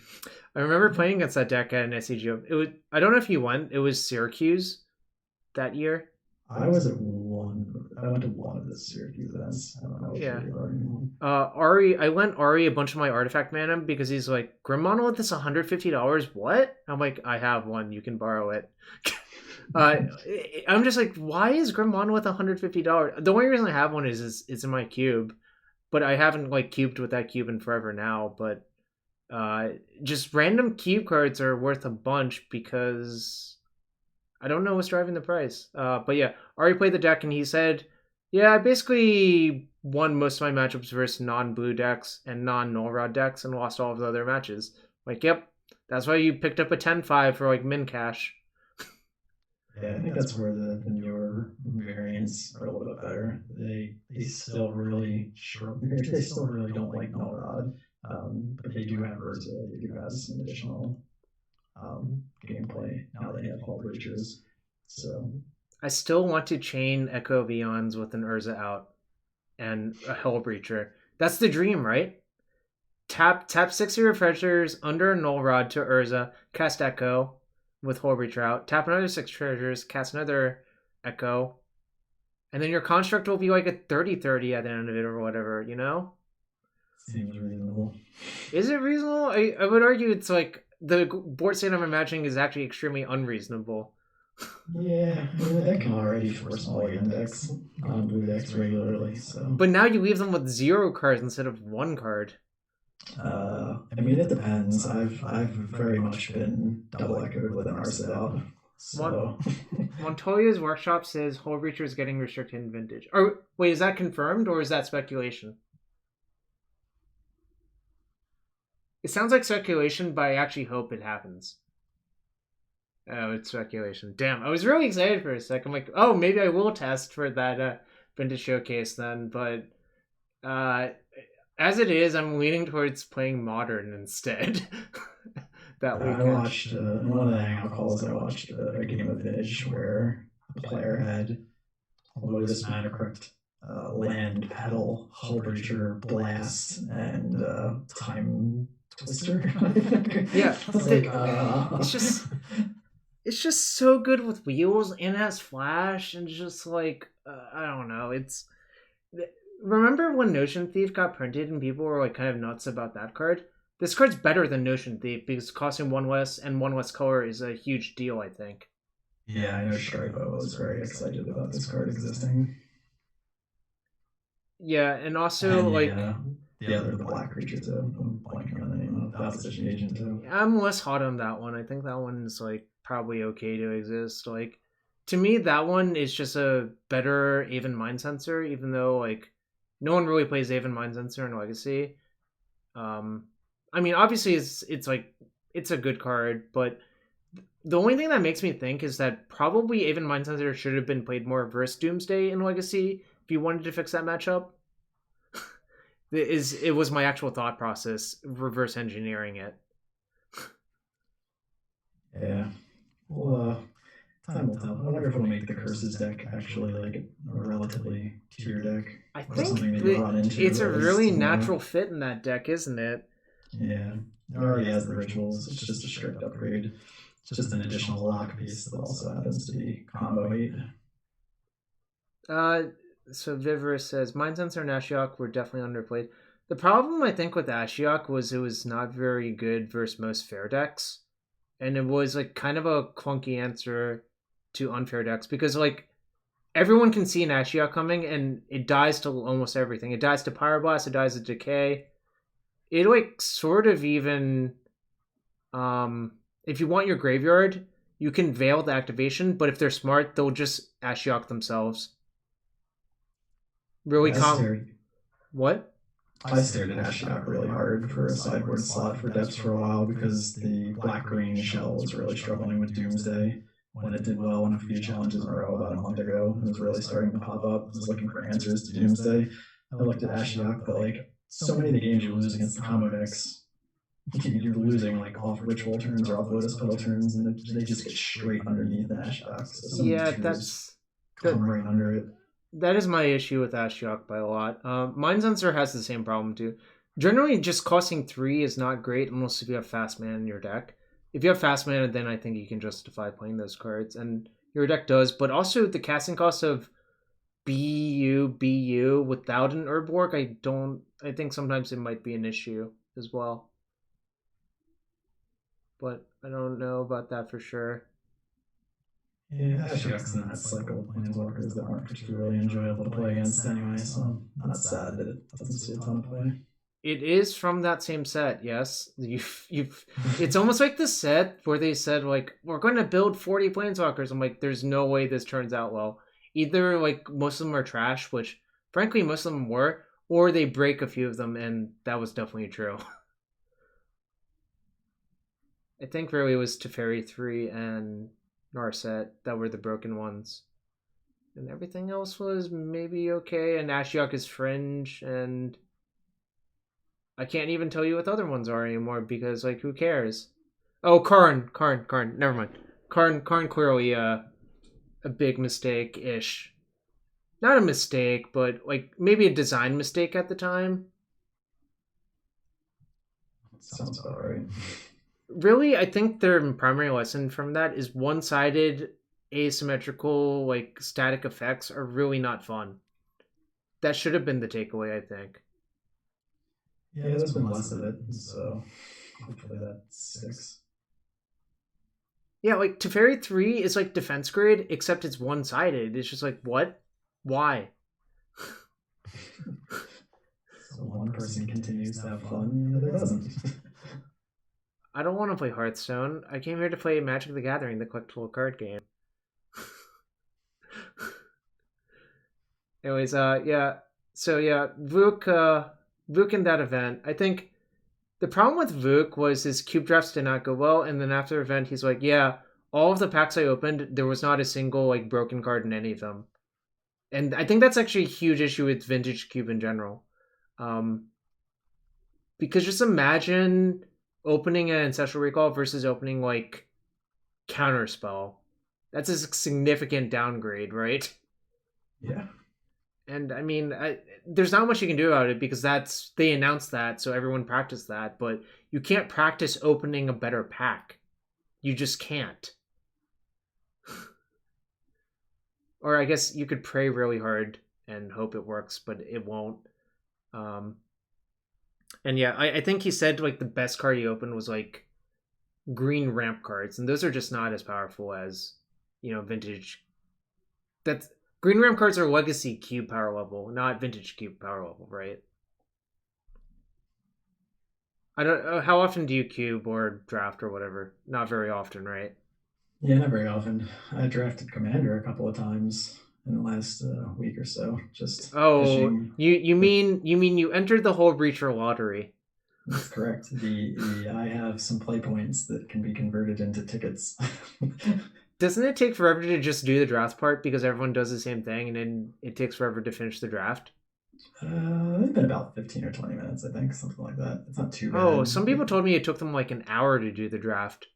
I remember playing against that deck at an SCGO. I don't know if you won. It was Syracuse that year. I went to one of the Syracuse events. I don't know. Yeah. Ari, I lent Ari a bunch of my artifact mana because he's like, Grim Monolith is $150. What? I'm like, I have one. You can borrow it. I'm just like, why is Grim Monolith $150? The only reason I have one is it's in my cube, but I haven't like cubed with that cube in forever now. But just random cube cards are worth a bunch because I don't know what's driving the price. But yeah, Ari played the deck and he said, yeah, I basically won most of my matchups versus non-blue decks and non-null rod decks and lost all of the other matches. Like, yep, that's why you picked up a 10-5 for like min cash. Yeah, I think that's where the newer variants are a little bit better. They still really don't like null rod. But they do have Urza, they do have some additional gameplay now they have Hull Breachers. So I still want to chain Echo of Eons with an Urza out and a Hell Breacher. That's the dream, right? Tap 6 of your treasures under a Null Rod to Urza, cast Echo with Hull Breacher out, tap another 6 treasures, cast another Echo, and then your construct will be like a 30-30 at the end of it or whatever, you know? Seems reasonable. Is it reasonable? I would argue it's like the board state I'm imagining is actually extremely unreasonable. Yeah, I mean, that can already force mulligan decks on blue decks regularly, so. But now you leave them with 0 cards instead of 1 card. I mean, it depends. I've very much been double echoed with an Arset out. So. Montoya's Workshop says Hull Breacher is getting restricted in Vintage. Or wait, is that confirmed or is that speculation? It sounds like speculation, but I actually hope it happens. Oh, it's speculation. Damn, I was really excited for a sec. I'm like, oh, maybe I will test for that Vintage Showcase then. But as it is, I'm leaning towards playing Modern instead. That weekend. I watched, in one of the hangout calls, I watched a game of Vintage where a player had Lotus Mana Crypt, Land, Petal, Hull Breacher, Blast, and Time Twister. Yeah, it's just so good with wheels and has flash and just like I don't know. It's remember when Notion Thief got printed and people were like kind of nuts about that card? This card's better than Notion Thief because costing 1 less and 1 less color is a huge deal, I think. Yeah, I know Stripo was very excited about this card existing. Yeah, and also the black creature too. I'm blanking on the name of Opposition Agent too. I'm less hot on that one. I think that one is like probably okay to exist. Like to me, that one is just a better Aven Mind Sensor, even though like no one really plays Aven Mind Sensor in Legacy. I mean, obviously it's like it's a good card, but the only thing that makes me think is that probably Aven Mind Sensor should have been played more versus Doomsday in Legacy if you wanted to fix that matchup. It was my actual thought process, reverse engineering it. Yeah. Well, time will tell. I wonder if it'll make the Curses deck actually like a relatively tier deck. I think it's a really natural fit in that deck, isn't it? Yeah. It already has the rituals. It's just a strict upgrade. It's just an additional lock piece that also happens to be combo 8. So Vivre says, Mind Sensor and Ashiok were definitely underplayed. The problem, I think, with Ashiok was it was not very good versus most fair decks. And it was, like, kind of a clunky answer to unfair decks. Because, like, everyone can see an Ashiok coming, and it dies to almost everything. It dies to Pyroblast, it dies to Decay. It, like, sort of even... if you want your graveyard, you can veil the activation, but if they're smart, they'll just Ashiok themselves. Really What? I stared at Ashiok really hard for a sideboard slot for depths for a while because the black-green shell was really struggling with Doomsday when it did well in a few challenges in a row about a month ago. It was really starting to pop up. I was looking for answers to Doomsday. I looked at Ashiok, but like so many of the games you lose against the combo decks, you're losing like off ritual turns or off Lotus Petal turns, and they just get straight underneath the Ashiok. So yeah, that's come right under it. That is my issue with Ashiok by a lot. Mind Sensor has the same problem too. Generally, just costing 3 is not great unless if you have fast mana in your deck. If you have fast mana, then I think you can justify playing those cards, and your deck does. But also the casting cost of BU without an Herb Work, I think sometimes it might be an issue as well. But I don't know about that for sure. Yeah, Ashiok's in that cycle of planeswalkers that aren't particularly enjoyable to play against anyway, so I'm not sad that it doesn't see a ton of play. It is from that same set, yes. It's almost like the set where they said, like, we're going to build 40 planeswalkers. I'm like, there's no way this turns out well. Either, like, most of them are trash, which, frankly, most of them were, or they break a few of them, and that was definitely true. I think really it was Teferi 3 and Narset that were the broken ones. And everything else was maybe okay. And Ashiok is Fringe. And I can't even tell you what the other ones are anymore because like who cares? Oh, Karn. Never mind. Karn clearly a big mistake ish. Not a mistake, but like maybe a design mistake at the time. Sounds about right. Really, I think their primary lesson from that is one-sided asymmetrical like static effects are really not fun. That should have been the takeaway, I think. Yeah, there's been less of it, so hopefully that sticks. Yeah, like Teferi 3 is like defense grid, except it's one-sided. It's just like, what? Why? So one person continues to have fun and the other doesn't. I don't want to play Hearthstone. I came here to play Magic the Gathering, the collectible card game. Anyways, yeah. So yeah, Vuk in that event. I think the problem with Vuk was his cube drafts did not go well, and then after the event, he's like, yeah, all of the packs I opened, there was not a single like broken card in any of them. And I think that's actually a huge issue with Vintage Cube in general. Because just imagine opening an Ancestral Recall versus opening like Counterspell. That's a significant downgrade, right? Yeah. And I mean, there's not much you can do about it because they announced that, so everyone practiced that. But you can't practice opening a better pack. You just can't. Or I guess you could pray really hard and hope it works, but it won't. And yeah, I think he said like the best card he opened was like green ramp cards, and those are just not as powerful as vintage. That's green ramp cards are legacy cube power level, not vintage cube power level, right? I don't. How often do you cube or draft or whatever? Not very often, right? Yeah, not very often. I drafted Commander a couple of times in the last week or so. Just fishing. You mean you entered the whole Breacher lottery? That's correct. I have some play points that can be converted into tickets. Doesn't it take forever to just do the draft part because everyone does the same thing and then it takes forever to finish the draft? It's been about 15 or 20 minutes, I think, something like that. It's not too bad. Oh, some people told me it took them like an hour to do the draft.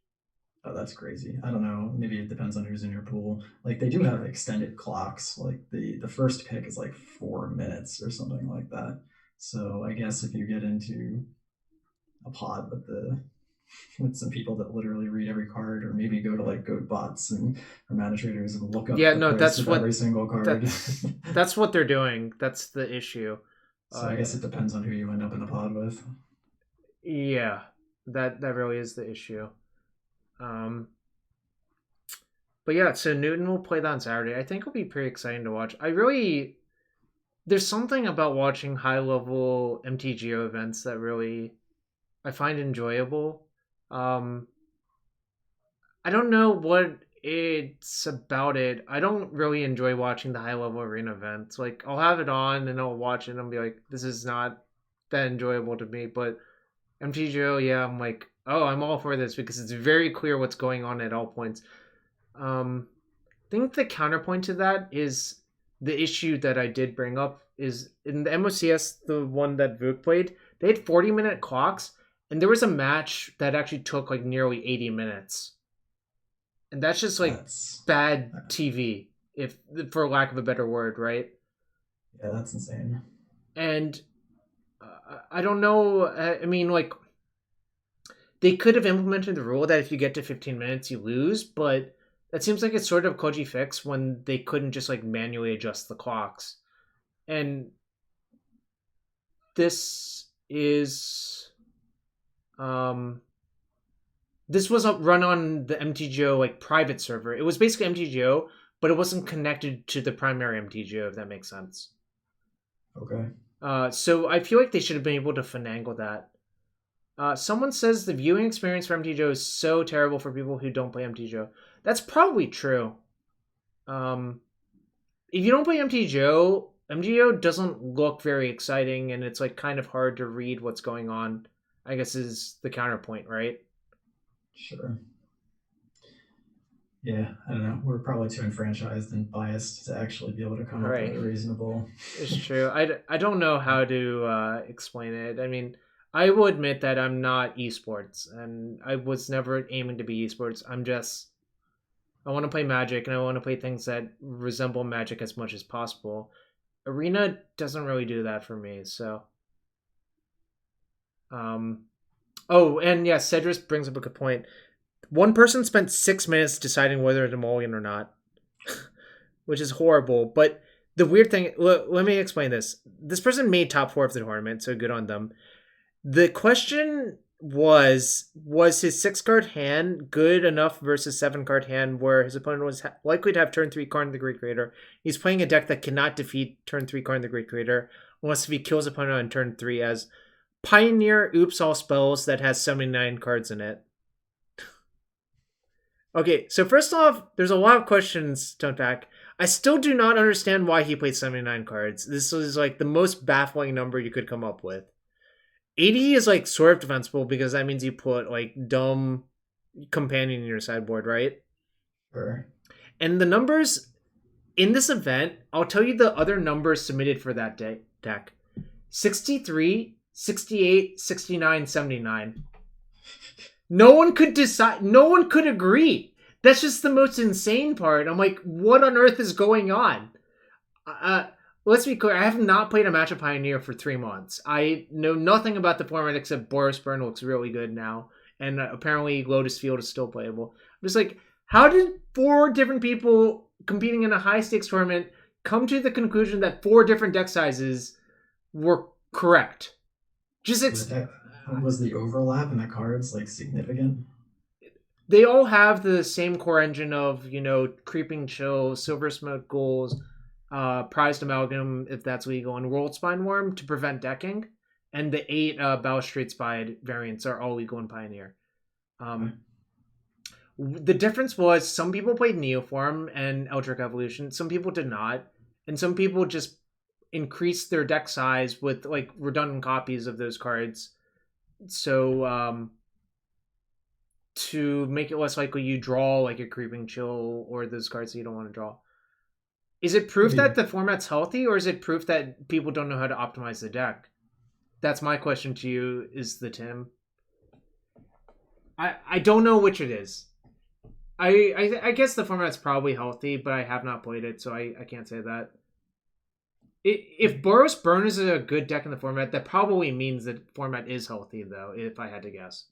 Oh, that's crazy. I don't know. Maybe it depends on who's in your pool. Like they do have extended clocks. Like the first pick is like 4 minutes or something like that. So I guess if you get into a pod with some people that literally read every card, or maybe go to like GoatBots and or Mana Traders and look up that's of what every single card. That's what they're doing. That's the issue. So I guess it depends on who you end up in the pod with. Yeah, that really is the issue. But yeah, so Newton will play that on Saturday. I think it'll be pretty exciting to watch. There's something about watching high level MTGO events that really I find enjoyable. I don't know what it's about it. I don't really enjoy watching the high level arena events. Like I'll have it on and I'll watch it and I'll be like, this is not that enjoyable to me. But MTGO, yeah, I'm like, oh, I'm all for this because it's very clear what's going on at all points. I think the counterpoint to that is the issue that I did bring up is in the MOCS, the one that Vuk played, they had 40-minute clocks, and there was a match that actually took like nearly 80 minutes. And that's just like bad TV, if for lack of a better word, right? Yeah, that's insane. And I don't know. I mean, like, they could have implemented the rule that if you get to 15 minutes, you lose, but that seems like it's sort of Koji fix when they couldn't just like manually adjust the clocks. And this is this was run on the MTGO like private server. It was basically MTGO, but it wasn't connected to the primary MTGO, if that makes sense. Okay. So I feel like they should have been able to finagle that. Someone says the viewing experience for MTGO is so terrible for people who don't play MTGO. That's probably true. If you don't play MTGO, MTGO doesn't look very exciting, and it's like kind of hard to read what's going on, I guess is the counterpoint, right? Sure. Yeah, I don't know. We're probably too enfranchised and biased to actually be able to come up with a reasonable... It's true. I don't know how to explain it. I mean, I will admit that I'm not esports, and I was never aiming to be esports. I want to play Magic, and I want to play things that resemble Magic as much as possible. Arena doesn't really do that for me, so. Oh, and yeah, Cedrus brings up a good point. One person spent 6 minutes deciding whether to mulligan or not, which is horrible. But the weird thing, let me explain this. This person made top 4 of the tournament, so good on them. The question was his 6-card hand good enough versus 7-card hand where his opponent was likely to have turn 3 Karn the Great Creator. He's playing a deck that cannot defeat turn 3 Karn the Great Creator unless if he kills opponent on turn 3 as Pioneer Oops All Spells that has 79 cards in it. Okay, so first off, there's a lot of questions, Tonepack. I still do not understand why he played 79 cards. This is like the most baffling number you could come up with. 80 is like sort of defensible because that means you put like dumb companion in your sideboard, right? Sure. And the numbers in this event, I'll tell you the other numbers submitted for that deck. 63, 68, 69, 79. No one could decide. No one could agree. That's just the most insane part. I'm like, what on earth is going on? Let's be clear. I have not played a match of Pioneer for 3 months. I know nothing about the format except Boris Burn looks really good now. And apparently Lotus Field is still playable. I'm just like, how did 4 different people competing in a high-stakes tournament come to the conclusion that 4 different deck sizes were correct? Just was the overlap in the cards like significant? They all have the same core engine of, Creeping Chill, Silver Smoke Ghouls, Prized Amalgam, if that's legal, and World Spine Worm to prevent decking. And the 8 Balustrade Spide variants are all legal in Pioneer. The difference was some people played Neoform and Eldritch Evolution, some people did not, and some people just increased their deck size with like redundant copies of those cards. So to make it less likely you draw like a Creeping Chill or those cards that you don't want to draw. Is it proof that the format's healthy, or is it proof that people don't know how to optimize the deck? That's my question to you, is the Tim. I don't know which it is. I guess the format's probably healthy, but I have not played it, so I can't say that. If Boros Burn is a good deck in the format, that probably means the format is healthy, though, if I had to guess.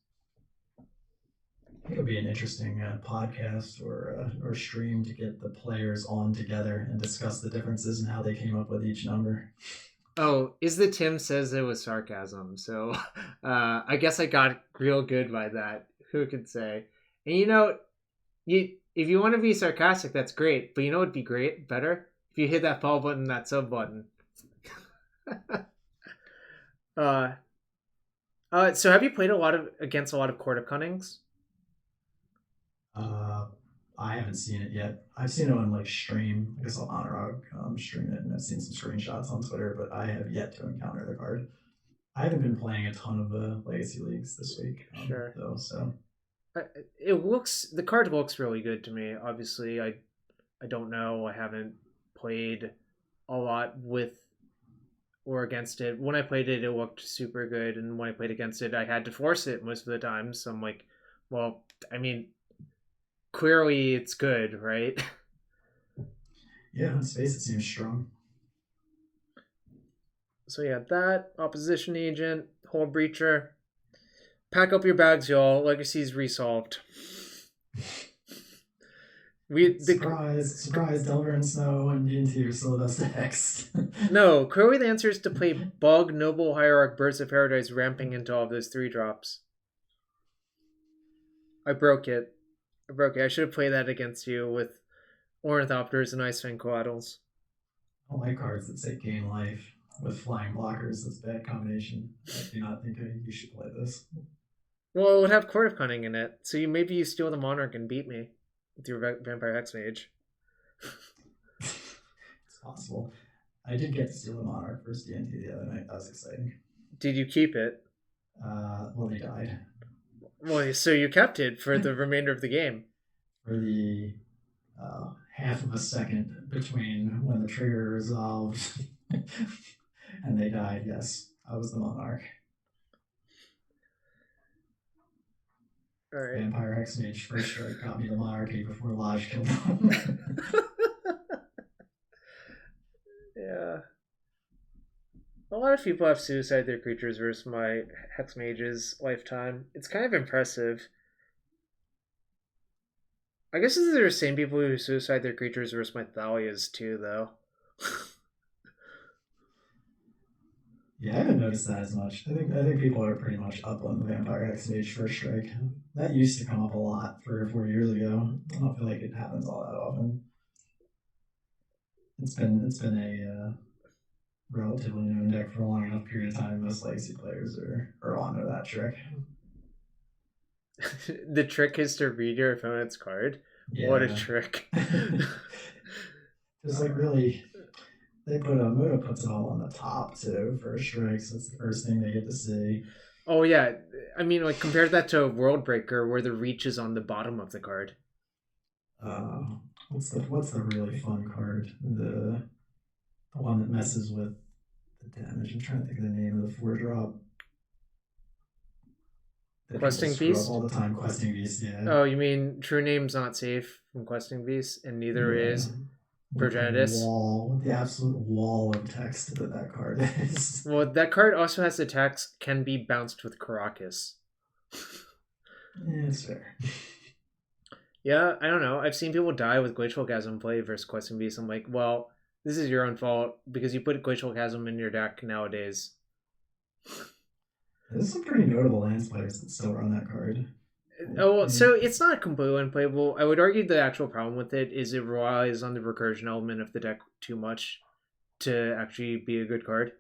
It would be an interesting podcast or stream to get the players on together and discuss the differences and how they came up with each number. Oh, is the Tim says it was sarcasm, so I guess I got real good by that. Who could say? And if you want to be sarcastic, that's great. But it'd be better if you hit that follow button, that sub button. So have you played against a lot of Court of Cunnings? I haven't seen it yet. I've seen it on like stream. I guess I'll Honorog stream it, and I've seen some screenshots on Twitter, but I have yet to encounter the card. I haven't been playing a ton of the Legacy Leagues this week, though. So the card looks really good to me. Obviously, I don't know. I haven't played a lot with or against it. When I played it, it looked super good, and when I played against it, I had to force it most of the time. So I'm like, well, I mean, clearly it's good, right? Yeah, on space it seems strong. So yeah, that Opposition Agent, Hole Breacher. Pack up your bags, y'all. Legacy's resolved. Surprise, Delver and Snow and D&T are still the best decks. No, clearly the answer is to play Bug, Noble Hierarch, Birds of Paradise, ramping into all of those 3 drops. I broke it. I should have played that against you with Ornithopters and Ice Fang Coatls. I don't like cards that say gain life with flying blockers. That's a bad combination. I do not think you should play this. Well, it would have Court of Cunning in it, so maybe you steal the Monarch and beat me with your Vampire Hexmage. It's possible. I did get to steal the Monarch versus D&T the other night. That was exciting. Did you keep it? Well, they died. Well, so you kept it for the remainder of the game. For the half of a second between when the trigger resolved and they died, yes. I was the Monarch. All right. Vampire Hexmage first strike got me the monarchy before Lodge killed him. Yeah. A lot of people have suicide their creatures versus my Hex Mage's lifetime. It's kind of impressive. I guess these are the same people who suicide their creatures versus my Thalias too, though. Yeah, I haven't noticed that as much. I think people are pretty much up on the Vampire Hexmage first strike. That used to come up a lot 3 or 4 years ago. I don't feel like it happens all that often. It's been a relatively known deck for a long enough period of time. Most legacy players are onto that trick. The trick is to read your opponent's card. Yeah. What a trick! Just like really, they put Moto puts it all on the top too. First strikes. That's the first thing they get to see. Oh yeah, I mean, like compare that to a Worldbreaker where the reach is on the bottom of the card. What's the really fun card? The one that messes with the damage. I'm trying to think of the name of the 4-drop. Questing Beast? All the time, Questing Beast, yeah. Oh, you mean True Name's not safe from Questing Beast, and neither is Progenitus? With the absolute wall of text that card is. Well, that card also has the text, can be bounced with Karakas. Yeah, it's fair. Yeah, I don't know. I've seen people die with Glacial Chasm play versus Questing Beast. I'm like, well, this is your own fault because you put Glacial Chasm in your deck nowadays. There's some pretty notable lands players that still run that card. Oh, well, so it's not completely unplayable. I would argue the actual problem with it is it relies on the recursion element of the deck too much to actually be a good card.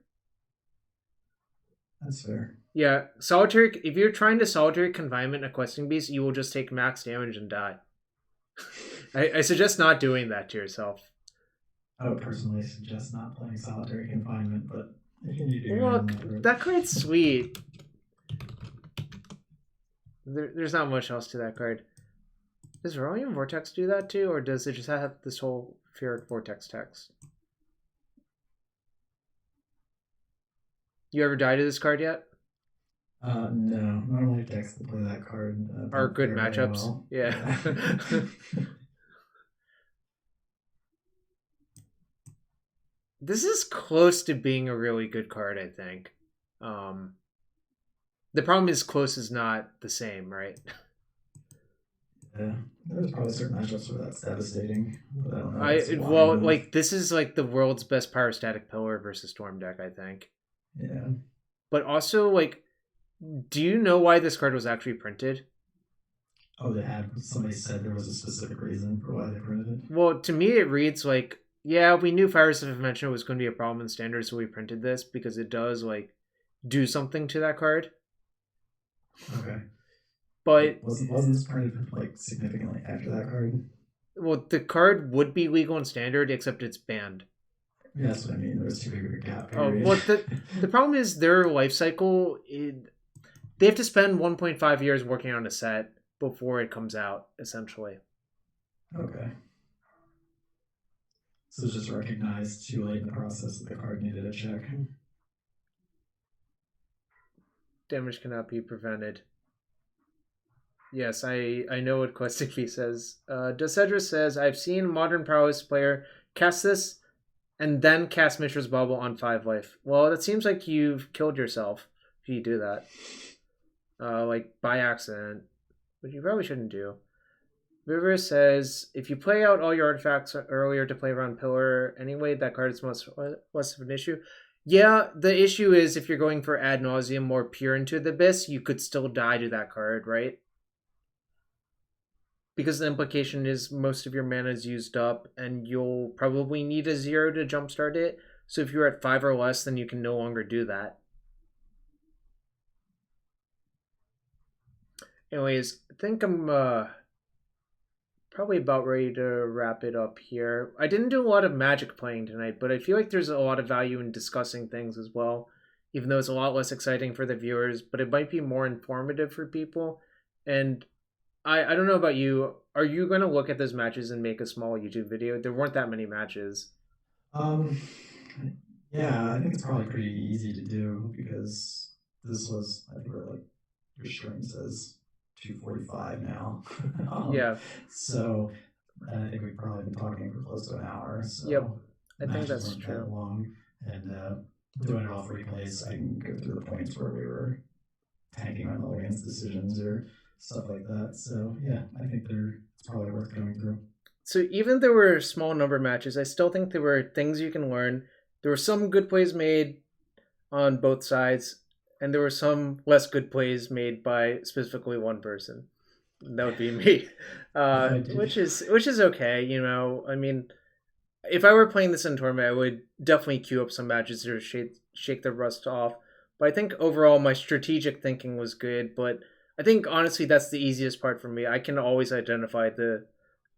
That's fair. Yeah, solitary. If you're trying to solitary confinement a Questing Beast, you will just take max damage and die. I suggest not doing that to yourself. I would personally suggest not playing solitary confinement, but if you do, look, that card's sweet. There's not much else to that card. Does Rolling Vortex do that too, or does it just have this whole Fear Vortex text? You ever died to this card yet? No. Normally decks that play that card are good matchups. Well. Yeah. This is close to being a really good card, I think. The problem is close is not the same, right? Yeah, there's probably certain matchups where that's devastating. But I don't know. Like this is like the world's best Pyrostatic Pillar versus Storm deck, I think. Yeah. But also, like, do you know why this card was actually printed? Oh, somebody said there was a specific reason for why they printed it? Well, to me it reads like, yeah, we knew Fire of Invention was going to be a problem in Standard, so we printed this because it does, like, do something to that card. Okay. But wasn't this printed, like, significantly after that card? Well, the card would be legal in Standard, except it's banned. Yeah, that's what I mean. There's too big of a gap period. Oh, well, the problem is their life cycle, they have to spend 1.5 years working on a set before it comes out, essentially. Okay. So it's just recognized too late in the process that the card needed a check. Damage cannot be prevented. Yes, I know what Questing Fee says. Docedra says, I've seen a Modern Prowess player cast this and then cast Mishra's Bubble on 5 life. Well, it seems like you've killed yourself if you do that. Like, by accident. Which you probably shouldn't do. River says, if you play out all your artifacts earlier to play around Pillar anyway, that card is much less of an issue. Yeah, the issue is if you're going for Ad Nauseam or Peer into the Abyss, you could still die to that card, right? Because the implication is most of your mana is used up, and you'll probably need a 0 to jumpstart it. So if you're at 5 or less, then you can no longer do that. Anyways, I think I'm probably about ready to wrap it up here. I didn't do a lot of Magic playing tonight, but I feel like there's a lot of value in discussing things as well, even though it's a lot less exciting for the viewers, but it might be more informative for people. And I don't know about you. Are you going to look at those matches and make a small YouTube video? There weren't that many matches. Yeah, I think it's probably pretty easy to do because this was, I think, like your stream says, 2:45 now. Yeah. So I think we've probably been talking for close to an hour. So yep, I think matches that's weren't true. that long, and doing it off replays, I can go through the points where we were tanking on Mulligan's decisions or stuff like that. So yeah, I think it's probably worth going through. So even there were small number matches, I still think there were things you can learn. There were some good plays made on both sides, and there were some less good plays made by specifically one person. That would be me, which is okay. You know, I mean, if I were playing this in tournament, I would definitely queue up some matches to shake the rust off. But I think overall my strategic thinking was good. But I think honestly that's the easiest part for me. I can always identify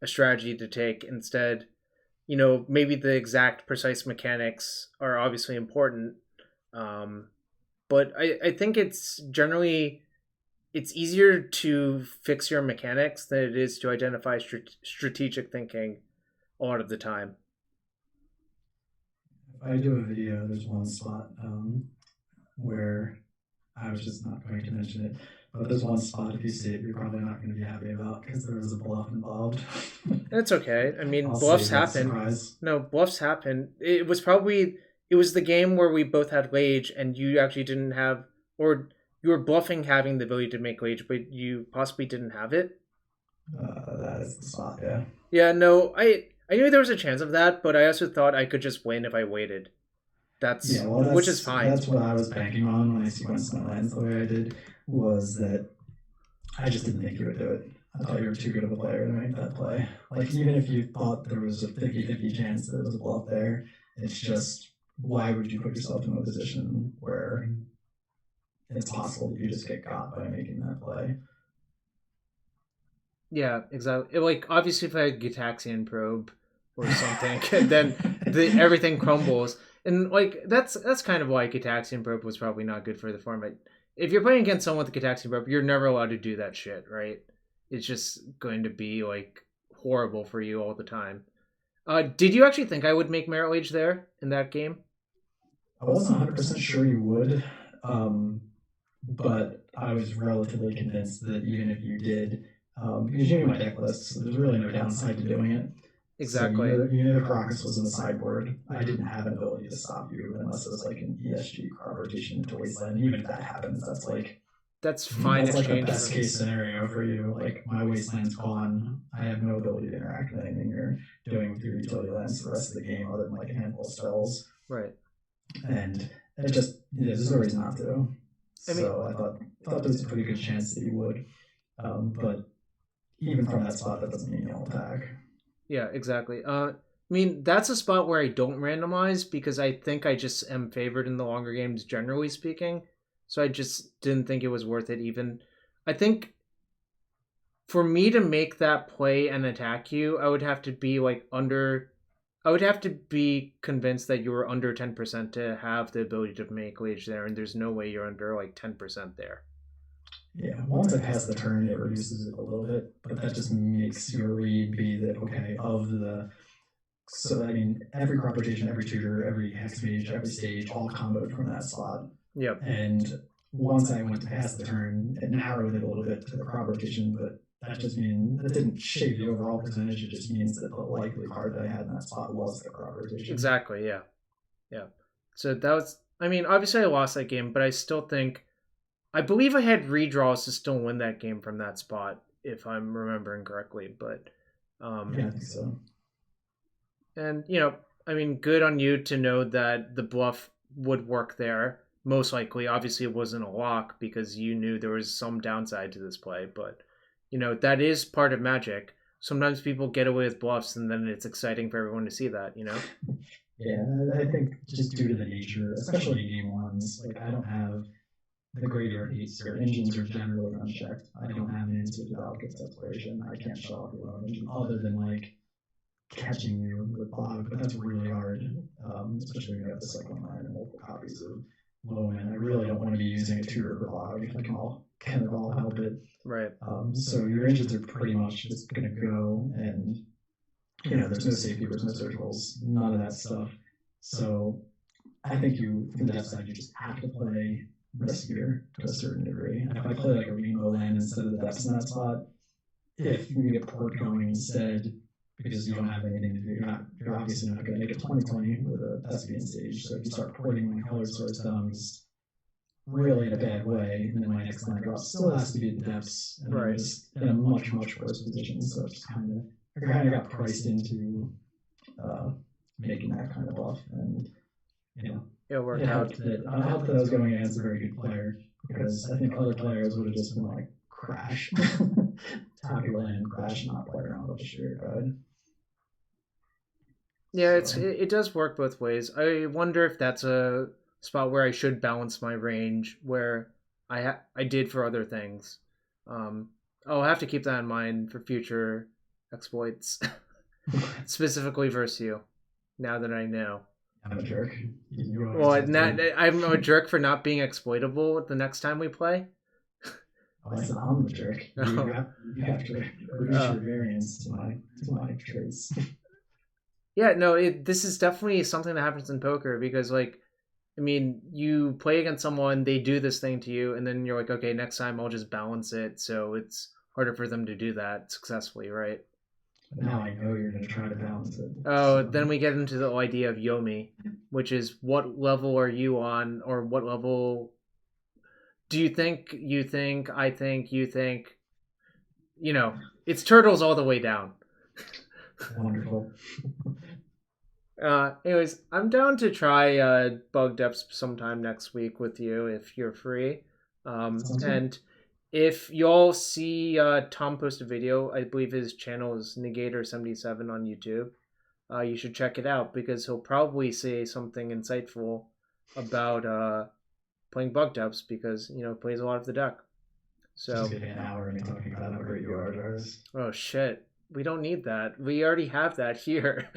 a strategy to take instead. You know, maybe the exact precise mechanics are obviously important, but I think it's generally it's easier to fix your mechanics than it is to identify strategic thinking a lot of the time. If I do a video, there's one spot where I was just not going to mention it, but there's one spot, if you see it, you're probably not going to be happy about because there was a bluff involved. It's okay. I mean, bluffs happen. No, bluffs happen. It was the game where we both had Lage and you actually didn't have, or you were bluffing having the ability to make Lage, but you possibly didn't have it. That is the spot, yeah. Yeah, no, I knew there was a chance of that, but I also thought I could just win if I waited. Which is fine. That's what I was banking on when I sequenced my lands the way I did, was that I just didn't think you would do it. I thought you were too good of a player to make that play. Like, even if you thought there was a 50-50 chance that there was a bluff there, it's just, why would you put yourself in a position where it's possible that you just get got by making that play? Yeah, exactly. Like, obviously if I had Gitaxian Probe or something, then everything crumbles. And like that's kind of why Gitaxian Probe was probably not good for the format. If you're playing against someone with Gitaxian Probe, you're never allowed to do that shit, right? It's just going to be like horrible for you all the time. Did you actually think I would make Merit Lage there in that game? I wasn't 100% sure you would, but I was relatively convinced that even if you did, because you knew my deck list, so there's really no downside to doing it. Exactly. So you knew the Karakas was in the sideboard. I didn't have an ability to stop you unless it was like an ESG crop rotation into Wasteland. Even if that happens, that's fine. That's like the best case scenario for you. Like, my Wasteland's gone. I have no ability to interact with anything you're doing with your utility lands the rest of the game other than like a handful of spells. Right. And it just, there's no reason not to. So I thought there was a pretty good chance that you would. But even from that spot, that doesn't mean you'll attack. Yeah, exactly. I mean, that's a spot where I don't randomize because I think I just am favored in the longer games, generally speaking. So I just didn't think it was worth it even. I think for me to make that play and attack you, I would have to be like I would have to be convinced that you were under 10% to have the ability to make Lage there, and there's no way you're under like 10% there. Yeah, once I pass the turn, it reduces it a little bit, but that just makes your read be that, okay, so I mean, every crop rotation, every tutor, every hex mage, every stage, all comboed from that slot. Yep. And once I went to pass the turn, it narrowed it a little bit to the crop rotation, but that didn't shape the overall percentage. It just means that the likely card that I had in that spot was the crop rotation. Exactly, yeah. Yeah. So that was, I mean, obviously I lost that game, but I still think, I believe I had redraws to still win that game from that spot, if I'm remembering correctly, but... yeah, I think so. And, you know, I mean, good on you to know that the bluff would work there. Most likely, obviously it wasn't a lock because you knew there was some downside to this play, but, you know, that is part of Magic. Sometimes people get away with bluffs and then it's exciting for everyone to see that, you know? Yeah, I think just due to the nature, especially game ones, like I don't have the graveyard hates or engines are generally unchecked. I don't have an answer to Valakut Exploration. I can't shut off your own engine other than like catching you with Bog, but that's really hard, especially when you have the second line and multiple copies of Loam. And I really don't want to be using a tutor for Bog if I can at all help it. Right. So your engines are pretty much just going to go, and you know there's no safety, there's no circles, none of that stuff. So I think from the depth side, you just have to play riskier to a certain degree. And if I play like a rainbow land instead of the depths in that spot, if you can get port going instead, because you don't have anything to do, you're obviously not going to make it 2020 with a Thespian stage. So if you start porting when Color Source Thumbs really in a bad way, and then my next land drop still has to be at the depths, and I'm just in a much, much worse position. So it's I kind of got priced into making that kind of buff, and it helped that I was going against a very good player, because I think other players would have just been like, crash, tap your land, crash, and not play around with the Spirit Guide. Yeah, it does work both ways. I wonder if that's a spot where I should balance my range, where I did for other things. I'll have to keep that in mind for future exploits, specifically versus you. Now that I know, I'm a jerk. Well, I'm a jerk for not being exploitable the next time we play. Oh, I said I'm the jerk. You have to reduce your variance to my traits. Yeah, no, this is definitely something that happens in poker, because, like, I mean, you play against someone, they do this thing to you, and then you're like, okay, next time I'll just balance it, so it's harder for them to do that successfully, right? But now I know you're going to try to balance it. Oh, so then we get into the idea of Yomi, which is what level are you on, or what level do you think, I think, you think, it's turtles all the way down. Wonderful. Anyways, I'm down to try Bug Depths sometime next week with you if you're free. And if y'all see Tom post a video, I believe his channel is Negator77 on YouTube. You should check it out, because he'll probably say something insightful about playing Bug Depths, because plays a lot of the deck. So just get an hour and talking about how great you are, Jarvis. Oh shit. We don't need that. We already have that here.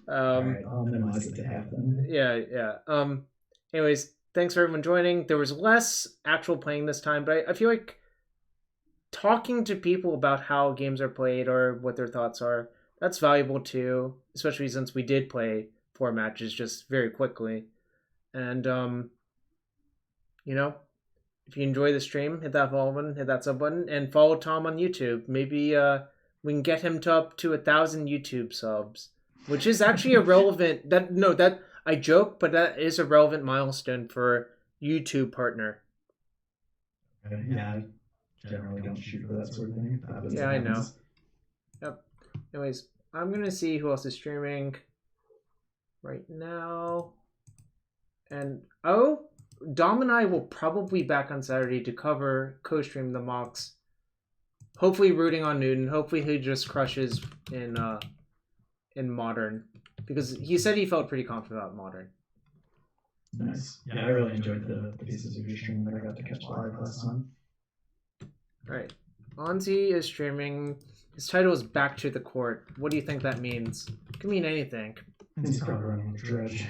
All right, I'll minimize it to half then. Yeah. Anyways, thanks for everyone joining. There was less actual playing this time, but I feel like talking to people about how games are played or what their thoughts are, that's valuable too, especially since we did play 4 matches just very quickly. And, if you enjoy the stream, hit that follow button, hit that sub button, and follow Tom on YouTube. Maybe we can get him up to 1,000 YouTube subs, which is actually a relevant. I joke, but that is a relevant milestone for YouTube partner. Yeah, I generally don't shoot for that sort of thing. Yeah, I know. Yep. Anyways, I'm gonna see who else is streaming right now, and Dom and I will probably be back on Saturday to co-stream the Mox. Hopefully rooting on Newton. Hopefully he just crushes in Modern, because he said he felt pretty confident about Modern. Nice. Yeah, I really enjoyed the pieces of your stream that I got to catch live last time. Alright. Anzi is streaming. His title is Back to the Court. What do you think that means? It could mean anything. He's probably running a dredge.